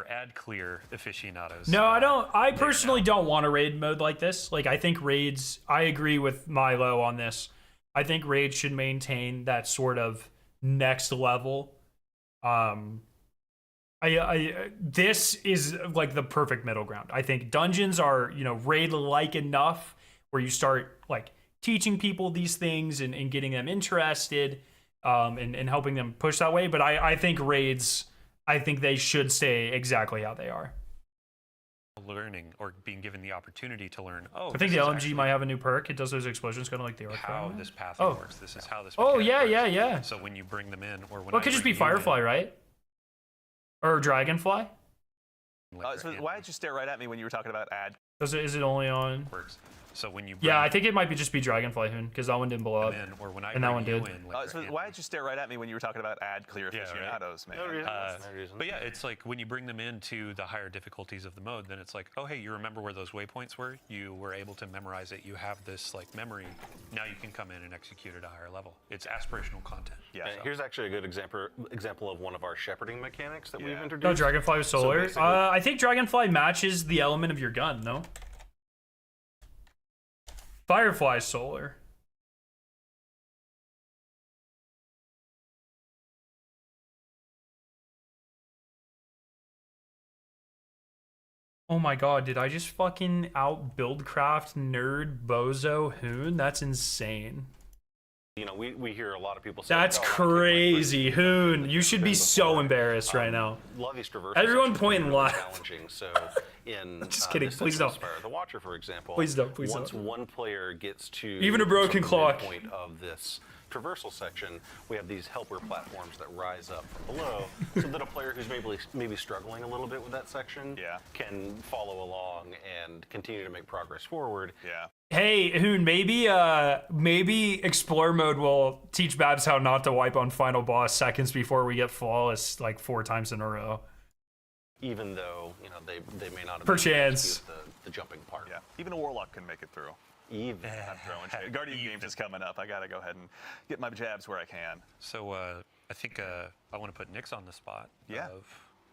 ad clear aficionados. No, I don't. I personally don't want a raid mode like this. Like, I think raids. I agree with Milo on this. I think raids should maintain that sort of next level. This is like the perfect middle ground. I think dungeons are raid-like enough where you start like teaching people these things and getting them interested, and helping them push that way. But I think raids. I think they should stay exactly how they are. Learning or being given the opportunity to learn. I think the LMG might have a new perk. It does those explosions, kind of like the arc. How this pathing works. This is how this. Oh mechanic yeah, works. yeah. So when you bring them in, or when Well, it could just be Firefly, right? Or Dragonfly. So why did you stare right at me when you were talking about ad? Is it only on? Works. So when you I think it might be just be Dragonfly Hoon because that one didn't blow up, or when I and that one did. So why did you stare right at me when you were talking about ad clear aficionados, man? No reason. But yeah, it's like when you bring them into the higher difficulties of the mode, then it's like, oh hey, you remember where those waypoints were? You were able to memorize it. You have this like memory. Now you can come in and execute at a higher level. It's aspirational content. Yeah. Here's actually a good example of one of our shepherding mechanics that we've introduced. No, Dragonfly was solar. So I think Dragonfly matches the element of your gun, no? Firefly solar. Oh my god, did I just fucking out buildcraft nerd bozo Hoon? That's insane. You know, we hear a lot of people say, That's "Oh, I kicked my crazy, first Hoon. You should be so before." embarrassed right now. Love East Traversal Everyone sections point are and really laugh. challenging. So in Just kidding, this please section of don't. Spire the Watcher, for example, Please don't, please once don't. one player gets to Even a broken the clock. midpoint of this traversal section, we have these helper platforms that rise up from below, so that a player who's maybe struggling a little bit with that section can follow along and continue to make progress forward. Yeah. Hey, Hoon, maybe Explore mode will teach Babs how not to wipe on final boss seconds before we get flawless like 4 times in a row. Even though, you know, they may not have Perchance. the jumping part. Yeah. Even a Warlock can make it through. Even. I'm throwing shade. Guardian Games is coming up. I gotta go ahead and get my jabs where I can. So I think I want to put Nix on the spot. Yeah.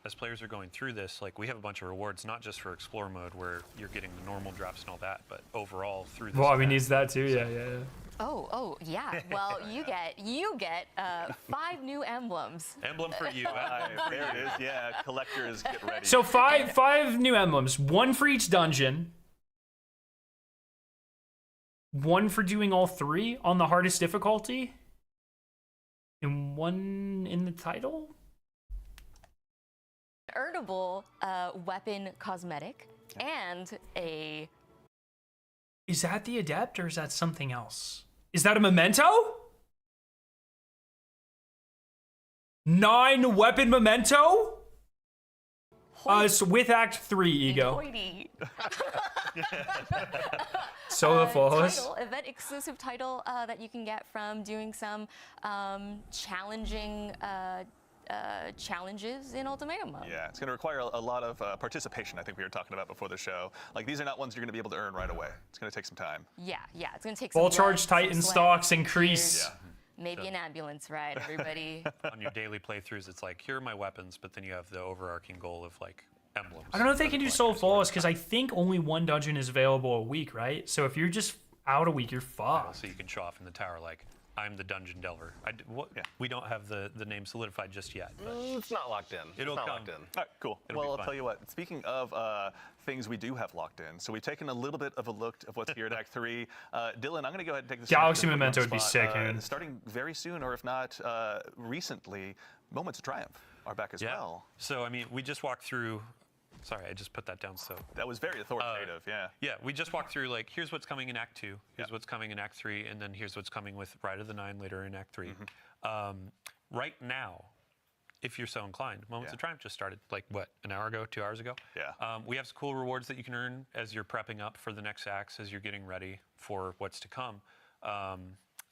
As players are going through this, like we have a bunch of rewards, not just for Explore mode where you're getting the normal drops and all that, but overall through this. Well, I event. mean, needs that too. Yeah. Oh, yeah. Well, you get 5 new emblems. Emblem for you. There it is. Yeah, collectors, get ready. So five new emblems, 1 for each dungeon, 1 for doing all 3 on the hardest difficulty, and 1 in the title. Earnable weapon cosmetic and a. Is that the adept or is that something else? Is that a memento? 9 weapon memento? So with Act 3 ego. So the flawless. Title, event exclusive title that you can get from doing some challenging challenges in ultimatum mode. Yeah, it's going to require a lot of participation, I think we were talking about before the show. Like, these are not ones you're going to be able to earn right away. It's going to take some time. Yeah, it's going to take Full some charge blood, Titan some sweat, stocks increase. tears, maybe an ambulance ride, everybody. On your daily playthroughs, it's like, here are my weapons, but then you have the overarching goal of like emblems. I don't know if they can do soul flawless because I think only 1 dungeon is available a week, right? So if you're just out a week, you're fucked. So you can show off in the tower like, I'm the dungeon delver. We don't have the name solidified just yet. But it's not locked in. It'll not come. locked in. All right, cool. Well, I'll tell you what. Speaking of things we do have locked in, so we've taken a little bit of a look of what's here at Act 3. Dylan, I'm going to go ahead and take this. Galaxy put you on the Memento would be spot. sick, man. Starting very soon, or if not recently, Moments of Triumph are back as well. So, I mean, we just walked through. Sorry, I just put that down. So that was very authoritative. Yeah, we just walked through like, here's what's coming in Act 2, here's what's coming in Act 3, and then here's what's coming with Rite of the Nine later in Act 3. Right now, if you're so inclined, Moments of Triumph just started like what, an hour ago, 2 hours ago? Yeah. We have some cool rewards that you can earn as you're prepping up for the next acts, as you're getting ready for what's to come.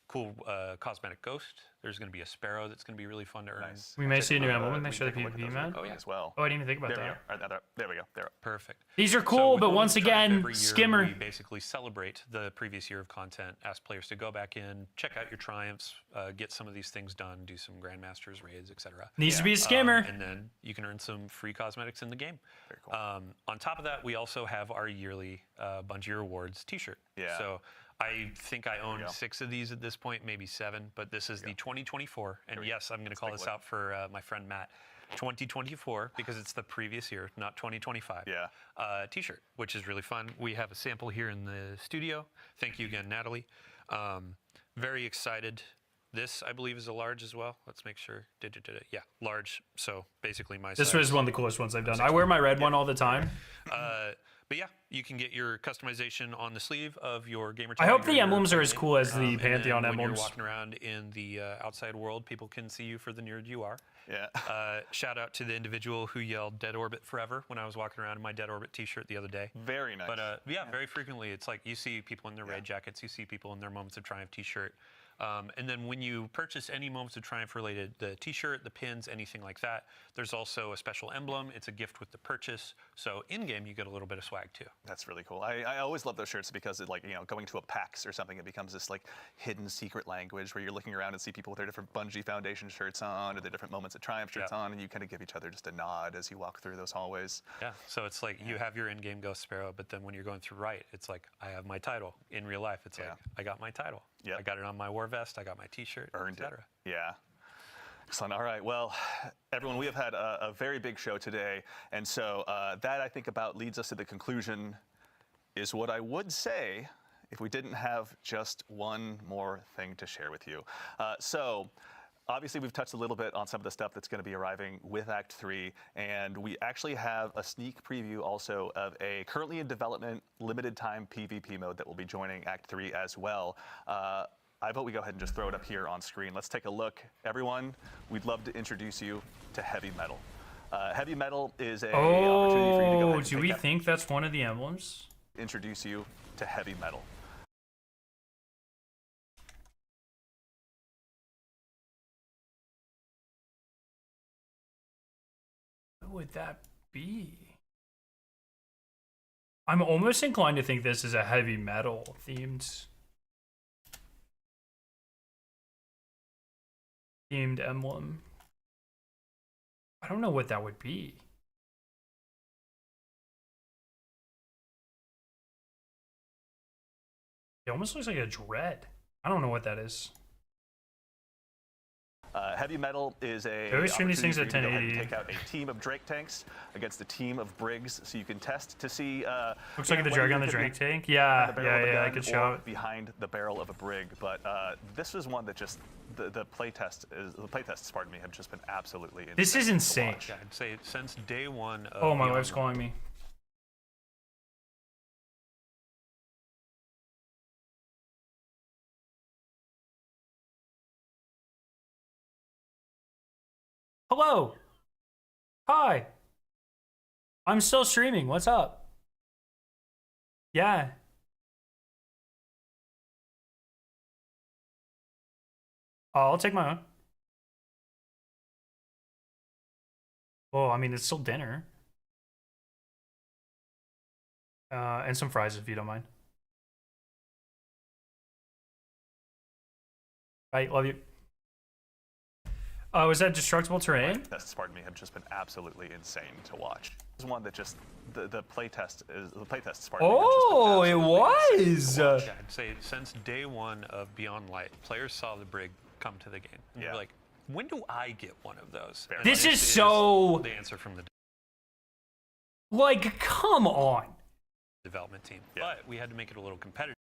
Cool cosmetic ghost. There's going to be a sparrow that's going to be really fun to earn. Nice. We may see a new emblem when they show the PvP map. Oh, yeah. As well. Oh, I didn't even think about There we that. go. There we go. There. Perfect. These are So cool, with but Moments once of Triumph, again, every year skimmer. We basically celebrate the previous year of content, ask players to go back in, check out your triumphs, get some of these things done, do some Grandmasters raids, etc. Needs to be a skimmer. And then you can earn some free cosmetics in the game. Very cool. On top of that, we also have our yearly Bungie Rewards T-shirt. Yeah. So I think I own 6 of these at this point, maybe 7, but this is the 2024. And yes, I'm going to call this out for my friend Matt. 2024, because it's the previous year, not 2025. Yeah. T-shirt, which is really fun. We have a sample here in the studio. Thank you again, Natalie. Very excited. This, I believe, is a large as well. Let's make sure. Yeah, large. So basically my This size. was one of the coolest ones I've done. I wear my red one all the time. But yeah, you can get your customization on the sleeve of your gamer. I hope tag or the your emblems are as name. cool as the And then Pantheon when emblems. you're walking around in the outside world, people can see you for the nerd you are. Yeah. Shout out to the individual who yelled "Dead Orbit Forever" when I was walking around in my Dead Orbit T-shirt the other day. Very nice. But yeah, very frequently it's like you see people in their raid jackets, you see people in their Moments of Triumph T-shirt. And then when you purchase any Moments of Triumph related, the T-shirt, the pins, anything like that, there's also a special emblem. It's a gift with the purchase. So in-game, you get a little bit of swag too. That's really cool. I always love those shirts because, like, you know, going to a PAX or something, it becomes this like hidden secret language where you're looking around and see people with their different Bungie Foundation shirts on or their different Moments of Triumph shirts on, and you kind of give each other just a nod as you walk through those hallways. Yeah. So it's like you have your in-game Ghost Sparrow, but then when you're going through Rite, it's like I have my title. In real life, it's like I got my title. Yeah. I got it on my war vest. I got my T-shirt. Earned it. etc. Yeah. Excellent. All right. Well, everyone, we have had a very big show today. And so that I think about leads us to the conclusion is what I would say if we didn't have just one more thing to share with you. So obviously, we've touched a little bit on some of the stuff that's going to be arriving with Act 3, and we actually have a sneak preview also of a currently in development limited time PvP mode that will be joining Act 3 as well. I vote we go ahead and just throw it up here on screen. Let's take a look. Everyone, we'd love to introduce you to Heavy Metal. Heavy Metal is a opportunity for you to go ahead and do we think that's one of the emblems? Introduce you to Heavy Metal. What would that be? I'm almost inclined to think this is a Heavy Metal themed emblem. I don't know what that would be. It almost looks like a Dread. I don't know what that is. Heavy Metal is a always stream these things at opportunity for you to go ahead 1080. and take out a team of Drake tanks against a team of Brigs, so you can test to see. Looks like the Drake on the Drake tank. Yeah, I could show it. Behind the barrel of a Brig, but this is one that just the playtests, pardon me, have just been absolutely insane. This is insane. Yeah, I'd say since day one. Of Oh, my Beyond wife's Light. calling me. Hello. Hi. I'm still streaming. What's up? Yeah. I'll take my own. Well, I mean, it's still dinner. And some fries if you don't mind. Bye, love you. Was that destructible terrain? Tests, pardon me, have just been absolutely insane to watch. This is one that just the playtests, pardon me, Oh, it was. Yeah, I'd say since day one of Beyond Light, players saw the Brig come to the game. And they're like, when do I get one of those? And This is so. the answer from the Like, come on. development team. But we had to make it a little competitive.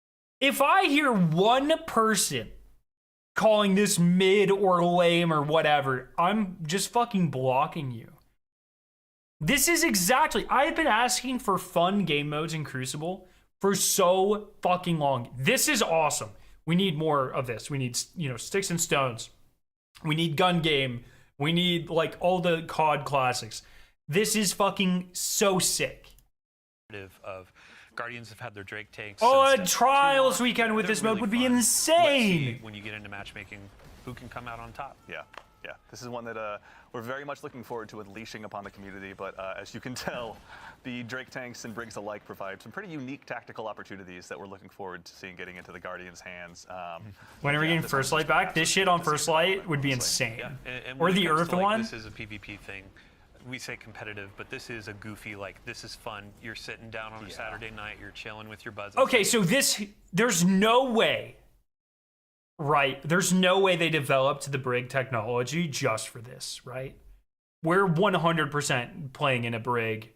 If I hear one person calling this mid or lame or whatever, I'm just fucking blocking you. This is exactly. I have been asking for fun game modes in Crucible for so fucking long. This is awesome. We need more of this. We need, sticks and stones. We need gun game. We need like all the COD classics. This is fucking so sick. Of Guardians have had their Drake tanks. Oh, since a step trials 2. weekend with They're this mode really would be fun. insane. Let's see when you get into matchmaking, who can come out on top. Yeah. This is one that we're very much looking forward to unleashing upon the community. But as you can tell, the Drake tanks and Brigs alike provide some pretty unique tactical opportunities that we're looking forward to seeing getting into the Guardians' hands. When are we getting First Light back? This shit on First Light would be insane. Yeah. And Or when it the comes Earth to, like, one. This is a PvP thing. We say competitive, but this is a goofy, like, this is fun. You're sitting down on a Saturday night, you're chilling with your buds. Okay, so there's no way, right? There's no way they developed the Brig technology just for this, right? We're 100% playing in a Brig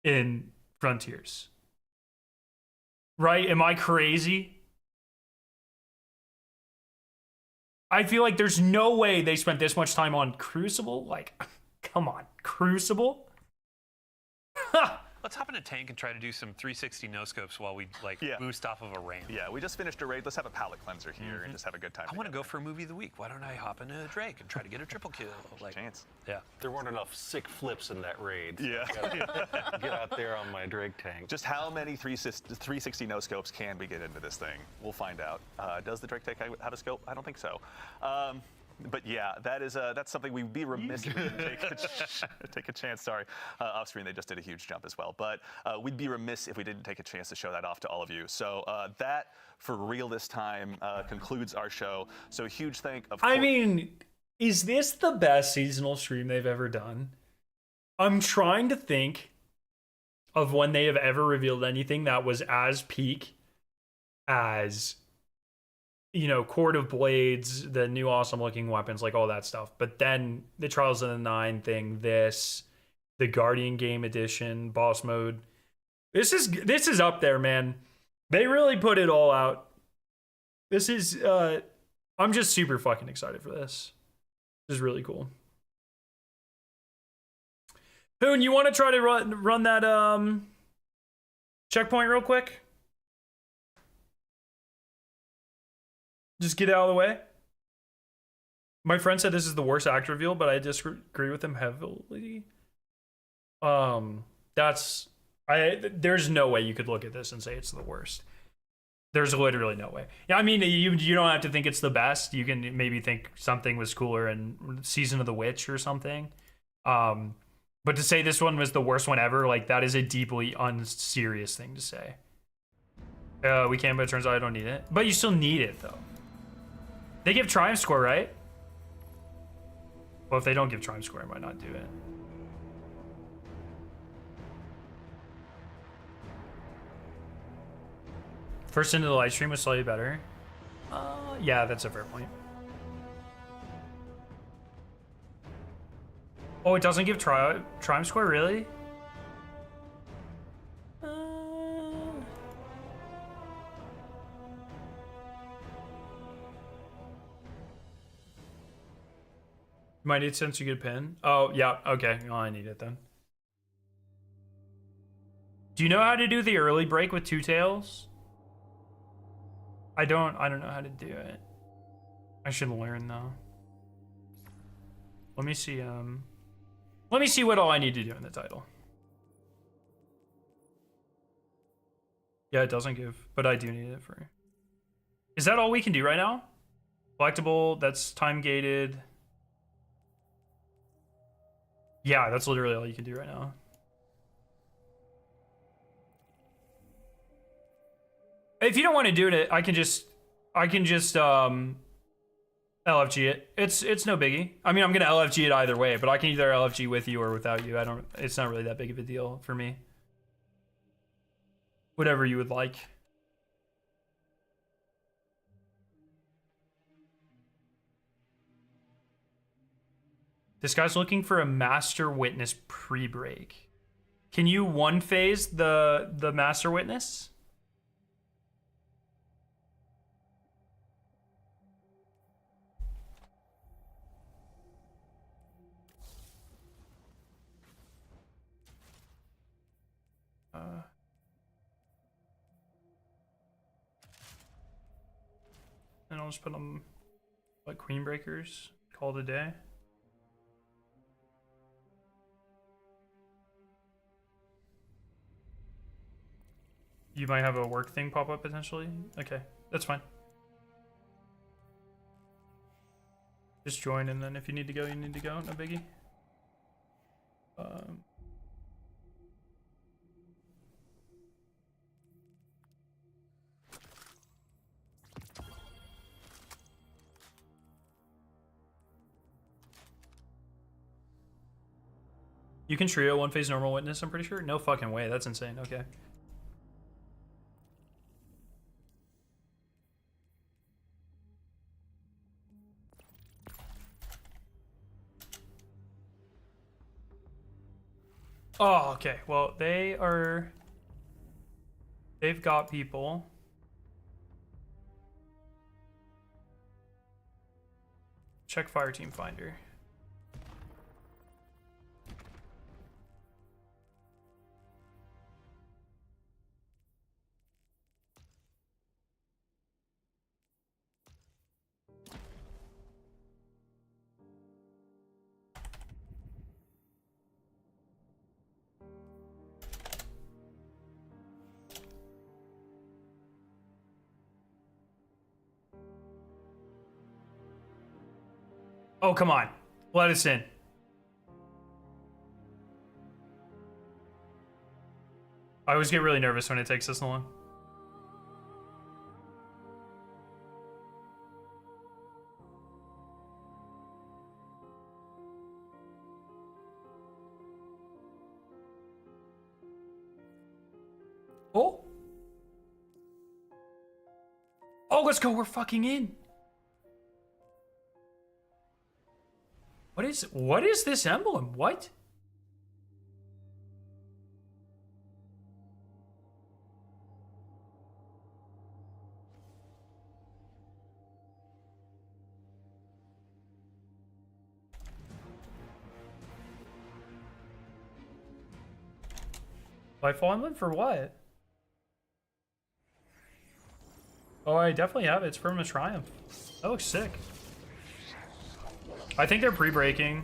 in Frontiers. Right? Am I crazy? I feel like there's no way they spent this much time on Crucible. Like, come on, Crucible? Let's hop in a tank and try to do some 360 no-scopes while we, boost off of a ramp. Yeah, we just finished a raid. Let's have a palate cleanser here and just have a good time. I want to go for a movie of the week. Why don't I hop into Drake and try to get a triple kill? Like, chance. Yeah. There weren't enough sick flips in that raid. So Yeah. I gotta get out there on my Drake tank. Just how many 360 no scopes can we get into this thing? We'll find out. Does the Drake tank have a scope? I don't think so. But yeah, that's something we'd be remiss if we didn't take a chance. Sorry, off screen they just did a huge jump as well. But we'd be remiss if we didn't take a chance to show that off to all of you. So that for real this time concludes our show. So a huge thank of course. I mean, is this the best seasonal stream they've ever done? I'm trying to think of when they have ever revealed anything that was as peak as you know, Court of Blades, the new awesome looking weapons, like all that stuff. But then the Trials of the Nine thing, the Guardian Game Edition, boss mode. This is up there, man. They really put it all out. This is I'm just super fucking excited for this. This is really cool. Hoon, you want to try to run that checkpoint real quick? Just get it out of the way. My friend said this is the worst act reveal, but I disagree with him heavily. There's no way you could look at this and say it's the worst. There's literally no way. Yeah, I mean, you don't have to think it's the best. You can maybe think something was cooler in Season of the Witch or something. But to say this one was the worst one ever, like, that is a deeply unserious thing to say. We can, but it turns out I don't need it. But you still need it, though. They give Triumph Score, right? Well, if they don't give Triumph Score, I might not do it. First into the live stream was slightly better. Yeah, that's a fair point. Oh, it doesn't give Triumph Score, really? Might need since you get a pin. Oh, yeah, okay. Well, I need it then. Do you know how to do the early break with two tails? I don't know how to do it. I should learn though. Let me see what all I need to do in the title. Yeah, it doesn't give, but I do need it for. Is that all we can do right now? Collectible, that's time gated. Yeah, that's literally all you can do right now. If you don't want to do it, I can just LFG it. It's no biggie. I mean, I'm gonna LFG it either way, but I can either LFG with you or without you. It's not really that big of a deal for me. Whatever you would like. This guy's looking for a Master Witness pre-break. Can you one phase the Master Witness? And I'll just put them like Queen Breakers. Call it a day. You might have a work thing pop up potentially. Okay, that's fine. Just join, and then if you need to go, you need to go. No biggie. You can trio one phase normal witness, I'm pretty sure. No fucking way, that's insane. Okay. Oh, okay. Well, they've got people. Check Fire Team Finder. Oh, come on. Let us in. I always get really nervous when it takes this long. Oh. Oh, let's go. We're fucking in. What is this emblem? What? Lightfall emblem for what? Oh, I definitely have it. It's from a Triumph. That looks sick. I think they're pre-breaking.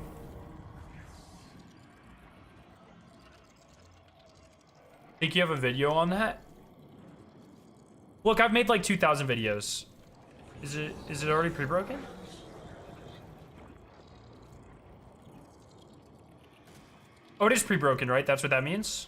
Think you have a video on that? Look, I've made like 2,000 videos. Is it already pre-broken? Oh, it is pre-broken, right? That's what that means?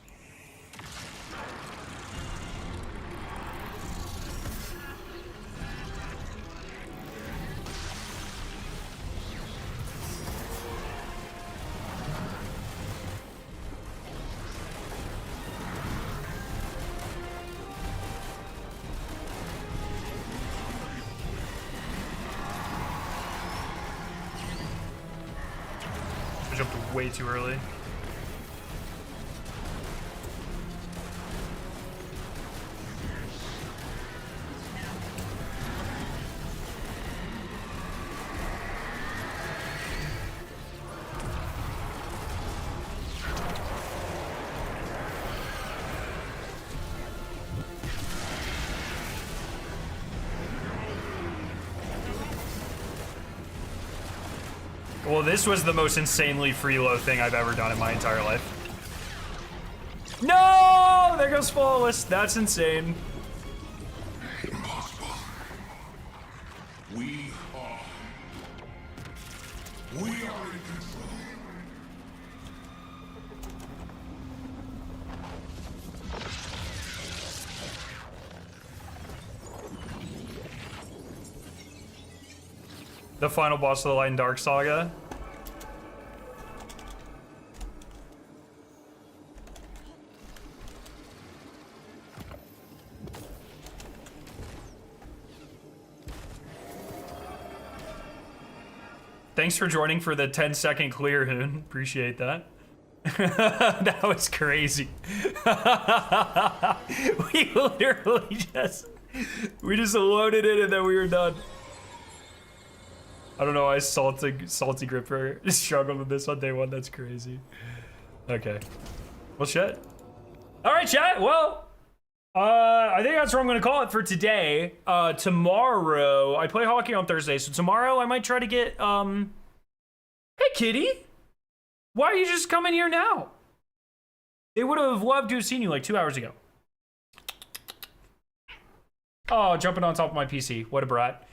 I jumped way too early. Well, this was the most insanely freeload thing I've ever done in my entire life. No! There goes Flawless. That's insane. Impossible. We are in control. The final boss of the Light and Dark Saga. Thanks for joining for the 10-second clear, Hoon. Appreciate that. That was crazy. We literally we just loaded it and then we were done. I don't know why salty gripper struggled with this on day one. That's crazy. Okay. Well, shit. All right, chat. Well, I think that's what I'm going to call it for today. Tomorrow, I play hockey on Thursday. So tomorrow I might try to get, hey, kitty. Why are you just coming here now? They would have loved to have seen you like 2 hours ago. Oh, jumping on top of my PC. What a brat.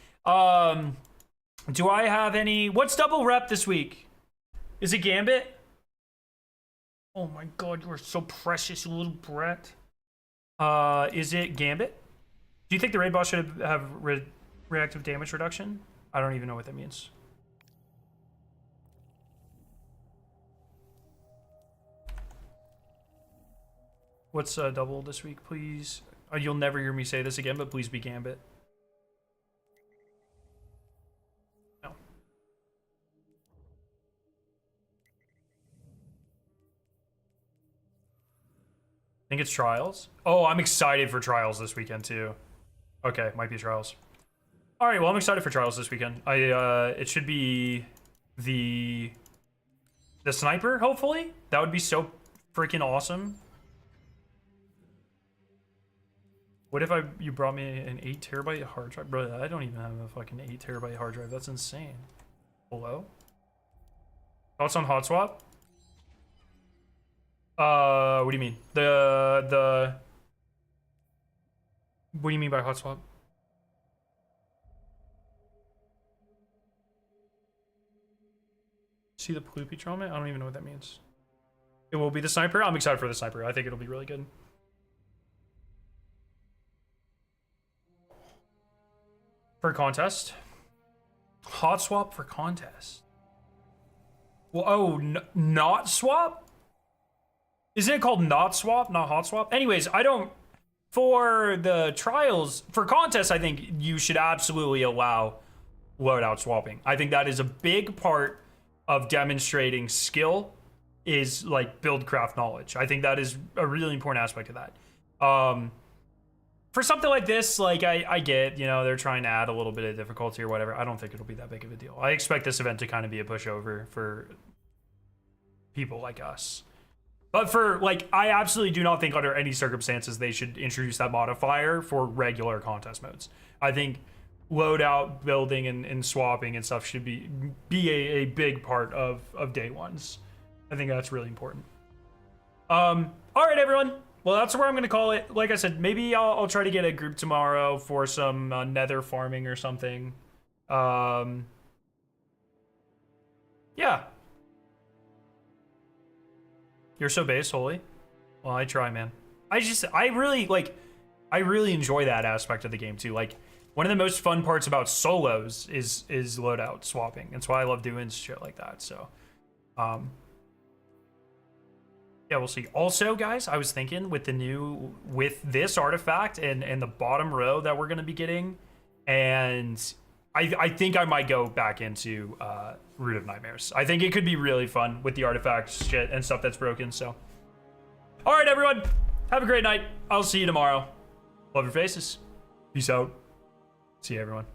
Do I have any... What's double rep this week? Is it Gambit? Oh my god, you are so precious, you little brat. Is it Gambit? Do you think the raid boss should have reactive damage reduction? I don't even know what that means. What's double this week, please? You'll never hear me say this again, but please be Gambit. No. I think it's Trials. Oh, I'm excited for Trials this weekend too. Okay, might be Trials. All right, well, I'm excited for Trials this weekend. It should be the sniper, hopefully. That would be so freaking awesome. What if you brought me an 8 terabyte hard drive? Bro, I don't even have a fucking 8 terabyte hard drive. That's insane. Hello? Thoughts on hot swap? What do you mean? What do you mean by hot swap? See the Ploopy trauma? I don't even know what that means. It will be the sniper? I'm excited for the sniper. I think it'll be really good. For contest? Hot swap for contest. Well, oh, not swap? Isn't it called not swap, not hot swap? Anyways, I don't... for the trials, for contests, I think you should absolutely allow loadout swapping. I think that is a big part of demonstrating skill, is like build craft knowledge. I think that is a really important aspect of that. For something like this, like I get, you know, they're trying to add a little bit of difficulty or whatever. I don't think it'll be that big of a deal. I expect this event to kind of be a pushover for people like us. But for, like, I absolutely do not think under any circumstances they should introduce that modifier for regular contest modes. I think loadout building and swapping and stuff should be a big part of day ones. I think that's really important. All right, everyone. Well, that's where I'm going to call it. Like I said, maybe I'll try to get a group tomorrow for some nether farming or something. Yeah. You're so base, Holy. Well, I try, man. I really enjoy that aspect of the game too. Like, one of the most fun parts about solos is loadout swapping. That's why I love doing shit like that. So, yeah, we'll see. Also, guys, I was thinking with this artifact and the bottom row that we're gonna be getting, and I think I might go back into Root of Nightmares. I think it could be really fun with the artifact shit and stuff that's broken. So, all right, everyone, have a great night. I'll see you tomorrow. Love your faces. Peace out. See you, everyone.